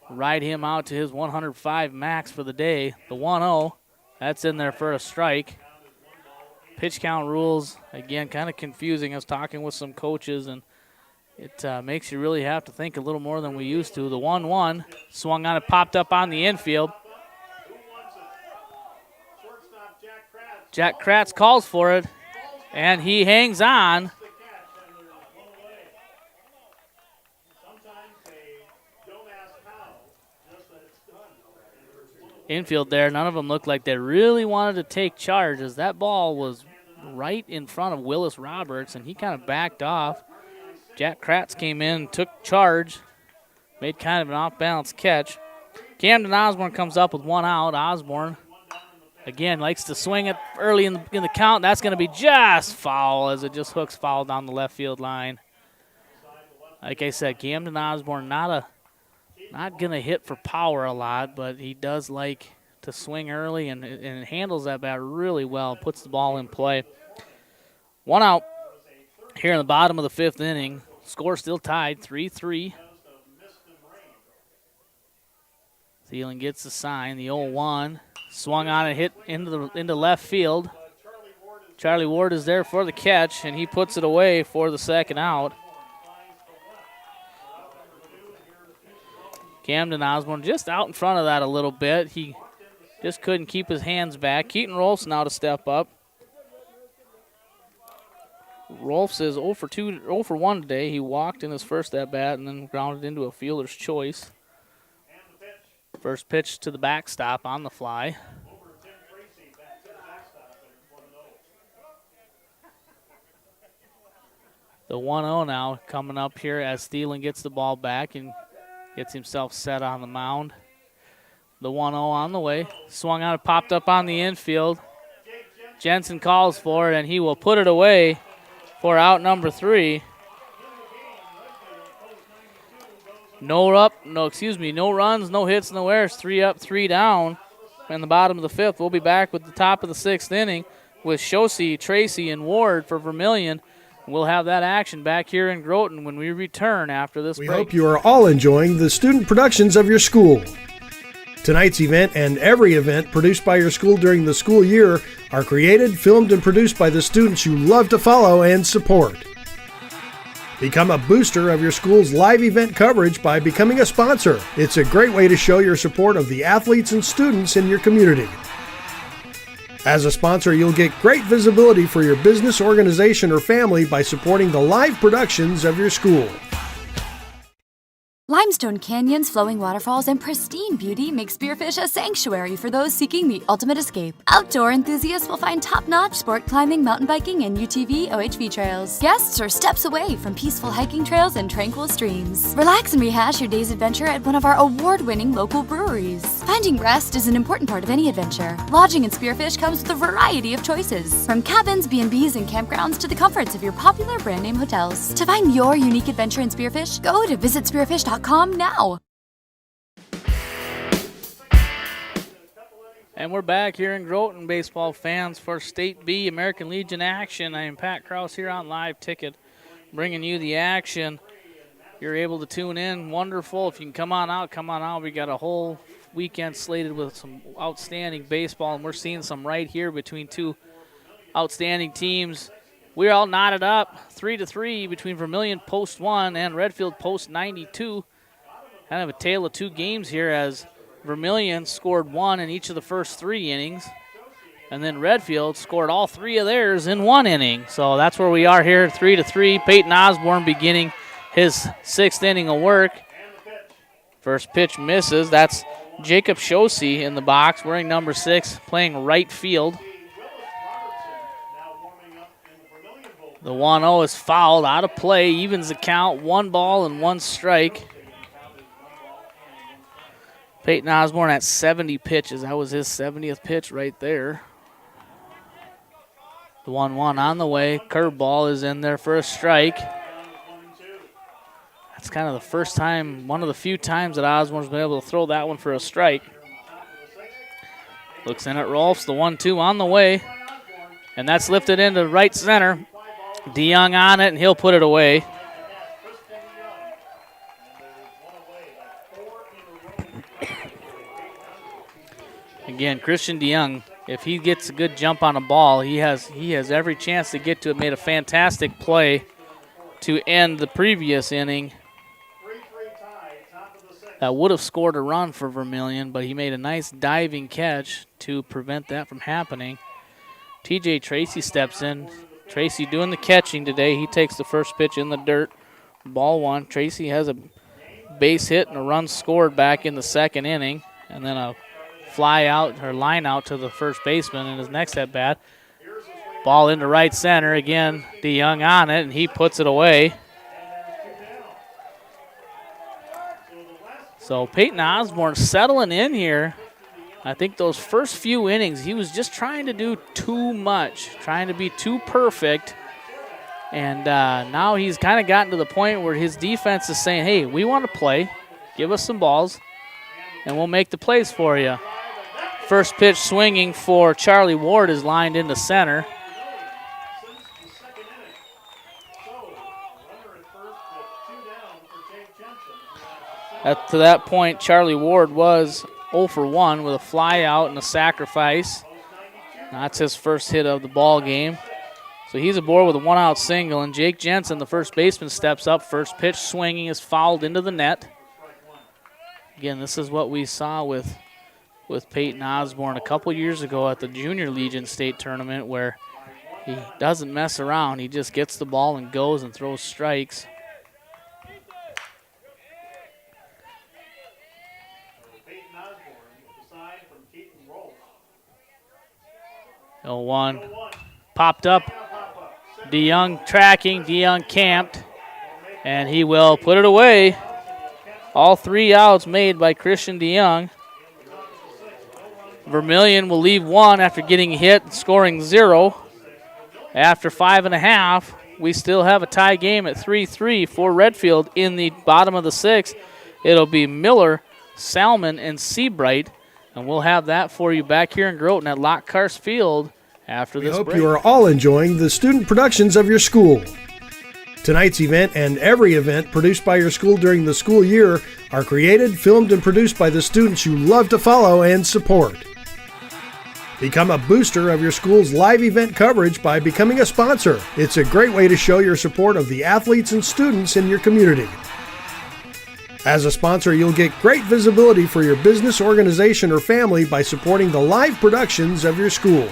F: ride him out to his 105 max for the day. The 1-0, that's in there for a strike. Pitch count rules, again, kind of confusing. I was talking with some coaches, and it makes you really have to think a little more than we used to. The 1-1, swung on it, popped up on the infield. Jack Kratz calls for it. And he hangs on. Infield there, none of them looked like they really wanted to take charge, as that ball was right in front of Willis Roberts, and he kind of backed off. Jack Kratz came in, took charge, made kind of an off-balance catch. Camden Osborne comes up with 1 out. Osborne, again, likes to swing it early in the count. That's going to be just foul, as it just hooks foul down the left field line. Like I said, Camden Osborne not going to hit for power a lot, but he does like to swing early and handles that bat really well, puts the ball in play. 1 out here in the bottom of the 5th inning. Score still tied, 3-3. Thielen gets the sign, the 0-1. Swung on and hit into left field. Charlie Ward is there for the catch, and he puts it away for the 2nd out. Camden Osborne just out in front of that a little bit. He just couldn't keep his hands back. Keaton Rolfs now to step up. Rolfs is 0 for 1 today. He walked in his first at-bat and then grounded into a fielder's choice. First pitch to the backstop on the fly. The 1-0 now coming up here as Thielen gets the ball back and gets himself set on the mound. The 1-0 on the way. Swung out, popped up on the infield. Jensen calls for it, and he will put it away for out number 3. No runs, no hits, no errors. 3 up, 3 down. In the bottom of the 5th, we'll be back with the top of the 6th inning with Shosey, Tracy, and Ward for Vermillion. We'll have that action back here in Groton when we return after this break.
C: We hope you are all enjoying the student productions of your school. Tonight's event and every event produced by your school during the school year are created, filmed, and produced by the students you love to follow and support. Become a booster of your school's live event coverage by becoming a sponsor. It's a great way to show your support of the athletes and students in your community. As a sponsor, you'll get great visibility for your business, organization, or family by supporting the live productions of your school.
D: Limestone canyons, flowing waterfalls, and pristine beauty make Spearfish a sanctuary for those seeking the ultimate escape. Outdoor enthusiasts will find top-notch sport climbing, mountain biking, and UTV OHV trails. Guests are steps away from peaceful hiking trails and tranquil streams. Relax and rehash your day's adventure at one of our award-winning local breweries. Finding rest is an important part of any adventure. Lodging in Spearfish comes with a variety of choices, from cabins, B&Bs, and campgrounds to the comforts of your popular brand-name hotels. To find your unique adventure in Spearfish, go to visitspearfish.com now.
F: And we're back here in Groton, baseball fans, for State B American Legion action. I am Pat Krause here on Live Ticket, bringing you the action. You're able to tune in. Wonderful. If you can come on out, come on out. We got a whole weekend slated with some outstanding baseball, and we're seeing some right here between two outstanding teams. We're all knotted up 3-3 between Vermillion post 1 and Redfield post 92. Kind of a tale of two games here as Vermillion scored 1 in each of the first 3 innings, and then Redfield scored all 3 of theirs in 1 inning. So that's where we are here, 3-3. Peyton Osborne beginning his 6th inning of work. First pitch misses. That's Jacob Shosey in the box, wearing number 6, playing right field. The 1-0 is fouled, out of play, evens the count, 1 ball and 1 strike. Peyton Osborne at 70 pitches. That was his 70th pitch right there. The 1-1 on the way. Curveball is in there for a strike. That's kind of the first time, one of the few times that Osborne's been able to throw that one for a strike. Looks in at Rolfs. The 1-2 on the way. And that's lifted into right center. DeYoung on it, and he'll put it away. Again, Christian DeYoung, if he gets a good jump on a ball, he has every chance to get to it. Made a fantastic play to end the previous inning. That would have scored a run for Vermillion, but he made a nice diving catch to prevent that from happening. TJ Tracy steps in. Tracy doing the catching today. He takes the first pitch in the dirt. Ball 1. Tracy has a base hit and a run scored back in the 2nd inning, and then a fly out or line out to the first baseman in his next at bat. Ball into right center again. DeYoung on it, and he puts it away. So Peyton Osborne settling in here. I think those first few innings, he was just trying to do too much, trying to be too perfect. And now he's kind of gotten to the point where his defense is saying, hey, we want to play. Give us some balls, and we'll make the plays for you. First pitch swinging for Charlie Ward is lined into center. To that point, Charlie Ward was 0 for 1 with a fly out and a sacrifice. That's his first hit of the ball game. So he's aboard with a 1-out single, and Jake Jensen, the first baseman, steps up. First pitch swinging is fouled into the net. Again, this is what we saw with Peyton Osborne a couple years ago at the Junior Legion State Tournament, where he doesn't mess around. He just gets the ball and goes and throws strikes. Oh, 1 popped up. DeYoung tracking. DeYoung camped, and he will put it away. All 3 outs made by Christian DeYoung. Vermillion will leave 1 after getting hit and scoring 0. After 5.5, we still have a tie game at 3-3 for Redfield. In the bottom of the 6th, it'll be Miller, Salmon, and Seabright. And we'll have that for you back here in Groton at Lockhart Field after this break.
C: We hope you are all enjoying the student productions of your school. Tonight's event and every event produced by your school during the school year are created, filmed, and produced by the students you love to follow and support. Become a booster of your school's live event coverage by becoming a sponsor. It's a great way to show your support of the athletes and students in your community. As a sponsor, you'll get great visibility for your business, organization, or family by supporting the live productions of your school.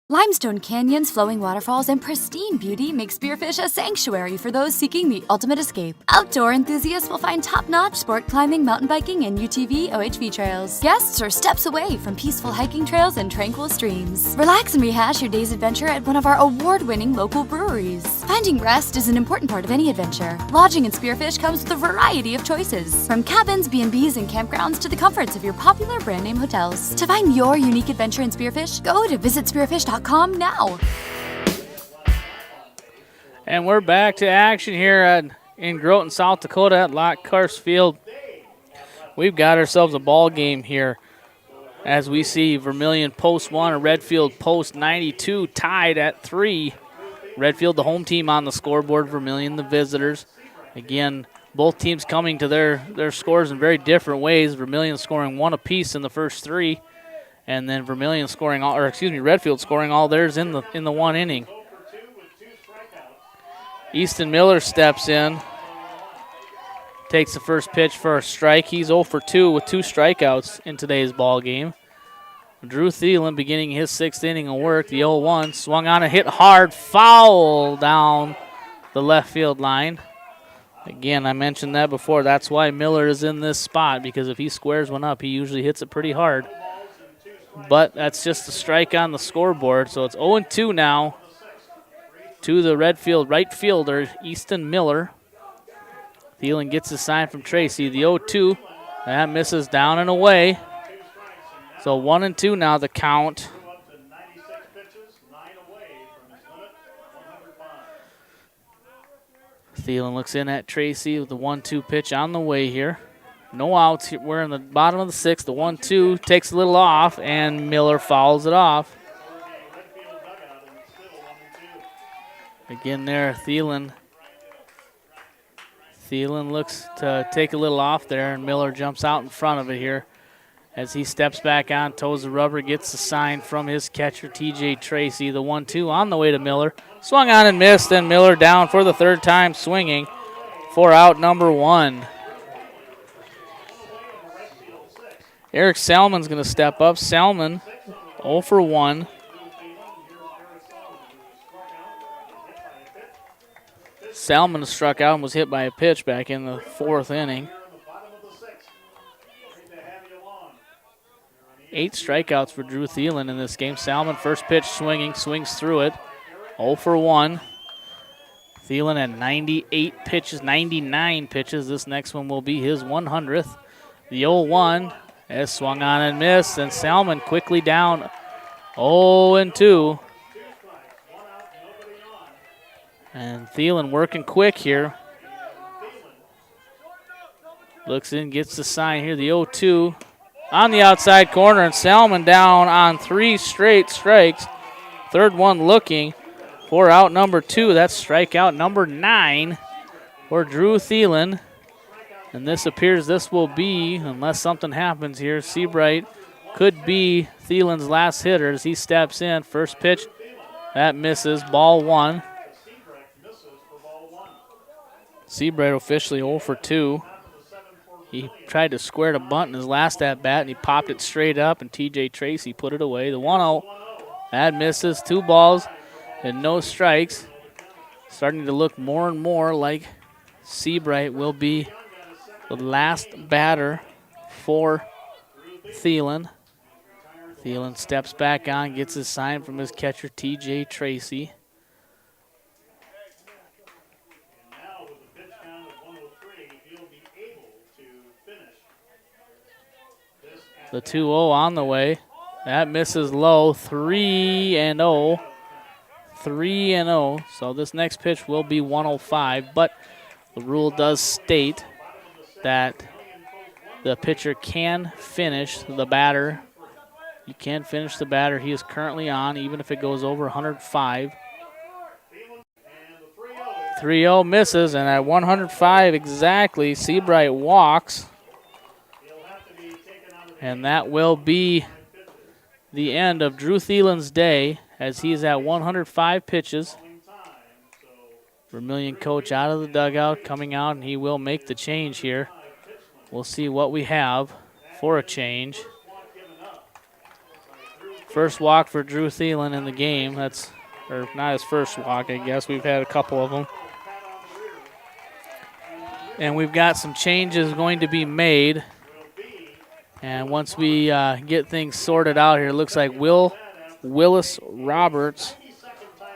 D: Limestone canyons, flowing waterfalls, and pristine beauty make Spearfish a sanctuary for those seeking the ultimate escape. Outdoor enthusiasts will find top-notch sport climbing, mountain biking, and UTV OHV trails. Guests are steps away from peaceful hiking trails and tranquil streams. Relax and rehash your day's adventure at one of our award-winning local breweries. Finding rest is an important part of any adventure. Lodging in Spearfish comes with a variety of choices, from cabins, B&Bs, and campgrounds to the comforts of your popular brand-name hotels. To find your unique adventure in Spearfish, go to visitspearfish.com now.
F: And we're back to action here in Groton, South Dakota at Lockhart Field. We've got ourselves a ball game here as we see Vermillion post 1 and Redfield post 92 tied at 3. Redfield, the home team on the scoreboard, Vermillion, the visitors. Again, both teams coming to their scores in very different ways. Vermillion scoring 1 apiece in the first 3. And then Redfield scoring all theirs in the 1 inning. Easton Miller steps in, takes the first pitch for a strike. He's 0 for 2 with 2 strikeouts in today's ball game. Drew Thielen beginning his 6th inning of work. The 0-1 swung on and hit hard, foul down the left field line. Again, I mentioned that before. That's why Miller is in this spot, because if he squares one up, he usually hits it pretty hard. But that's just a strike on the scoreboard, so it's 0-2 now to the Redfield right fielder, Easton Miller. Thielen gets a sign from Tracy. The 0-2, that misses down and away. So 1-2 now the count. Thielen looks in at Tracy with the 1-2 pitch on the way here. No outs. We're in the bottom of the 6th. The 1-2 takes a little off, and Miller fouls it off. Again there, Thielen. Thielen looks to take a little off there, and Miller jumps out in front of it here. As he steps back on, toes the rubber, gets the sign from his catcher, T.J. Tracy. The 1-2 on the way to Miller. Swung on and missed, and Miller down for the 3rd time swinging for out number 1. Eric Salmon's going to step up. Salmon 0 for 1. Salmon struck out and was hit by a pitch back in the 4th inning. 8 strikeouts for Drew Thielen in this game. Salmon first pitch swinging, swings through it. 0 for 1. Thielen had 99 pitches. This next one will be his 100th. The 0-1 has swung on and missed, and Salmon quickly down 0-2. And Thielen working quick here. Looks in, gets the sign here. The 0-2 on the outside corner, and Salmon down on 3 straight strikes. 3rd one looking for out number 2. That's strikeout number 9 for Drew Thielen. And this will be, unless something happens here, Seabright could be Thielen's last hitter as he steps in. First pitch, that misses, ball 1. Seabright officially 0 for 2. He tried to square the bunt in his last at-bat, and he popped it straight up, and T.J. Tracy put it away. The 1-0. That misses. 2 balls and no strikes. Starting to look more and more like Seabright will be the last batter for Thielen. Thielen steps back on, gets his sign from his catcher, T.J. Tracy. The 2-0 on the way. That misses low. 3-0. 3-0. So this next pitch will be 105, but the rule does state that the pitcher can finish the batter. You can finish the batter he is currently on, even if it goes over 105. 3-0 misses, and at 105 exactly, Seabright walks. And that will be the end of Drew Thielen's day, as he is at 105 pitches. Vermillion coach out of the dugout, coming out, and he will make the change here. We'll see what we have for a change. First walk for Drew Thielen in the game. That's, or not his first walk, I guess. We've had a couple of them. And we've got some changes going to be made. And once we get things sorted out here, it looks like Willis Roberts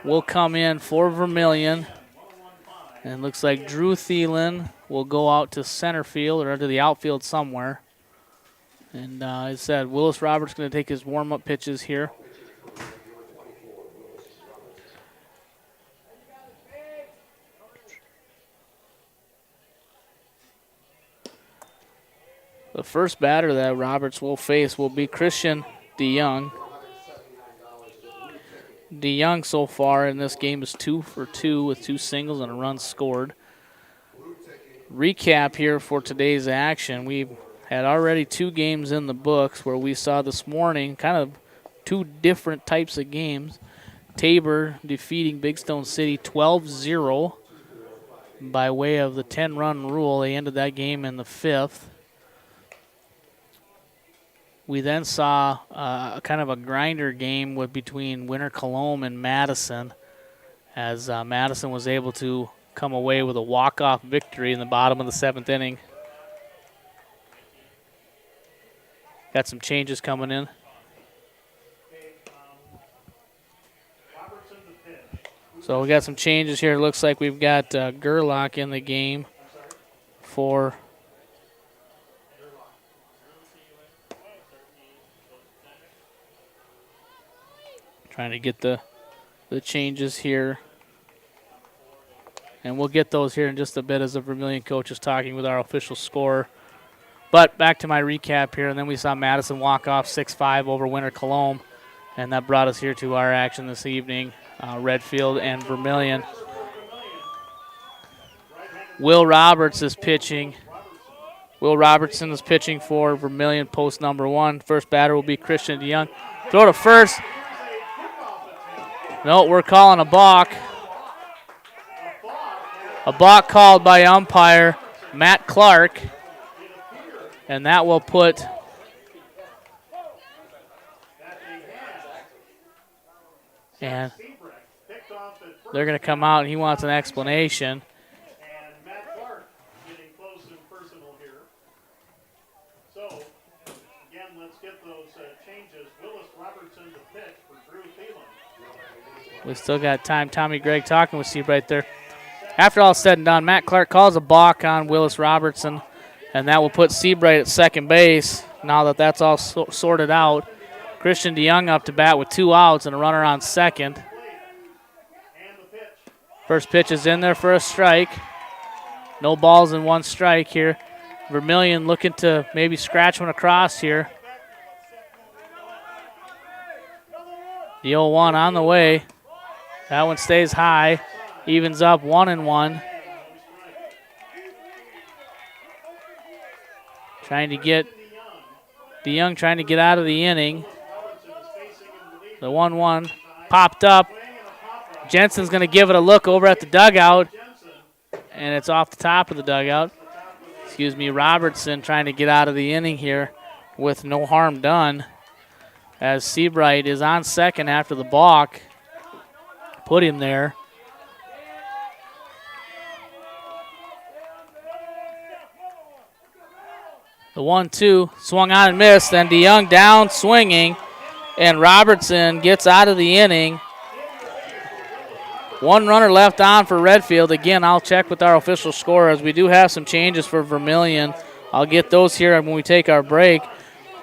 F: will come in for Vermillion. And it looks like Drew Thielen will go out to center field or to the outfield somewhere. And as I said, Willis Roberts going to take his warm-up pitches here. The first batter that Roberts will face will be Christian DeYoung. DeYoung so far in this game is 2 for 2 with 2 singles and a run scored. Recap here for today's action. We had already 2 games in the books where we saw this morning kind of 2 different types of games. Tabor defeating Big Stone City 12-0 by way of the 10-run rule. They ended that game in the 5th. We then saw kind of a grinder game between Winter Cologne and Madison, as Madison was able to come away with a walk-off victory in the bottom of the 7th inning. Got some changes coming in. So we got some changes here. It looks like we've got Gerlach in the game for trying to get the changes here. And we'll get those here in just a bit as the Vermillion coach is talking with our official scorer. But back to my recap here, and then we saw Madison walk off 6-5 over Winter Cologne, and that brought us here to our action this evening, Redfield and Vermillion. Will Roberts is pitching. Will Robertson is pitching for Vermillion, post number 1. First batter will be Christian DeYoung. Throw to first. No, we're calling a balk. A balk called by umpire Matt Clark. And that will put and they're going to come out and he wants an explanation. We still got time. Tommy Gregg talking with Steve right there. After all said and done, Matt Clark calls a balk on Willis Robertson, and that will put Seabright at second base. Now that that's all sorted out, Christian DeYoung up to bat with 2 outs and a runner on second. First pitch is in there for a strike. No balls and 1 strike here. Vermillion looking to maybe scratch one across here. The 0-1 on the way. That one stays high. Evens up 1-1. Trying to get DeYoung trying to get out of the inning. The 1-1 popped up. Jensen's going to give it a look over at the dugout, and it's off the top of the dugout. Robertson trying to get out of the inning here with no harm done, as Seabright is on second after the balk. Put him there. The 1-2 swung on and missed, and DeYoung down swinging, and Robertson gets out of the inning. One runner left on for Redfield. Again, I'll check with our official score as we do have some changes for Vermillion. I'll get those here when we take our break.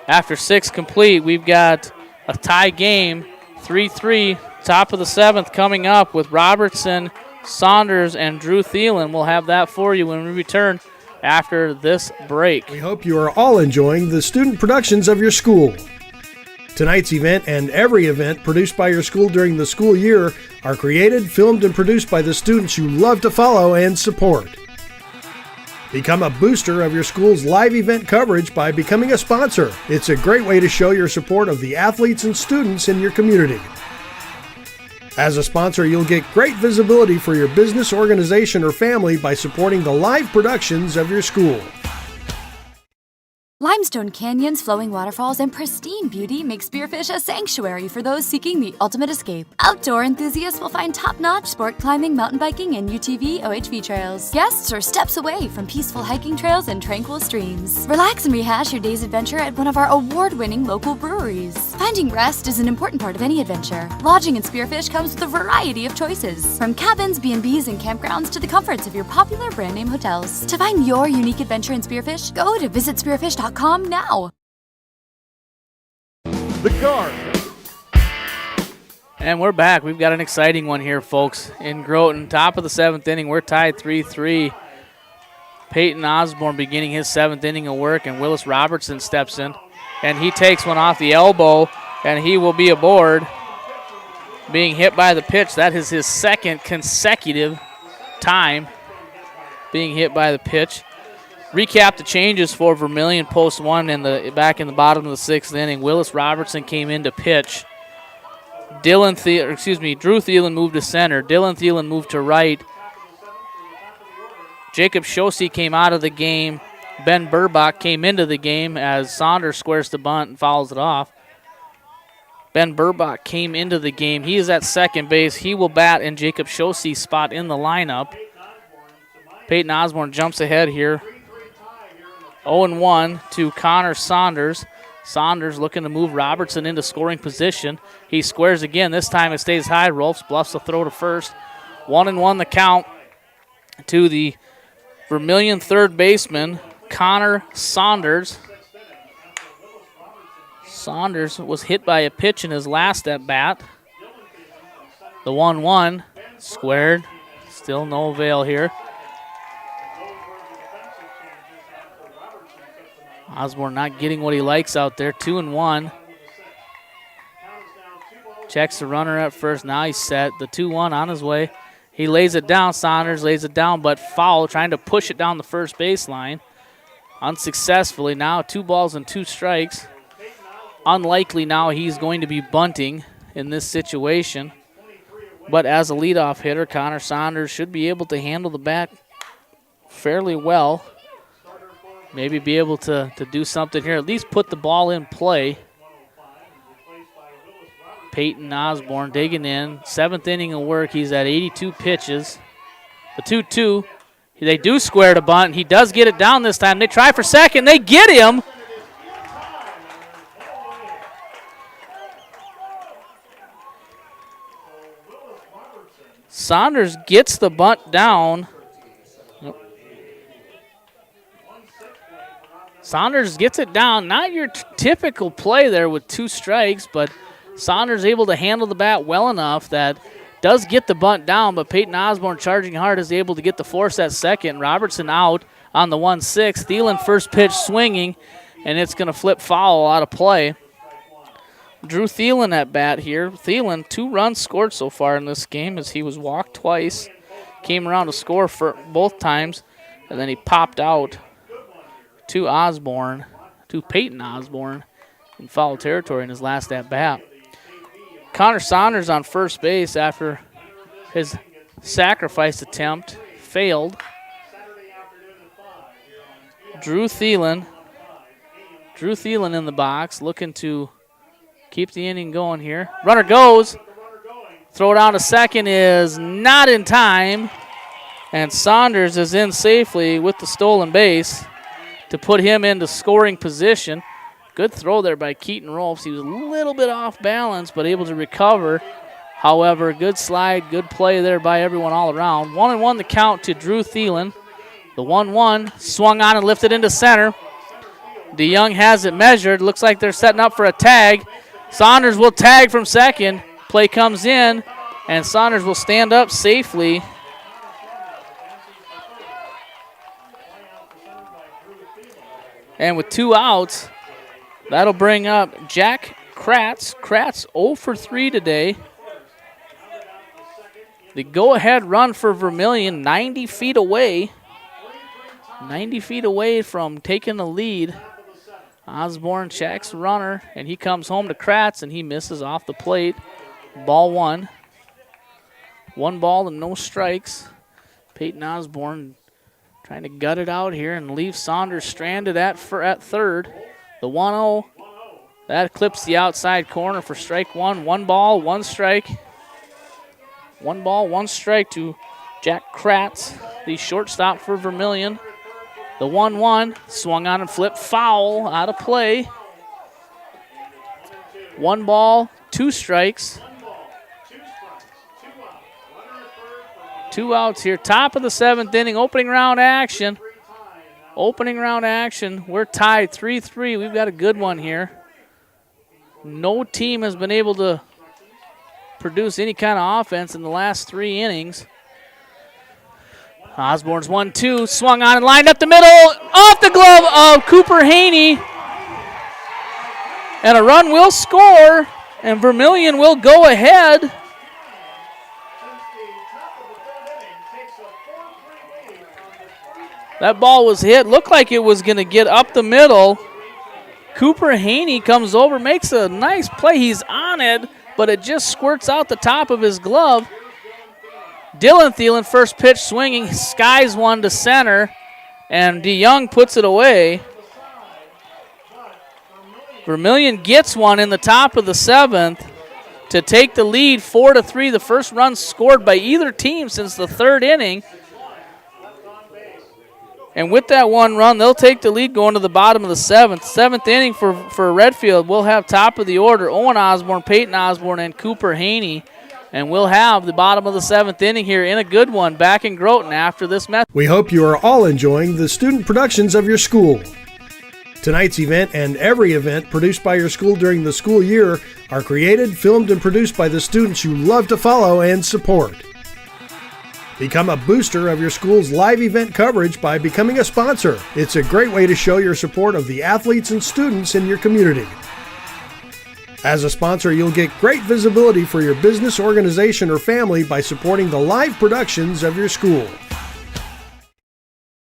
F: After 6 complete, we've got a tie game, 3-3, top of the 7th coming up with Robertson, Saunders, and Drew Thielen. We'll have that for you when we return after this break.
C: We hope you are all enjoying the student productions of your school. Tonight's event and every event produced by your school during the school year are created, filmed, and produced by the students you love to follow and support. Become a booster of your school's live event coverage by becoming a sponsor. It's a great way to show your support of the athletes and students in your community. As a sponsor, you'll get great visibility for your business, organization, or family by supporting the live productions of your school.
D: Limestone canyons, flowing waterfalls, and pristine beauty make Spearfish a sanctuary for those seeking the ultimate escape. Outdoor enthusiasts will find top-notch sport climbing, mountain biking, and UTV OHV trails. Guests are steps away from peaceful hiking trails and tranquil streams. Relax and rehash your day's adventure at one of our award-winning local breweries. Finding rest is an important part of any adventure. Lodging in Spearfish comes with a variety of choices, from cabins, B&Bs, and campgrounds to the comforts of your popular brand-name hotels. To find your unique adventure in Spearfish, go to visitspearfish.com now.
E: The Guard.
F: And we're back. We've got an exciting one here, folks. In Groton, top of the 7th inning, we're tied 3-3. Peyton Osborne beginning his 7th inning of work, and Willis Robertson steps in. And he takes one off the elbow, and he will be aboard. Being hit by the pitch. That is his 2nd consecutive time being hit by the pitch. Recap the changes for Vermillion post 1 back in the bottom of the 6th inning. Willis Robertson came in to pitch. Drew Thielen moved to center. Dylan Thielen moved to right. Jacob Shosey came out of the game. Ben Burbach came into the game as Saunders squares the bunt and fouls it off. Ben Burbach came into the game. He is at second base. He will bat in Jacob Shosey's spot in the lineup. Peyton Osborne jumps ahead here. 0-1 to Connor Saunders. Saunders looking to move Robertson into scoring position. He squares again. This time it stays high. Rolfs bluffs the throw to first. 1-1 the count to the Vermillion third baseman, Connor Saunders. Saunders was hit by a pitch in his last at bat. The 1-1 squared. Still no avail here. Osborne not getting what he likes out there. 2-1. Checks the runner at first. Now he's set. The 2-1 on his way. He lays it down. Saunders lays it down, but foul, trying to push it down the first baseline. Unsuccessfully. Now 2 balls and 2 strikes. Unlikely now he's going to be bunting in this situation. But as a leadoff hitter, Connor Saunders should be able to handle the bat fairly well. Maybe be able to do something here. At least put the ball in play. Peyton Osborne digging in. 7th inning of work. He's at 82 pitches. The 2-2. They do square to bunt. He does get it down this time. They try for second. They get him. Saunders gets the bunt down. Saunders gets it down. Not your typical play there with 2 strikes, but Saunders able to handle the bat well enough that does get the bunt down, but Peyton Osborne charging hard is able to get the force at second. Robertson out on the 1-6. Thielen first pitch swinging, and it's going to flip foul out of play. Drew Thielen at bat here. Thielen, 2 runs scored so far in this game as he was walked twice. Came around to score for both times, and then he popped out to Peyton Osborne in foul territory in his last at bat. Connor Saunders on first base after his sacrifice attempt failed. Drew Thielen. Drew Thielen in the box, looking to keep the inning going here. Runner goes. Throw down to second is not in time. And Saunders is in safely with the stolen base to put him into scoring position. Good throw there by Keaton Rolfs. He was a little bit off balance, but able to recover. However, good slide, good play there by everyone all around. 1-1 the count to Drew Thielen. The 1-1 swung on and lifted into center. DeYoung has it measured. Looks like they're setting up for a tag. Saunders will tag from second. Play comes in, and Saunders will stand up safely. And with 2 outs, that'll bring up Jack Kratz. Kratz 0 for 3 today. The go-ahead run for Vermillion, 90 feet away. 90 feet away from taking the lead. Osborne checks runner, and he comes home to Kratz, and he misses off the plate. Ball 1. 1 ball and no strikes. Peyton Osborne trying to gut it out here and leave Saunders stranded at third. The 1-0, that clips the outside corner for strike 1. 1 ball, 1 strike. 1 ball, 1 strike to Jack Kratz, the shortstop for Vermillion. The 1-1, swung on and flipped foul, out of play. 1 ball, 2 strikes. 2 outs here. Top of the 7th inning, opening round action. Opening round action. We're tied 3-3. We've got a good one here. No team has been able to produce any kind of offense in the last 3 innings. Osborne's 1-2, swung on and lined up the middle, off the glove of Cooper Haney. And a run will score, and Vermillion will go ahead. That ball was hit, looked like it was going to get up the middle. Cooper Haney comes over, makes a nice play. He's on it, but it just squirts out the top of his glove. Dylan Thielen, first pitch swinging, skies one to center, and DeYoung puts it away. Vermillion gets one in the top of the 7th to take the lead 4-3. The first run scored by either team since the 3rd inning. And with that 1 run, they'll take the lead going to the bottom of the 7th. 7th inning for Redfield. We'll have top of the order, Owen Osborne, Peyton Osborne, and Cooper Haney. And we'll have the bottom of the 7th inning here in a good one back in Groton after this message.
C: We hope you are all enjoying the student productions of your school. Tonight's event and every event produced by your school during the school year are created, filmed, and produced by the students you love to follow and support. Become a booster of your school's live event coverage by becoming a sponsor. It's a great way to show your support of the athletes and students in your community. As a sponsor, you'll get great visibility for your business, organization, or family by supporting the live productions of your school.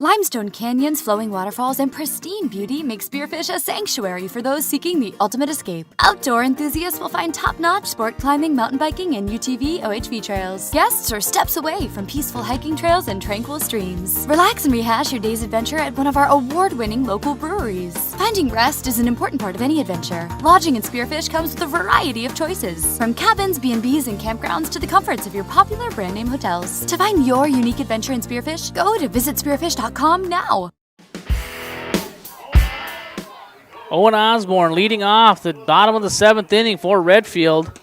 D: Limestone canyons, flowing waterfalls, and pristine beauty make Spearfish a sanctuary for those seeking the ultimate escape. Outdoor enthusiasts will find top-notch sport climbing, mountain biking, and UTV OHV trails. Guests are steps away from peaceful hiking trails and tranquil streams. Relax and rehash your day's adventure at one of our award-winning local breweries. Finding rest is an important part of any adventure. Lodging in Spearfish comes with a variety of choices, from cabins, B&Bs, and campgrounds to the comforts of your popular brand-name hotels. To find your unique adventure in Spearfish, go to visitspearfish.com now.
F: Owen Osborne leading off the bottom of the 7th inning for Redfield.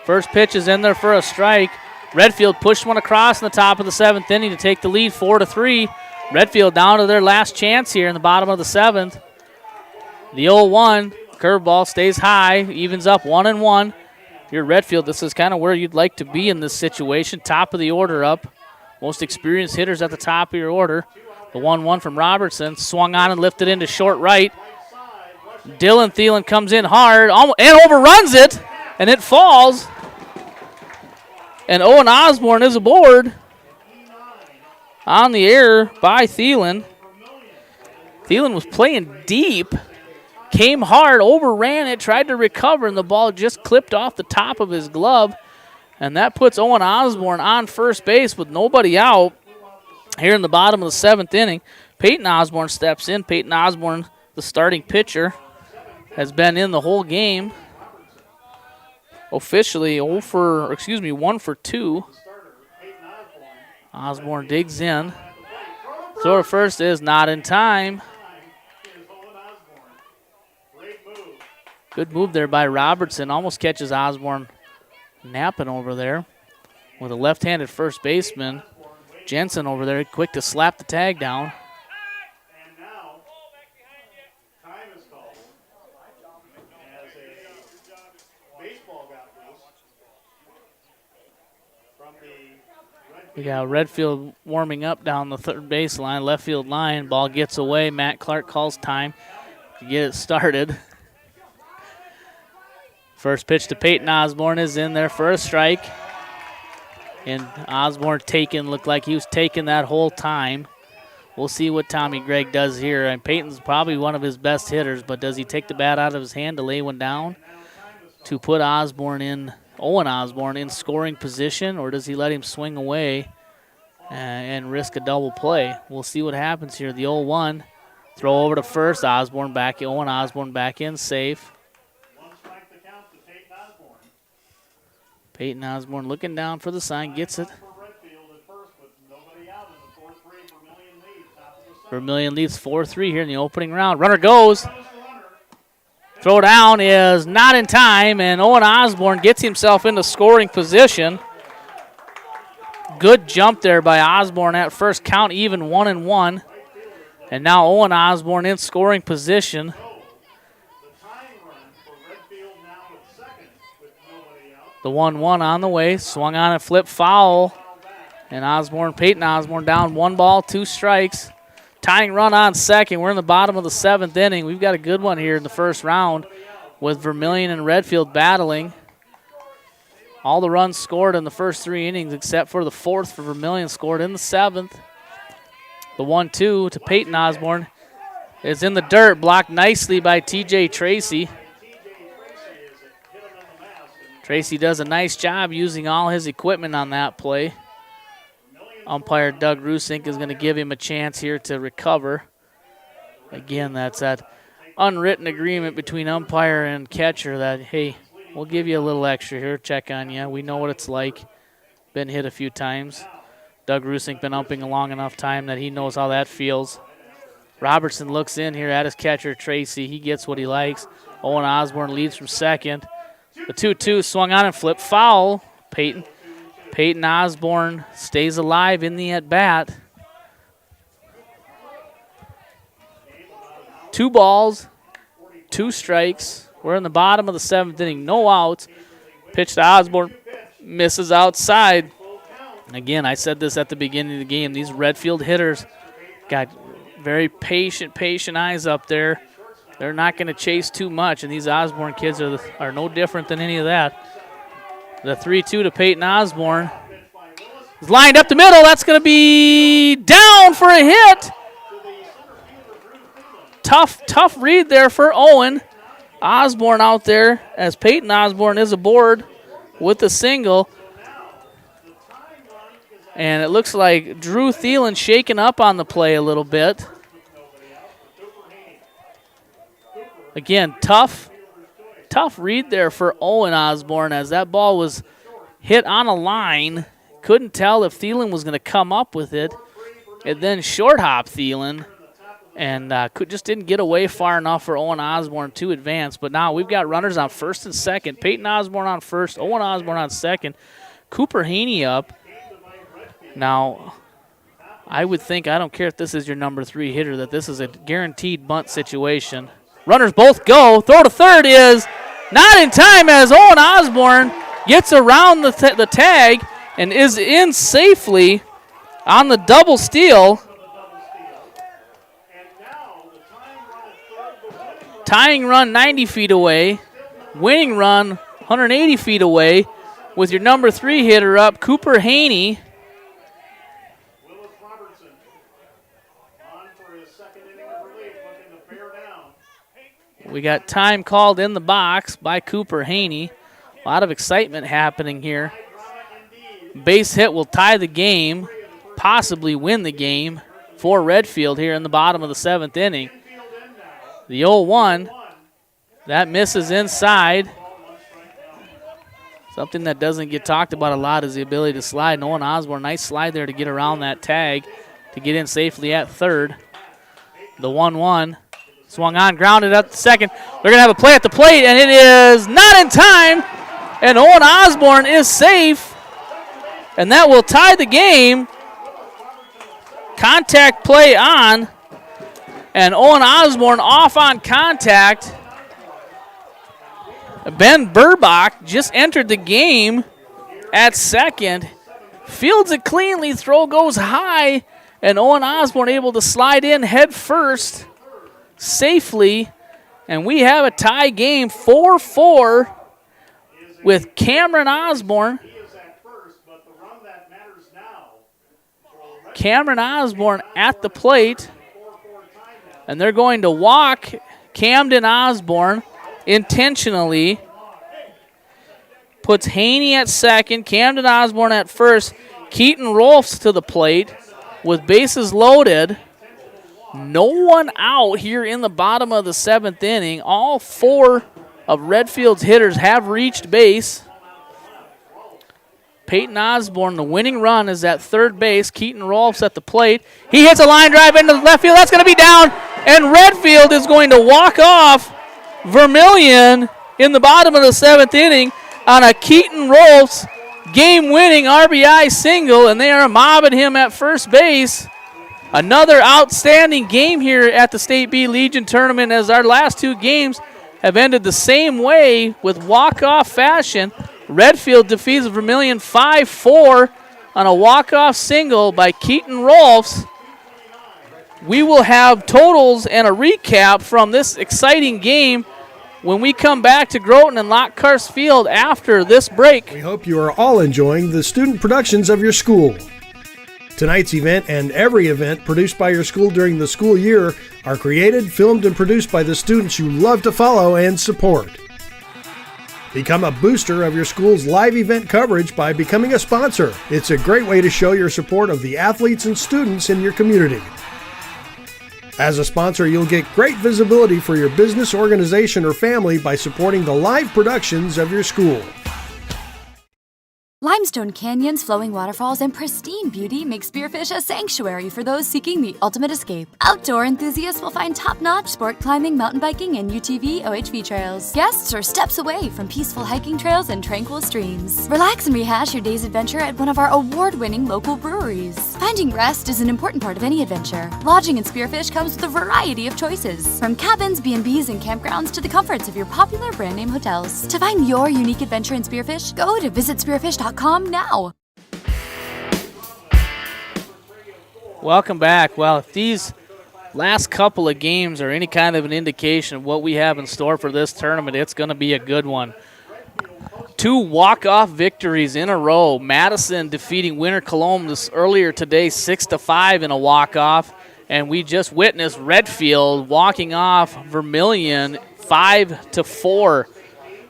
F: First pitch is in there for a strike. Redfield pushed one across in the top of the 7th inning to take the lead 4-3. Redfield down to their last chance here in the bottom of the 7th. The 0-1 curveball stays high, evens up 1-1. If you're Redfield, this is kind of where you'd like to be in this situation. Top of the order up. Most experienced hitters at the top of your order. The 1-1 from Robertson, swung on and lifted into short right. Dylan Thielen comes in hard and overruns it, and it falls. And Owen Osborne is aboard on the air by Thielen. Thielen was playing deep, came hard, overran it, tried to recover, and the ball just clipped off the top of his glove. And that puts Owen Osborne on first base with nobody out here in the bottom of the 7th inning. Peyton Osborne steps in. Peyton Osborne, the starting pitcher, has been in the whole game. Officially 1 for 2. Osborne digs in. Throw to first is not in time. Good move there by Robertson. Almost catches Osborne napping over there with a left-handed first baseman. Jensen over there, quick to slap the tag down. We got Redfield warming up down the third baseline, left field line. Ball gets away. Matt Clark calls time to get it started. First pitch to Peyton Osborne is in there for a strike. And Osborne looked like he was taking that whole time. We'll see what Tommy Gregg does here. And Peyton's probably one of his best hitters, but does he take the bat out of his hand to lay one down to put Owen Osborne in scoring position, or does he let him swing away and risk a double play? We'll see what happens here. The 0-1, throw over to first. Owen Osborne back in, safe. Peyton Osborne looking down for the sign, gets it. Vermillion leads 4-3 here in the opening round. Runner goes. Throw down is not in time, and Owen Osborne gets himself into scoring position. Good jump there by Osborne at first. Count even 1-1. And now Owen Osborne in scoring position. The 1-1 on the way. Swung on and flipped foul. And Peyton Osborne down 1 ball, 2 strikes. Tying run on second. We're in the bottom of the 7th inning. We've got a good one here in the first round with Vermillion and Redfield battling. All the runs scored in the first 3 innings except for the 4th for Vermillion, scored in the 7th. The 1-2 to Peyton Osborne is in the dirt, blocked nicely by TJ Tracy. Tracy does a nice job using all his equipment on that play. Umpire Doug Rusink is going to give him a chance here to recover. Again, that's that unwritten agreement between umpire and catcher that, hey, we'll give you a little extra here, check on you. We know what it's like. Been hit a few times. Doug Rusink been umping a long enough time that he knows how that feels. Robertson looks in here at his catcher, Tracy. He gets what he likes. Owen Osborne leads from second. The 2-2 swung on and flipped foul. Peyton Osborne stays alive in the at-bat. 2 balls, 2 strikes. We're in the bottom of the 7th inning. No outs. Pitch to Osborne. Misses outside. Again, I said this at the beginning of the game. These Redfield hitters got very patient eyes up there. They're not going to chase too much, and these Osborne kids are no different than any of that. The 3-2 to Peyton Osborne is lined up the middle. That's going to be down for a hit. Tough read there for Owen Osborne out there as Peyton Osborne is aboard with the single. And it looks like Drew Thielen shaking up on the play a little bit. Again, tough read there for Owen Osborne as that ball was hit on a line. Couldn't tell if Thielen was going to come up with it. It then short hop Thielen and just didn't get away far enough for Owen Osborne to advance. But now we've got runners on first and second. Peyton Osborne on first, Owen Osborne on second. Cooper Haney up. Now, I would think, I don't care if this is your number 3 hitter, that this is a guaranteed bunt situation. Runners both go. Throw to third is not in time as Owen Osborne gets around the tag and is in safely on the double steal. Tying run 90 feet away. Winning run 180 feet away with your number 3 hitter up, Cooper Haney. We got time called in the box by Cooper Haney. A lot of excitement happening here. Base hit will tie the game, possibly win the game. for Redfield here in the bottom of the 7th inning. The 0-1, that misses inside. Something that doesn't get talked about a lot is the ability to slide. And Owen Osborne, nice slide there to get around that tag to get in safely at third. The 1-1 swung on, grounded at the second. They're going to have a play at the plate, and it is not in time. And Owen Osborne is safe, and that will tie the game. Contact play on, and Owen Osborne off on contact. Ben Burbach just entered the game at second. Fields it cleanly, throw goes high, and Owen Osborne able to slide in head first safely. And we have a tie game, 4-4, with Cameron Osborne. Cameron Osborne at the plate. And they're going to walk Camden Osborne intentionally. Puts Haney at second, Camden Osborne at first. Keaton Rolfs to the plate with bases loaded. No one out here in the bottom of the 7th inning. All 4 of Redfield's hitters have reached base. Peyton Osborne, the winning run, is at third base. Keaton Rolfs at the plate. He hits a line drive into the left field. That's going to be down. And Redfield is going to walk off Vermillion in the bottom of the 7th inning on a Keaton Rolfs game-winning RBI single, and they are mobbing him at first base. Another outstanding game here at the State B Legion Tournament, as our last 2 games have ended the same way with walk-off fashion. Redfield defeats Vermillion 5-4 on a walk-off single by Keaton Rolfs. We will have totals and a recap from this exciting game when we come back to Groton and Lockhurst Field after this break.
C: We hope you are all enjoying the student productions of your school. Tonight's event and every event produced by your school during the school year are created, filmed, and produced by the students you love to follow and support. Become a booster of your school's live event coverage by becoming a sponsor. It's a great way to show your support of the athletes and students in your community. As a sponsor, you'll get great visibility for your business, organization, or family by supporting the live productions of your school.
D: Limestone canyons, flowing waterfalls, and pristine beauty make Spearfish a sanctuary for those seeking the ultimate escape. Outdoor enthusiasts will find top-notch sport climbing, mountain biking, and UTV OHV trails. Guests are steps away from peaceful hiking trails and tranquil streams. Relax and rehash your day's adventure at one of our award-winning local breweries. Finding rest is an important part of any adventure. Lodging in Spearfish comes with a variety of choices, from cabins, B&Bs, and campgrounds to the comforts of your popular brand-name hotels. To find your unique adventure in Spearfish, go to visitspearfish.com now.
F: Welcome back. Well, if these last couple of games are any kind of an indication of what we have in store for this tournament, it's going to be a good one. 2 walk-off victories in a row. Madison defeating Winter Cologne earlier today 6-5 in a walk-off, and we just witnessed Redfield walking off Vermillion 5-4.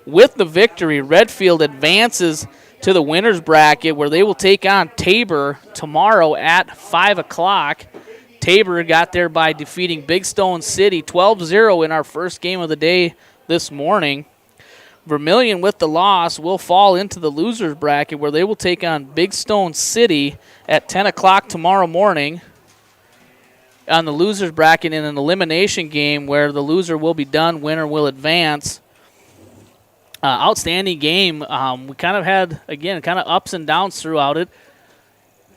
F: With the victory, Redfield advances to the winner's bracket, where they will take on Tabor tomorrow at 5 o'clock. Tabor got there by defeating Big Stone City 12-0 in our first game of the day this morning. Vermillion, with the loss, will fall into the loser's bracket, where they will take on Big Stone City at 10 o'clock tomorrow morning on the loser's bracket in an elimination game where the loser will be done, winner will advance. Outstanding game. We kind of had, again, kind of ups and downs throughout it.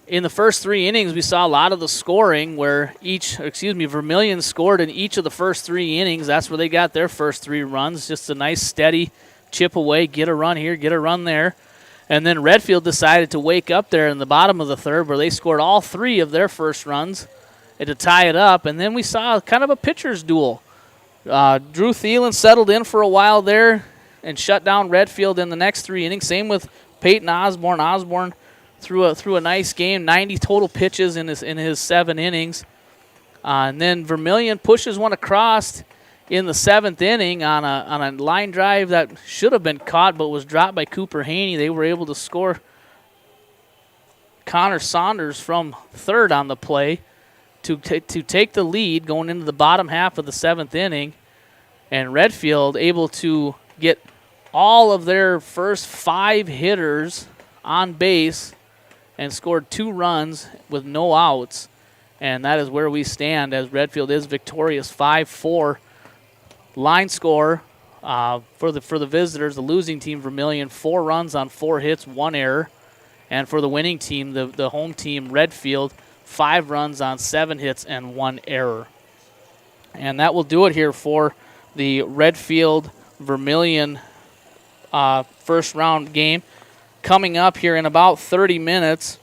F: In the first 3 innings, we saw a lot of the scoring where Vermillion scored in each of the first 3 innings. That's where they got their first 3 runs. Just a nice, steady chip away, get a run here, get a run there. And then Redfield decided to wake up there in the bottom of the third, where they scored all 3 of their first runs to tie it up. And then we saw kind of a pitcher's duel. Drew Thielen settled in for a while there and shut down Redfield in the next 3 innings. Same with Peyton Osborne. Osborne threw a nice game, 90 total pitches in his 7 innings. And then Vermillion pushes one across in the 7th inning on a line drive that should have been caught but was dropped by Cooper Haney. They were able to score Connor Saunders from third on the play. to take the lead going into the bottom half of the 7th inning, and Redfield able to get all of their first 5 hitters on base and scored 2 runs with no outs. And that is where we stand, as Redfield is victorious 5-4. Line score for the visitors, the losing team, Vermillion, 4 runs on 4 hits, 1 error. And for the winning team, the home team, Redfield, 5 runs on 7 hits and 1 error. And that will do it here for the Redfield Vermillion first round game. Coming up here in about 30 minutes,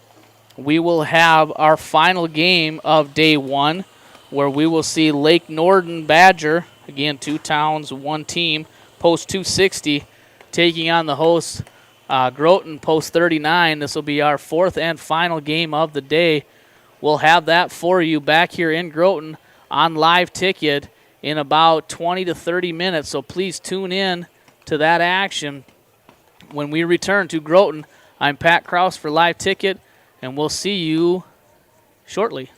F: we will have our final game of day 1, where we will see Lake Norden Badger, again 2 towns, 1 team, post 260, taking on the hosts Groton, post 39. This will be our 4th and final game of the day. We'll have that for you back here in Groton on live ticket in about 20 to 30 minutes. So please tune in to that action when we return to Groton. I'm Pat Kraus for live ticket, and we'll see you shortly.